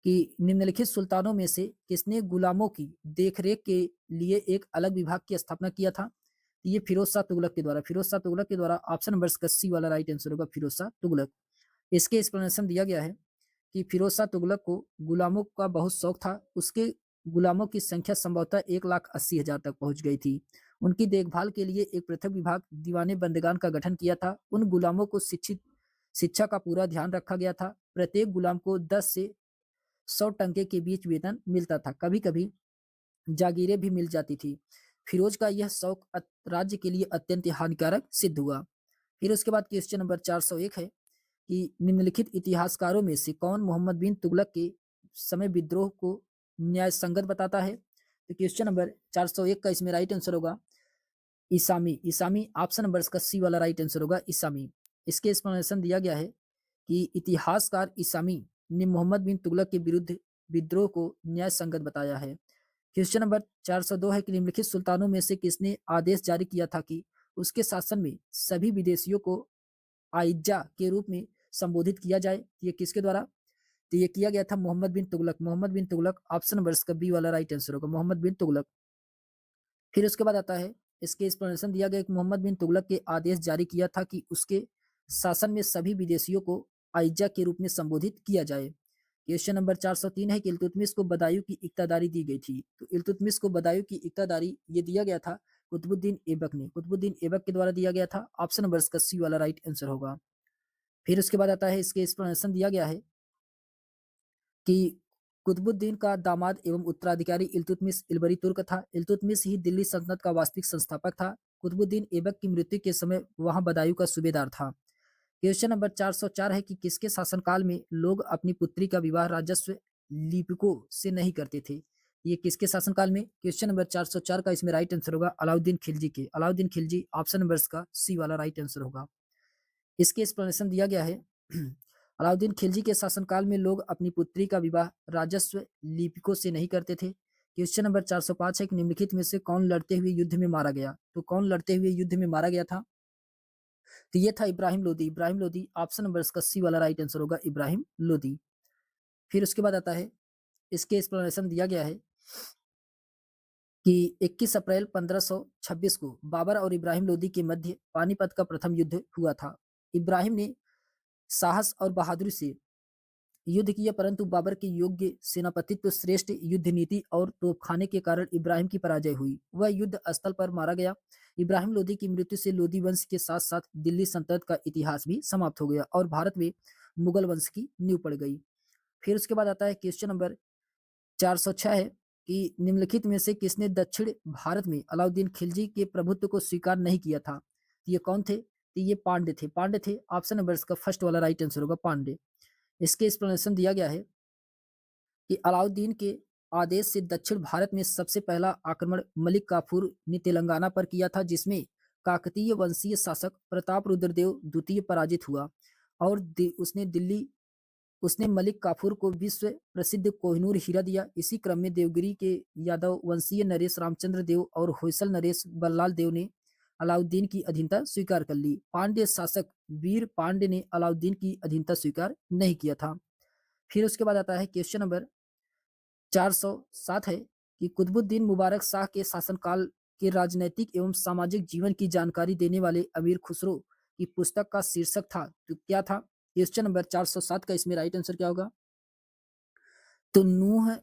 कि निम्नलिखित सुल्तानों में से किसने गुलामों की देखरेख के लिए एक अलग विभाग की स्थापना किया था? ये फिरोज शाह तुगलक के द्वारा। फिरोज शाह तुगलक के द्वारा। ऑप्शन नंबर इसका सी वाला राइट आंसर होगा, फिरोज शाह तुगलक। इसके एक्सप्लेनेशन दिया गया है कि फिरोज शाह तुगलक को गुलामों का बहुत शौक था। उसके गुलामों की संख्या संभवतः 1,80,000 तक पहुंच गई थी। उनकी देखभाल के लिए एक पृथक विभाग दीवाने बंदगान का गठन किया था। उन गुलामों को शिक्षा का पूरा ध्यान रखा गया था। प्रत्येक गुलाम को 10 से 100 टंके के बीच वेतन मिलता था। कभी कभी जागीरें भी मिल जाती थी। फिरोज का यह शौक राज्य के लिए अत्यंत हानिकारक सिद्ध हुआ। फिर उसके बाद क्वेश्चन नंबर 401 है कि निम्नलिखित इतिहासकारों में से कौन मोहम्मद बिन तुगलक के समय विद्रोह को न्याय संगत बताता है? तो क्वेश्चन नंबर 401 का इसमें राइट आंसर होगा इसामी। इसामी। ऑप्शन नंबर इसका सी वाला राइट आंसर होगा, इसामी। इसके एक्सप्लेनेशन दिया गया है कि इतिहासकार इसामी ने मोहम्मद बिन तुगलक के विरुद्ध विद्रोह को न्याय संगत बताया है। क्वेश्चन नंबर 402 है कि निम्नलिखित सुल्तानों में से किसने आदेश जारी किया था कि उसके शासन में सभी विदेशियों को आइज्जा के रूप में संबोधित किया जाए? ये किसके द्वारा? तो ये किया गया था मोहम्मद बिन तुगलक। मोहम्मद बिन तुगलक। ऑप्शन नंबर इसका बी वाला राइट आंसर होगा, मोहम्मद बिन तुगलक। फिर उसके बाद आता है, इसके एक्सप्लेनेशन दिया गया कि मोहम्मद बिन तुगलक के आदेश जारी किया था कि उसके शासन में सभी विदेशियों को आइज्जा के रूप में संबोधित किया जाए। क्वेश्चन नंबर 403 है कि इल्तुतमिश को बदायूं की इक्तादारी दी गई थी। तो इल्तुतमिश को बदायूं की इक्तादारी ये दिया गया था कुतुबुद्दीन ऐबक ने। कुतुबुद्दीन ऐबक के द्वारा दिया गया था। ऑप्शन नंबर इसका सी वाला राइट आंसर होगा। फिर उसके बाद आता है, इसके एक्सप्लेनेशन दिया गया है कि कुतुबुद्दीन का दामाद एवं उत्तराधिकारी इल्तुतमिश इल्बरी तुर्क था। इल्तुतमिश ही दिल्ली सल्तनत का वास्तविक संस्थापक था। कुतुबुद्दीन ऐबक की मृत्यु के समय वहां बदायूं का सूबेदार था। क्वेश्चन नंबर 404 है कि किसके शासनकाल में लोग अपनी पुत्री का विवाह राजस्व लिपिकों से नहीं करते थे? ये किसके शासनकाल में? क्वेश्चन नंबर 404 का इसमें राइट आंसर होगा अलाउद्दीन खिलजी के। अलाउद्दीन खिलजी। ऑप्शन नंबर इसका सी वाला राइट आंसर होगा। इसके एक्सप्लेनेशन दिया गया है अलाउद्दीन खिलजी के शासनकाल में लोग अपनी पुत्री का विवाह राजस्व लिपिकों से नहीं करते थे। क्वेश्चन नंबर 405 है कि निम्नलिखित में से कौन लड़ते हुए युद्ध में मारा गया? तो कौन लड़ते हुए युद्ध में मारा गया था? तो ये था इब्राहिम लोदी। इब्राहिम लोदी। ऑप्शन नंबर इसका सी वाला राइट आंसर होगा, इब्राहिम लोदी। फिर उसके बाद आता है, इसके एक्सप्लेनेशन दिया गया है कि 21 अप्रैल 1526 को बाबर और इब्राहिम लोदी के मध्य पानीपत का प्रथम युद्ध हुआ था। इब्राहिम ने साहस और बहादुरी से युद्ध किया, परंतु बाबर के योग्य सेनापतित्व, श्रेष्ठ युद्ध नीति और तोपखाने के कारण इब्राहिम की पराजय हुई। वह युद्ध स्थल पर मारा गया। इब्राहिम लोदी की मृत्यु से लोदी वंश के साथ साथ दिल्ली सल्तनत का इतिहास भी समाप्त हो गया और भारत में मुगल वंश की नींव पड़ गई। फिर उसके बाद आता है क्वेश्चन नंबर 406 है कि निम्नलिखित में से किसने दक्षिण भारत में अलाउद्दीन खिलजी के प्रभुत्व को स्वीकार नहीं किया था? तो ये कौन थे? तो ये पांडे थे। पांडे थे, ऑप्शन नंबर इसका फर्स्ट वाला राइट आंसर होगा पांडे। इसके एक्सप्लेनेशन दिया गया है कि अलाउद्दीन के आदेश से दक्षिण भारत में सबसे पहला आक्रमण मलिक काफूर ने तेलंगाना पर किया था, जिसमें काकतीय वंशीय शासक प्रताप रुद्रदेव द्वितीय पराजित हुआ और उसने मलिक काफूर को विश्व प्रसिद्ध कोहिनूर हीरा दिया। इसी क्रम में देवगिरी के यादव वंशीय नरेश रामचंद्र देव और होयसल नरेश बल्लाल देव ने अलाउद्दीन की अधीनता स्वीकार कर ली। पांड्य शासक वीर पांड्य ने अलाउद्दीन की अधीनता स्वीकार नहीं किया था। फिर उसके बाद आता है क्वेश्चन नंबर 407 है कि कुतुबुद्दीन मुबारक शाह के शासनकाल के राजनैतिक एवं सामाजिक जीवन की जानकारी देने वाले अमीर खुसरो की पुस्तक का शीर्षक था, तो क्या था? क्वेश्चन नंबर 407 का इसमें राइट आंसर क्या होगा? तो नूह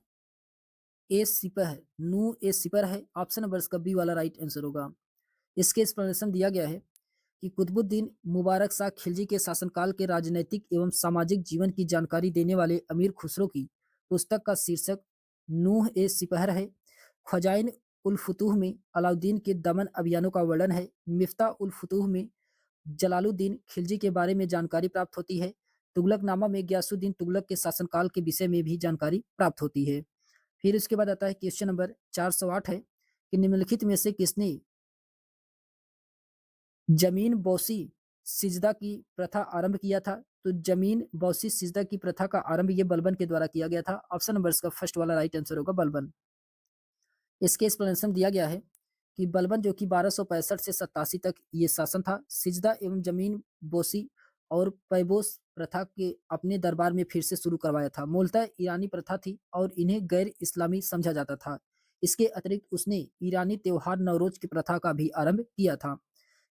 ए सिपर है। ऑप्शन नंबर इसका बी वाला राइट आंसर होगा। इसके एक्सप्लेनेशन दिया गया है कि कुतुबुद्दीन मुबारक शाह खिलजी के शासनकाल के राजनैतिक एवं सामाजिक जीवन की जानकारी देने वाले अमीर खुसरो की पुस्तक का शीर्षक नूह ए सिपहर है। खजाइन उल फुतूह में अलाउद्दीन के दमन अभियानों का वर्णन है। मिफ्ता उल फुतूह में जलालुद्दीन खिलजी के बारे में जानकारी प्राप्त होती है। तुगलकनामा में गयासुद्दीन तुगलक के शासनकाल के विषय में भी जानकारी प्राप्त होती है। फिर उसके बाद आता है क्वेश्चन नंबर 408 है कि निम्नलिखित में से किसने जमीन बौसी सिजदा की प्रथा आरंभ किया था? तो जमीन बौसी सिजदा की प्रथा का आरंभ ये बलबन के द्वारा किया गया था। ऑप्शन नंबर इसका फर्स्ट वाला राइट आंसर होगा बलबन। इसके एक्सप्लेनेशन दिया गया है कि बलबन जो कि 1265 से 87 तक ये शासन था, सिजदा एवं जमीन बोसी और पैबोस प्रथा के अपने दरबार में फिर से शुरू करवाया था। मूलतः ईरानी प्रथा थी और इन्हें गैर इस्लामी समझा जाता था। इसके अतिरिक्त उसने ईरानी त्योहार नवरोज की प्रथा का भी आरंभ किया था।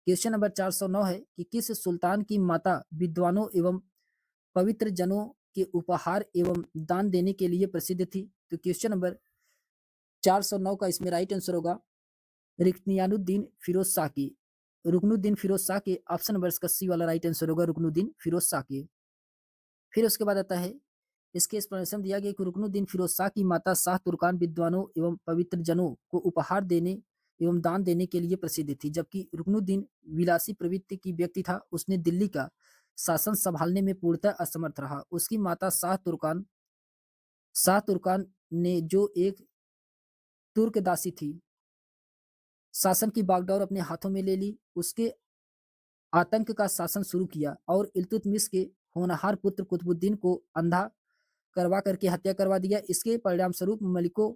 क्वेश्चन नंबर 409 है कि किस सुल्तान की माता विद्वानों एवं पवित्र जनों के उपहार एवं दान देने के लिए प्रसिद्ध थी? तो क्वेश्चन नंबर 409 का इसमें राइट आंसर होगा रिक्तियानुद्दीन फिरोज शाह की। रुकनुद्दीन फिरोज शाह के ऑप्शन नंबर इसका सी वाला राइट आंसर होगा रुकनुद्दीन फिरोज शाह के। फिर उसके बाद आता है इसके एक्सप्लेनेशन दिया गया कि रुकनुद्दीन फिरोज शाह की माता शाह तुर्कान विद्वानों एवं पवित्र जनों को उपहार देने एवं दान देने के लिए प्रसिद्ध थी, जबकि रुकनुद्दीन विलासी प्रवृत्ति की व्यक्ति था। उसने दिल्ली का शासन संभालने में पूर्णतः असमर्थ रहा। उसकी माता शाह तुर्कान ने जो एक तुर्क दासी थी, शासन की बागडोर अपने हाथों में ले ली। उसके आतंक का शासन शुरू किया और इल्तुतमिश के होनहार पुत्र कुतुबुद्दीन को अंधा करवा करके हत्या करवा दिया। इसके परिणाम स्वरूप मलिकों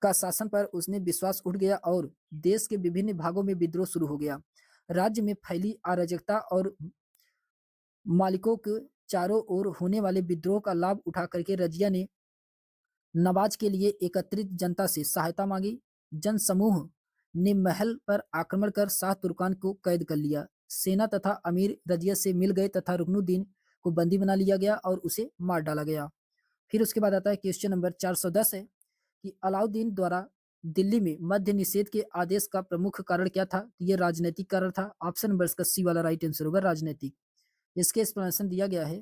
का शासन पर उसने विश्वास उठ गया और देश के विभिन्न भागों में विद्रोह शुरू हो गया। राज्य में फैली अराजकता और मालिकों के चारों ओर होने वाले विद्रोह का लाभ उठा करके रजिया ने नवाज के लिए एकत्रित जनता से सहायता मांगी। जनसमूह ने महल पर आक्रमण कर शाह तुर्कान को कैद कर लिया। सेना तथा अमीर रजिया से मिल गए तथा रुकनुद्दीन को बंदी बना लिया गया और उसे मार डाला गया। फिर उसके बाद आता है क्वेश्चन नंबर 410 है कि अलाउद्दीन द्वारा दिल्ली में मद्य निषेध के आदेश का प्रमुख कारण क्या था? ये राजनीतिक कारण था। ऑप्शन नंबर इसका सी वाला राइट आंसर होगा राजनीतिक। इसके एक्सप्लेनेशन दिया गया है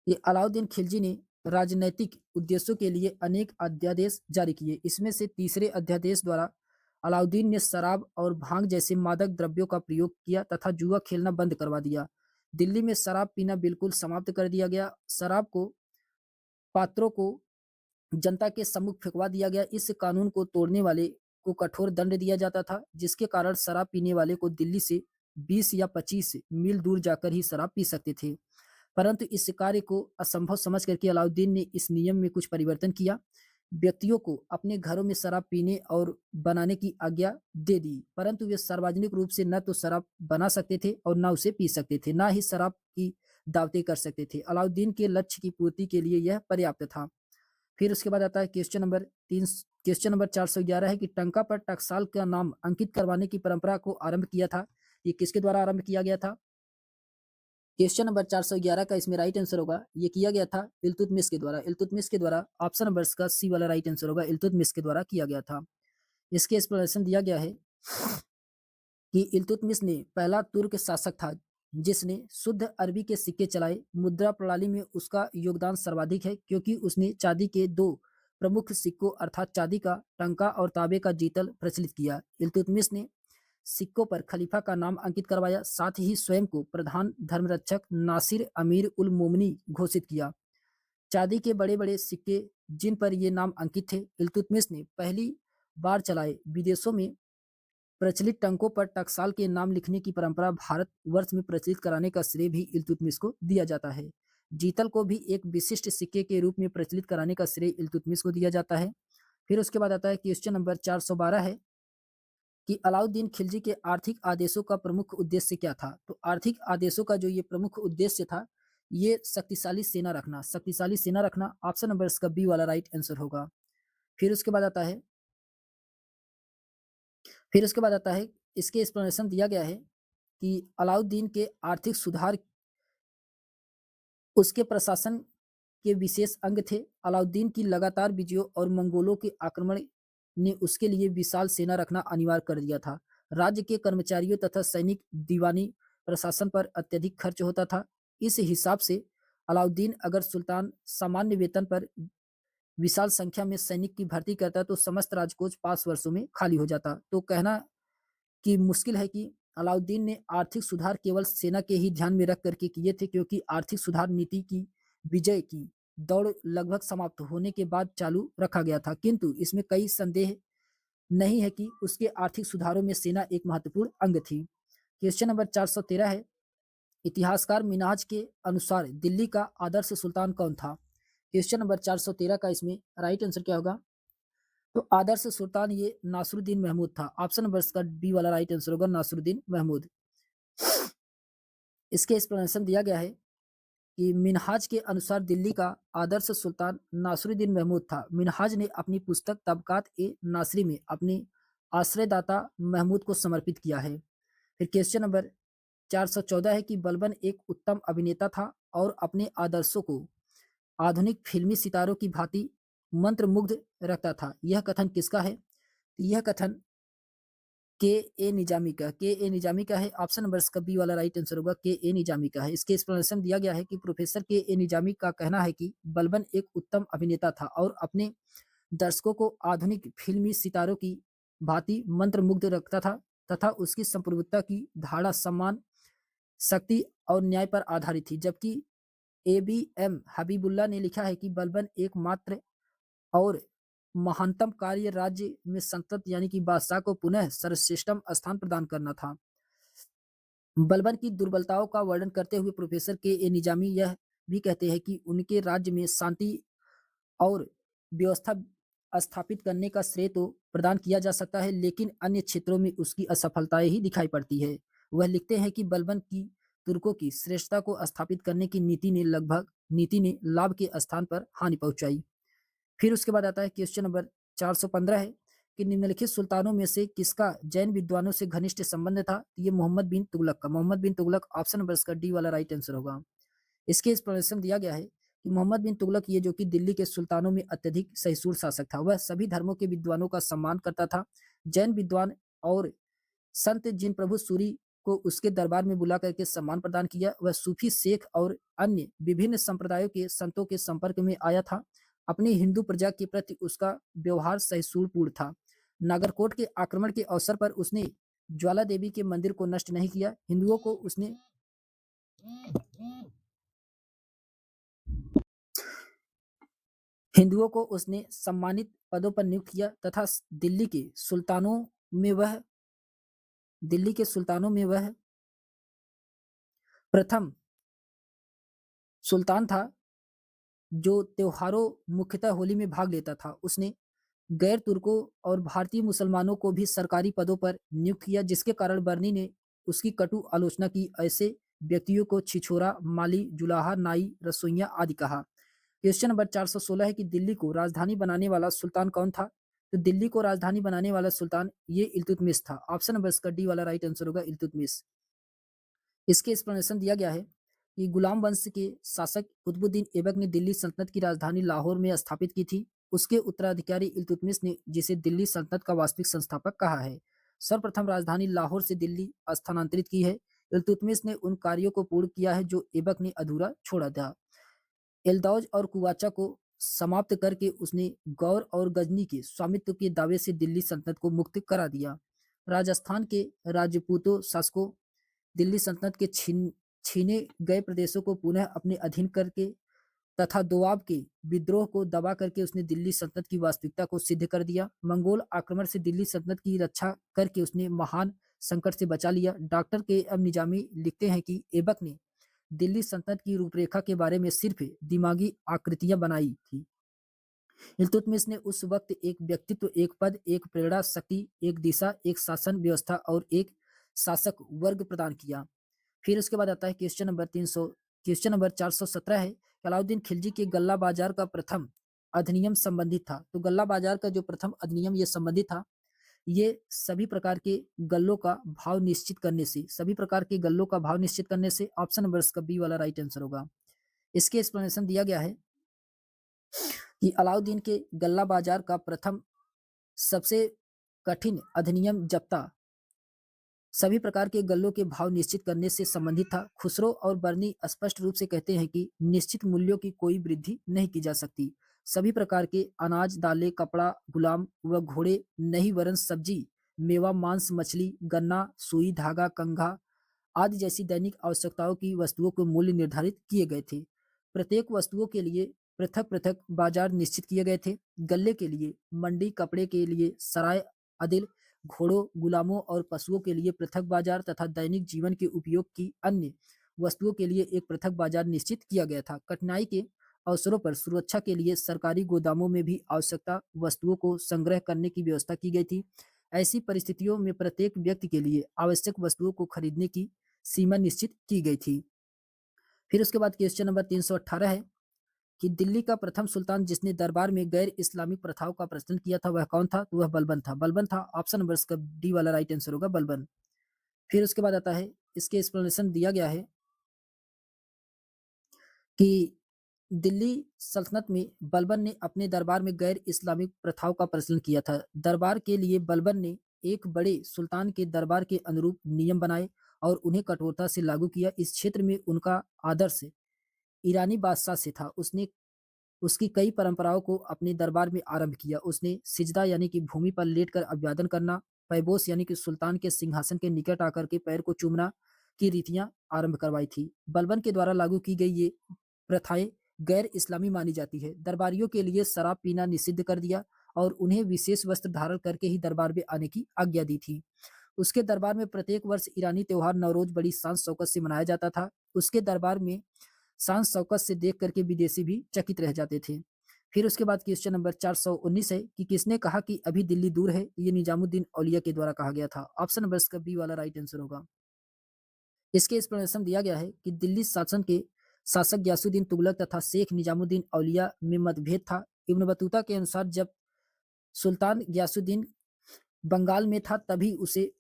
कि अलाउद्दीन खिलजी ने राजनैतिक उद्देश्यों के लिए अनेक अध्यादेश जारी किए। इसमें से तीसरे अध्यादेश द्वारा अलाउद्दीन ने शराब और भांग जैसे मादक द्रव्यों का प्रयोग किया तथा जुआ खेलना बंद करवा दिया। दिल्ली में शराब पीना बिल्कुल समाप्त कर दिया गया। शराब को पात्रों को जनता के सम्मुख फेंकवा दिया गया। इस कानून को तोड़ने वाले को कठोर दंड दिया जाता था, जिसके कारण शराब पीने वाले को दिल्ली से 20 या 25 मील दूर जाकर ही शराब पी सकते थे। परंतु इस कार्य को असंभव समझ करके अलाउद्दीन ने इस नियम में कुछ परिवर्तन किया। व्यक्तियों को अपने घरों में शराब पीने और बनाने की आज्ञा दे दी, परंतु वे सार्वजनिक रूप से न तो शराब बना सकते थे और न उसे पी सकते थे, न ही शराब की दावतें कर सकते थे। अलाउद्दीन के लक्ष्य की पूर्ति के लिए यह पर्याप्त था। फिर उसके बाद आता है क्वेश्चन नंबर 411 है कि टंका पर टकसाल का नाम अंकित करवाने की परंपरा को आरंभ किया था। ये किसके द्वारा आरंभ किया गया था? क्वेश्चन नंबर 411 का इसमें राइट आंसर होगा ये किया गया था इल्तुतमिश के द्वारा। इल्तुतमिश के द्वारा ऑप्शन नंबर का सी वाला राइट आंसर होगा इल्तुतमिश के द्वारा किया गया था। इसके एक्सप्लेनेशन दिया गया है कि इल्तुतमिश ने पहला तुर्क शासक था जिसने शुद्ध अरबी के सिक्के चलाए। मुद्रा प्रणाली में उसका योगदान सर्वाधिक है क्योंकि उसने चांदी के दो प्रमुख सिक्कों अर्थात चांदी का टंका और तांबे का जीतल प्रचलित किया। इल्तुतमिश ने सिक्कों पर खलीफा का नाम अंकित करवाया, साथ ही स्वयं को प्रधान धर्मरक्षक नासिर अमीर उल मोमिनी घोषित किया। चांदी के बड़े बड़े सिक्के जिन पर ये नाम अंकित थे, इल्तुतमिश ने पहली बार चलाए। विदेशों में प्रचलित टंकों पर टकसाल के नाम लिखने की परंपरा भारत वर्ष में प्रचलित कराने का श्रेय भी इल्तुतमिश को दिया जाता है। जीतल को भी एक विशिष्ट सिक्के के रूप में प्रचलित कराने का श्रेय इल्तुतमिश को दिया जाता है। फिर उसके बाद आता है क्वेश्चन नंबर 412 है कि अलाउद्दीन खिलजी के आर्थिक आदेशों का प्रमुख उद्देश्य क्या था? तो आर्थिक आदेशों का जो ये प्रमुख उद्देश्य था, ये शक्तिशाली सेना रखना ऑप्शन नंबर इसका बी वाला राइट आंसर होगा। फिर उसके बाद आता है फिर उसके बाद आता है इसके एक्सप्लेनेशन दिया गया है कि अलाउद्दीन के आर्थिक सुधार उसके प्रशासन के विशेष अंग थे। अलाउद्दीन की लगातार विजयों और मंगोलों के आक्रमण ने उसके लिए विशाल सेना रखना अनिवार्य कर दिया था। राज्य के कर्मचारियों तथा सैनिक दीवानी प्रशासन पर अत्यधिक खर्च होता था। इस हिसाब से अलाउद्दीन अगर सुल्तान सामान्य वेतन पर विशाल संख्या में सैनिक की भर्ती करता तो समस्त राजकोष 5 वर्षों में खाली हो जाता। तो कहना कि मुश्किल है कि अलाउद्दीन ने आर्थिक सुधार केवल सेना के ही ध्यान में रख करके किए थे, क्योंकि आर्थिक सुधार नीति की विजय की दौड़ लगभग समाप्त होने के बाद चालू रखा गया था, किंतु इसमें कई संदेह नहीं है कि उसके आर्थिक सुधारों में सेना एक महत्वपूर्ण अंग थी। क्वेश्चन नंबर 413 है, इतिहासकार मिन्हाज के अनुसार दिल्ली का आदर्श सुल्तान कौन था? क्वेश्चन नंबर 413 का इसमें राइट आंसर क्या होगा? तो आदर्श सुल्तान ये नासरुद्दीन महमूद था। ऑप्शन नंबर इसका बी वाला राइट आंसर होगा, नासरुद्दीन महमूद। इसके एक्सप्लेनेशन दिया गया है कि मिन्हाज के अनुसार दिल्ली का आदर्श सुल्तान नासरुद्दीन महमूद था। मिन्हाज ने अपनी पुस्तक तबकात ए नासरी में अपने आश्रयदाता महमूद को समर्पित किया है। फिर क्वेश्चन नंबर 414 है कि बलबन एक उत्तम अभिनेता था और अपने आदर्शों को आधुनिक फिल्मी सितारों की भांति मंत्रमुग्ध रखता था। यह कथन किसका है? यह कथन के ए निजामी का है। ऑप्शन नंबर इसका बी वाला राइट आंसर होगा, के ए निजामी का है। इसके एक्सप्लेनेशन दिया गया है कि प्रोफेसर के ए निजामी का कहना है कि बलबन एक उत्तम अभिनेता था और अपने दर्शकों को आधुनिक फिल्मी सितारों की भांति मंत्रमुग्ध रखता था तथा उसकी संप्रभुता की धारणा सम्मान, शक्ति और न्याय पर आधारित थी। जबकि एबीएम हबीबुल्लाह ने लिखा है कि बलबन एकमात्र और महानतम कार्य राज्य में संतत यानी कि बादशाह को पुनः सर्वश्रेष्ठतम स्थान प्रदान करना था। बलबन की दुर्बलताओं का वर्णन करते हुए प्रोफेसर के ए निजामी यह भी कहते हैं कि उनके राज्य में शांति और व्यवस्था स्थापित करने का श्रेय तो प्रदान किया जा सकता है, लेकिन अन्य क्षेत्रों में उसकी असफलताएं ही दिखाई पड़ती है। वह लिखते हैं कि बलबन की तुर्कों की श्रेष्ठता को स्थापित करने की नीति ने लाभ के स्थान पर हानि पहुंचाई। फिर उसके बाद आता है क्वेश्चन नंबर 415 है कि निम्नलिखित सुल्तानों में से किसका जैन विद्वानों से घनिष्ठ संबंध था? ये मोहम्मद बिन तुगलक का। मोहम्मद बिन तुगलक ऑप्शन नंबर इसका डी वाला राइट आंसर होगा। इसके एक्सप्लेनेशन दिया गया है कि मोहम्मद बिन तुगलक ये जो कि दिल्ली के सुल्तानों में अत्यधिक सहिष्णु शासक था। वह सभी धर्मों के विद्वानों का सम्मान करता था। जैन विद्वान और संत जिन प्रभु सूरी को उसके दरबार में बुला करके सम्मान प्रदान किया, वह सूफी, शेख और अन्य विभिन्न संप्रदायों के संतों के संपर्क में आया था। अपनी हिंदू प्रजा के प्रति उसका व्यवहार सहिष्णुपूर्ण था। नागरकोट के आक्रमण के अवसर पर उसने ज्वाला देवी के मंदिर को नष्ट नहीं किया। हिंदुओं को उसने सम्मानित पदों पर नियुक्त किया तथा दिल्ली के सुल्तानों में वह प्रथम सुल्तान था जो त्योहारों मुख्यतः होली में भाग लेता था। उसने गैर तुर्कों और भारतीय मुसलमानों को भी सरकारी पदों पर नियुक्त किया, जिसके कारण बर्नी ने उसकी कटु आलोचना की। ऐसे व्यक्तियों को छिछोरा, माली, जुलाहा, नाई, रसोइया आदि कहा। क्वेश्चन नंबर 416 है कि दिल्ली को राजधानी बनाने वाला सुल्तान कौन था? तो दिल्ली को राजधानी बनाने वाला सुल्तान ये इल्तुतमिश था। ऑप्शन नंबर इसका डी वाला राइट आंसर होगा, इल्तुतमिश। इसके एक्सप्लेनेशन दिया गया है कि गुलाम वंश के शासक कुतुबुद्दीन ऐबक ने दिल्ली सल्तनत की राजधानी लाहौर में स्थापित की थी। उसके उत्तराधिकारी इल्तुतमिश ने जिसे दिल्ली सल्तनत का वास्तविक संस्थापक कहा है। सर्वप्रथम राजधानी लाहौर से दिल्ली स्थानांतरित की है। इल्तुतमिश ने उन कार्यों को पूर्ण किया है जो ऐबक ने अधूरा छोड़ा था। एल्दौज और कुवाचा को समाप्त करके उसने गौर और गजनी के स्वामित्व के दावे से दिल्ली सल्तनत को मुक्त करा दिया। राजस्थान के राजपूतों शासकों दिल्ली सल्तनत के छीने गए प्रदेशों को पुनः अपने अधीन करके तथा दोआब के विद्रोह को दबा करके उसने दिल्ली सल्तनत की वास्तविकता को सिद्ध कर दिया। मंगोल आक्रमण से दिल्ली सल्तनत की रक्षा करके उसने महान संकट से बचा लिया। डॉक्टर के एम निजामी लिखते हैं कि ऐबक ने दिल्ली सल्तनत की रूपरेखा के बारे में सिर्फ दिमागी आकृतियां बनाई थी। इल्तुतमिश ने उस वक्त एक व्यक्तित्व, एक पद, एक प्रेरणा शक्ति, एक दिशा, एक शासन व्यवस्था और एक शासक वर्ग प्रदान किया। फिर उसके बाद आता है क्वेश्चन नंबर 417 है कि अलाउद्दीन खिलजी के गल्ला बाजार का प्रथम अधिनियम संबंधित था। तो गल्ला बाजार का जो प्रथम अधिनियम ये संबंधित था, ये सभी प्रकार के गल्लों का भाव निश्चित करने से, सभी प्रकार के गल्लों का भाव निश्चित करने से। ऑप्शन नंबर इसका बी वाला राइट आंसर होगा। इसके एक्सप्लेनेशन दिया गया है कि अलाउद्दीन के गल्ला बाजार का प्रथम सबसे कठिन अधिनियम जब्ता सभी प्रकार के गल्लों के भाव निश्चित करने से संबंधित था। खुसरो और बर्नी स्पष्ट रूप से कहते हैं कि निश्चित मूल्यों की कोई वृद्धि नहीं की जा सकती। सभी प्रकार के अनाज, दालें, कपड़ा, गुलाम व घोड़े, नई वरन सब्जी, मेवा, मांस, मछली, गन्ना, सुई, धागा, कंघा आदि जैसी दैनिक आवश्यकताओं की वस्तुओं के मूल्य निर्धारित किए गए थे। प्रत्येक वस्तुओं के लिए पृथक पृथक बाजार निश्चित किए गए थे। गल्ले के लिए मंडी, कपड़े के लिए सराय अदिल, घोड़ों, गुलामों और पशुओं के लिए पृथक बाजार तथा दैनिक जीवन के उपयोग की अन्य वस्तुओं के लिए एक पृथक बाजार निश्चित किया गया था। कठिनाई के अवसरों पर सुरक्षा के लिए सरकारी गोदामों में भी आवश्यकता वस्तुओं को संग्रह करने की व्यवस्था की गई थी। ऐसी परिस्थितियों में प्रत्येक व्यक्ति के लिए आवश्यक वस्तुओं को खरीदने की सीमा निश्चित की गई थी। फिर उसके बाद क्वेश्चन नंबर 318 है कि दिल्ली का प्रथम सुल्तान जिसने दरबार में गैर इस्लामिक प्रथाओं का प्रचलन किया था वह कौन था? तो वह बलबन था। बलबन था। ऑप्शन नंबर इसका डी वाला राइट आंसर होगा, बलबन। फिर उसके बाद आता है, इसके एक्सप्लेनेशन दिया गया है कि दिल्ली सल्तनत में बलबन ने अपने दरबार में गैर इस्लामिक प्रथाओं का प्रचलन किया था। दरबार के लिए बलबन ने एक बड़े सुल्तान के दरबार के अनुरूप नियम बनाए और उन्हें कठोरता से लागू किया। इस क्षेत्र में उनका आदर्श ईरानी बादशाह से था। उसने उसकी कई परंपराओं को अपने दरबार में आरंभ किया। उसने सिजदा यानी कि भूमि पर लेटकर अभिवादन करना, पैबोस यानी कि सुल्तान के सिंहासन के निकट आकर के पैर को चूमना की रीतियां आरंभ करवाई थी। बलबन के द्वारा लागू की गई ये प्रथाएं गैर इस्लामी मानी जाती है। दरबारियों के लिए शराब पीना निषिद्ध कर दिया और उन्हें विशेष वस्त्र धारण करके ही दरबार में आने की आज्ञा दी थी। उसके दरबार में प्रत्येक वर्ष ईरानी त्योहार नवरोज बड़ी शान शौकत से मनाया जाता था। उसके दरबार में शान शौकत से देख करके विदेशी भी चकित रह जाते थे। फिर उसके बाद क्वेश्चन नंबर 419 है कि किसने कहा कि अभी दिल्ली दूर है? ये निजामुद्दीन औलिया के द्वारा कहा गया था। ऑप्शन नंबर इसका बी वाला राइट आंसर होगा। इसके एक्सप्लेनेशन दिया गया है कि दिल्ली शासन के शासक गयासुद्दीन तुगलक तथा शेख निजामुद्दीन औलिया में मतभेद था। इब्न बतूता के अनुसार जब सुल्तान गयासुद्दीन बंगाल में था तभी उसे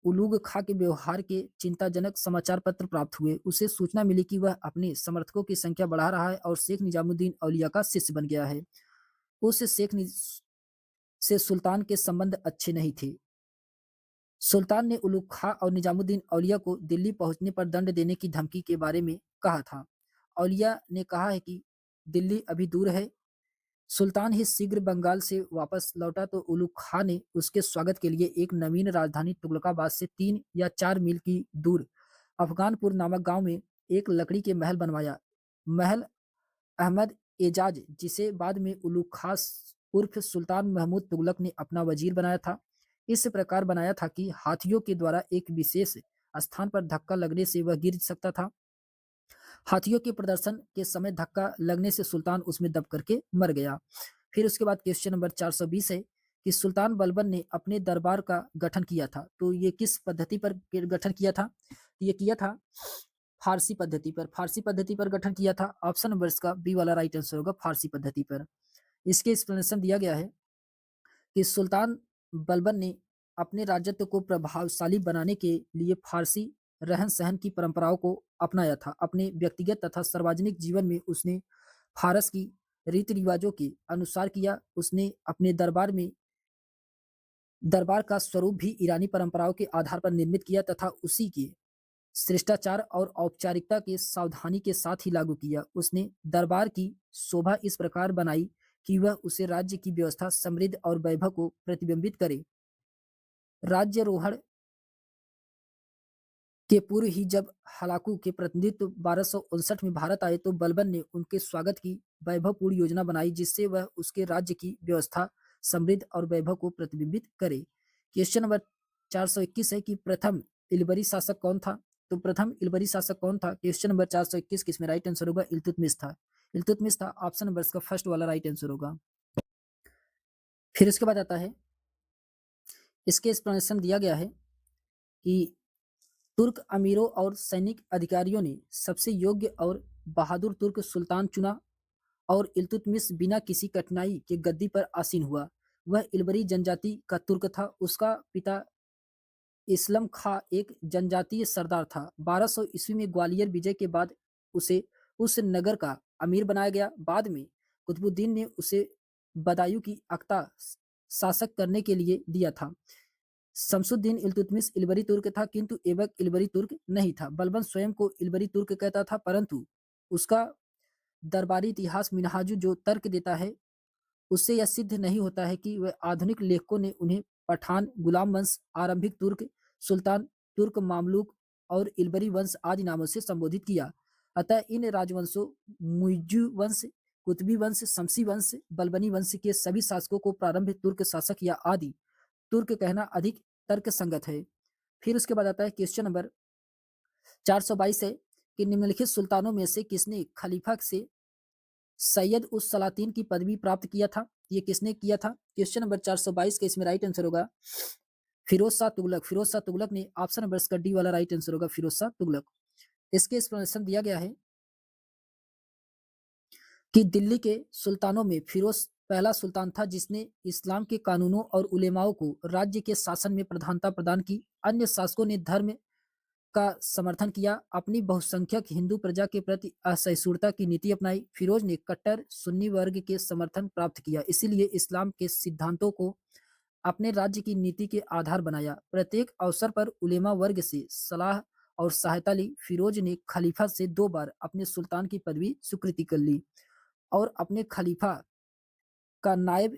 उलूग खां के व्यवहार के चिंताजनक समाचार पत्र प्राप्त हुए। उसे सूचना मिली कि वह अपने समर्थकों की संख्या बढ़ा रहा है और शेख निजामुद्दीन औलिया का शिष्य बन गया है। उस से सुल्तान के संबंध अच्छे नहीं थे। सुल्तान ने उलूग खां और निजामुद्दीन औलिया को दिल्ली पहुंचने पर दंड देने की धमकी के बारे में कहा था। औलिया ने कहा है कि दिल्ली अभी दूर है। सुल्तान ही शीघ्र बंगाल से वापस लौटा तो उलूग खां ने उसके स्वागत के लिए एक नवीन राजधानी तुगलकाबाद से 3 या 4 मील की दूर अफगानपुर नामक गांव में एक लकड़ी के महल बनवाया। महल अहमद एजाज, जिसे बाद में उलूग खां उर्फ सुल्तान महमूद तुगलक ने अपना वजीर बनाया था, इस प्रकार बनाया था कि हाथियों के द्वारा एक विशेष स्थान पर धक्का लगने से वह गिर सकता था। हाथियों के प्रदर्शन के समय धक्का लगने से सुल्तान उसमें दब करके मर गया। फिर उसके बाद क्वेश्चन नंबर 420 है कि सुल्तान बलबन ने अपने दरबार का गठन किया था। तो ये किस पद्धति पर गठन किया था? ये किया था फारसी पद्धति पर। फारसी पद्धति पर गठन किया था। ऑप्शन नंबर इसका बी वाला राइट आंसर होगा, फारसी पद्धति पर। इसके एक्सप्लेनेशन दिया गया है कि सुल्तान बलबन ने अपने राजत्व को प्रभावशाली बनाने के लिए फारसी रहन सहन की परंपराओं को अपनाया था। अपने व्यक्तिगत तथा सार्वजनिक जीवन में उसने फारस की रीति रिवाजों के अनुसार किया। उसने अपने दरबार में दरबार का स्वरूप भी ईरानी परंपराओं के आधार पर निर्मित किया तथा उसी के शिष्टाचार और औपचारिकता के सावधानी के साथ ही लागू किया। उसने दरबार की शोभा इस प्रकार बनाई कि वह उसे राज्य की व्यवस्था, समृद्ध और वैभव को प्रतिबिंबित करे। राज्यारोहण के पूर्व ही जब हलाकू के प्रतिनिधित्व 1259 में भारत आए तो बलबन ने उनके स्वागत की वैभवपूर्ण योजना बनाई जिससे वह उसके राज्य की व्यवस्था, समृद्ध और वैभव को प्रतिबिंबित करे। क्वेश्चन नंबर 421 है कि प्रथम इलबरी शासक कौन था? तो प्रथम इलबरी शासक कौन था? क्वेश्चन नंबर 421 किसमें राइट आंसर होगा? इल्तुतमिश था। इल्तुतमिश था, ऑप्शन नंबर इसका फर्स्ट वाला राइट आंसर होगा। फिर इसके बाद आता है, इसके एक्सप्लेनेशन दिया गया है कि तुर्क अमीरों और सैनिक अधिकारियों ने सबसे योग्य और बहादुर तुर्क सुल्तान चुना और इल्तुतमिश बिना किसी कठिनाई के गद्दी पर आसीन हुआ। वह इलबरी जनजाति का तुर्क था। उसका पिता इस्लम खां एक जनजातीय सरदार था। 1200 ईस्वी में ग्वालियर विजय के बाद उसे उस नगर का अमीर बनाया गया। बाद में कुतुबुद्दीन ने उसे बदायूं की अख्ता शासक करने के लिए दिया था। शमसुद्दीन इल्तुतमिश इलबरी तुर्क था किंतु ऐबक इलबरी तुर्क नहीं था। बलबन स्वयं को इलबरी तुर्क कहता था परंतु उसका दरबारी इतिहास मिन्हाजु जो तर्क देता है उससे यह सिद्ध नहीं होता है कि वह आधुनिक लेखकों ने उन्हें पठान, गुलाम वंश, आरंभिक तुर्क, सुल्तान, तुर्क मामलुक और इलबरी वंश आदि नामों से संबोधित किया। अतः इन राजवंशों मुइज्जू वंश, कुतबी वंश, शमसी वंश, बलबनी वंश के सभी शासकों को प्रारंभिक तुर्क शासक या आदि तुर्क कहना अधिक तर्क संगत है। फिर उसके बाद आता है क्वेश्चन नंबर 422 है कि निम्नलिखित सुल्तानों में से किसने खलीफा से सैयद उस सलातीन की पदवी प्राप्त किया था? ये किसने किया था? क्वेश्चन नंबर 422 का इसमें राइट आंसर होगा फिरोज शाह तुगलक। फिरोज शाह तुगलक ने, ऑप्शन नंबर इसका डी वाला राइट आंसर होगा फिरोज शाह तुगलक। इसके एक्सप्लेनेशन दिया गया है कि दिल्ली के सुल्तानों में फिरोज पहला सुल्तान था जिसने इस्लाम के कानूनों और उलेमाओं को राज्य के शासन में प्रधानता प्रदान की। अन्य शासकों ने धर्म का समर्थन किया। अपनी बहुसंख्यक हिंदू प्रजा के प्रति असहिष्णुता की नीति अपनाई। फिरोज ने कट्टर सुन्नी वर्ग के समर्थन प्राप्त किया, इसीलिए इस्लाम के सिद्धांतों को अपने राज्य की नीति के आधार बनाया। प्रत्येक अवसर पर उलेमा वर्ग से सलाह और सहायता ली। फिरोज ने खलीफा से 2 बार अपने सुल्तान की पदवी स्वीकृति कर ली और अपने खलीफा का नायब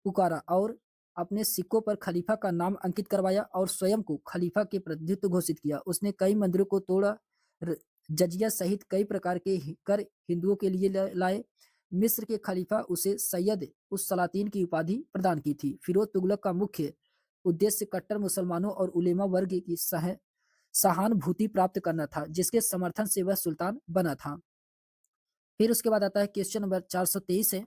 पुकारा और अपने सिक्कों पर खलीफा का नाम अंकित करवाया और स्वयं को खलीफा के प्रतिनिधित्व घोषित किया। उसने कई मंदिरों को तोड़ा, जजिया सहित कई प्रकार के कर हिंदुओं के लिए लाए। मिस्र के खलीफा उसे सैयद उस सलातीन की उपाधि प्रदान की थी। फिरोज तुगलक का मुख्य उद्देश्य कट्टर मुसलमानों और उलेमा वर्ग की सहानुभूति प्राप्त करना था, जिसके समर्थन से वह सुल्तान बना था। फिर उसके बाद आता है क्वेश्चन नंबर 423 है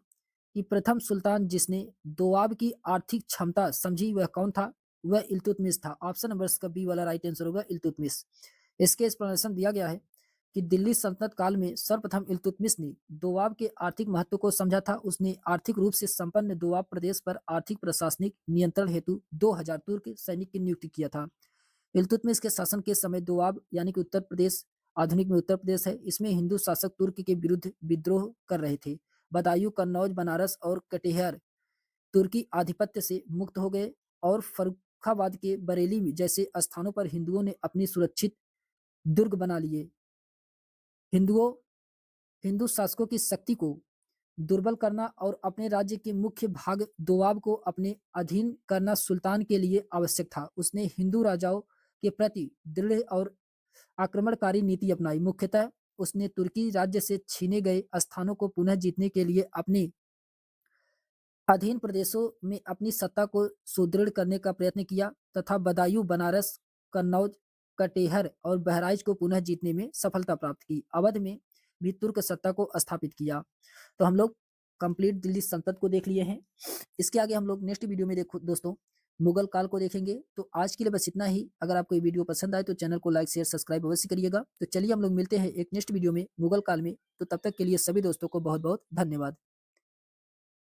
कि प्रथम सुल्तान जिसने दोआब की आर्थिक क्षमता समझी वह कौन था? वह इल्तुतमिश था। ऑप्शन नंबर इसका बी वाला राइट आंसर होगा इल्तुतमिश। इसके एक्सप्लेनेशन दिया गया है कि दिल्ली सल्तनत काल में सर्वप्रथम इल्तुतमिश ने दोआब के आर्थिक महत्व को समझा था। उसने आर्थिक रूप से संपन्न दोआब प्रदेश पर आर्थिक प्रशासनिक नियंत्रण हेतु 2000 तुर्क सैनिक की नियुक्ति किया था। इल्तुतमिश के शासन के समय दोआब यानी कि उत्तर प्रदेश, आधुनिक में उत्तर प्रदेश है, इसमें हिंदू शासक तुर्क के विरुद्ध विद्रोह कर रहे थे। बदायूं, कन्नौज, बनारस और कटिहार तुर्की आधिपत्य से मुक्त हो गए और फर्रुखाबाद के बरेली जैसे स्थानों पर हिंदुओं ने अपनी सुरक्षित दुर्ग बना लिए। हिंदुओं हिंदू शासकों की शक्ति को दुर्बल करना और अपने राज्य के मुख्य भाग दोआब को अपने अधीन करना सुल्तान के लिए आवश्यक था। उसने हिंदू राजाओं के प्रति दृढ़ और आक्रमणकारी नीति अपनाई। मुख्यतः उसने तुर्की राज्य से छीने गए स्थानों को पुनः जीतने के लिए अपने अधीन प्रदेशों में अपनी सत्ता को सुदृढ़ करने का प्रयत्न किया तथा बदायूं, बनारस, कन्नौज, कटिहार और बहराइच को पुनः जीतने में सफलता प्राप्त की। अवध में भी तुर्क सत्ता को स्थापित किया। तो हम लोग कंप्लीट दिल्ली सल्तनत को देख लिए हैं। इसके आगे हम लोग नेक्स्ट वीडियो में देखो दोस्तों मुगल काल को देखेंगे। तो आज के लिए बस इतना ही। अगर आपको ये वीडियो पसंद आए तो चैनल को लाइक, शेयर, सब्सक्राइब अवश्य करिएगा। तो चलिए हम लोग मिलते हैं एक नेक्स्ट वीडियो में मुगल काल में। तो तब तक के लिए सभी दोस्तों को बहुत बहुत धन्यवाद।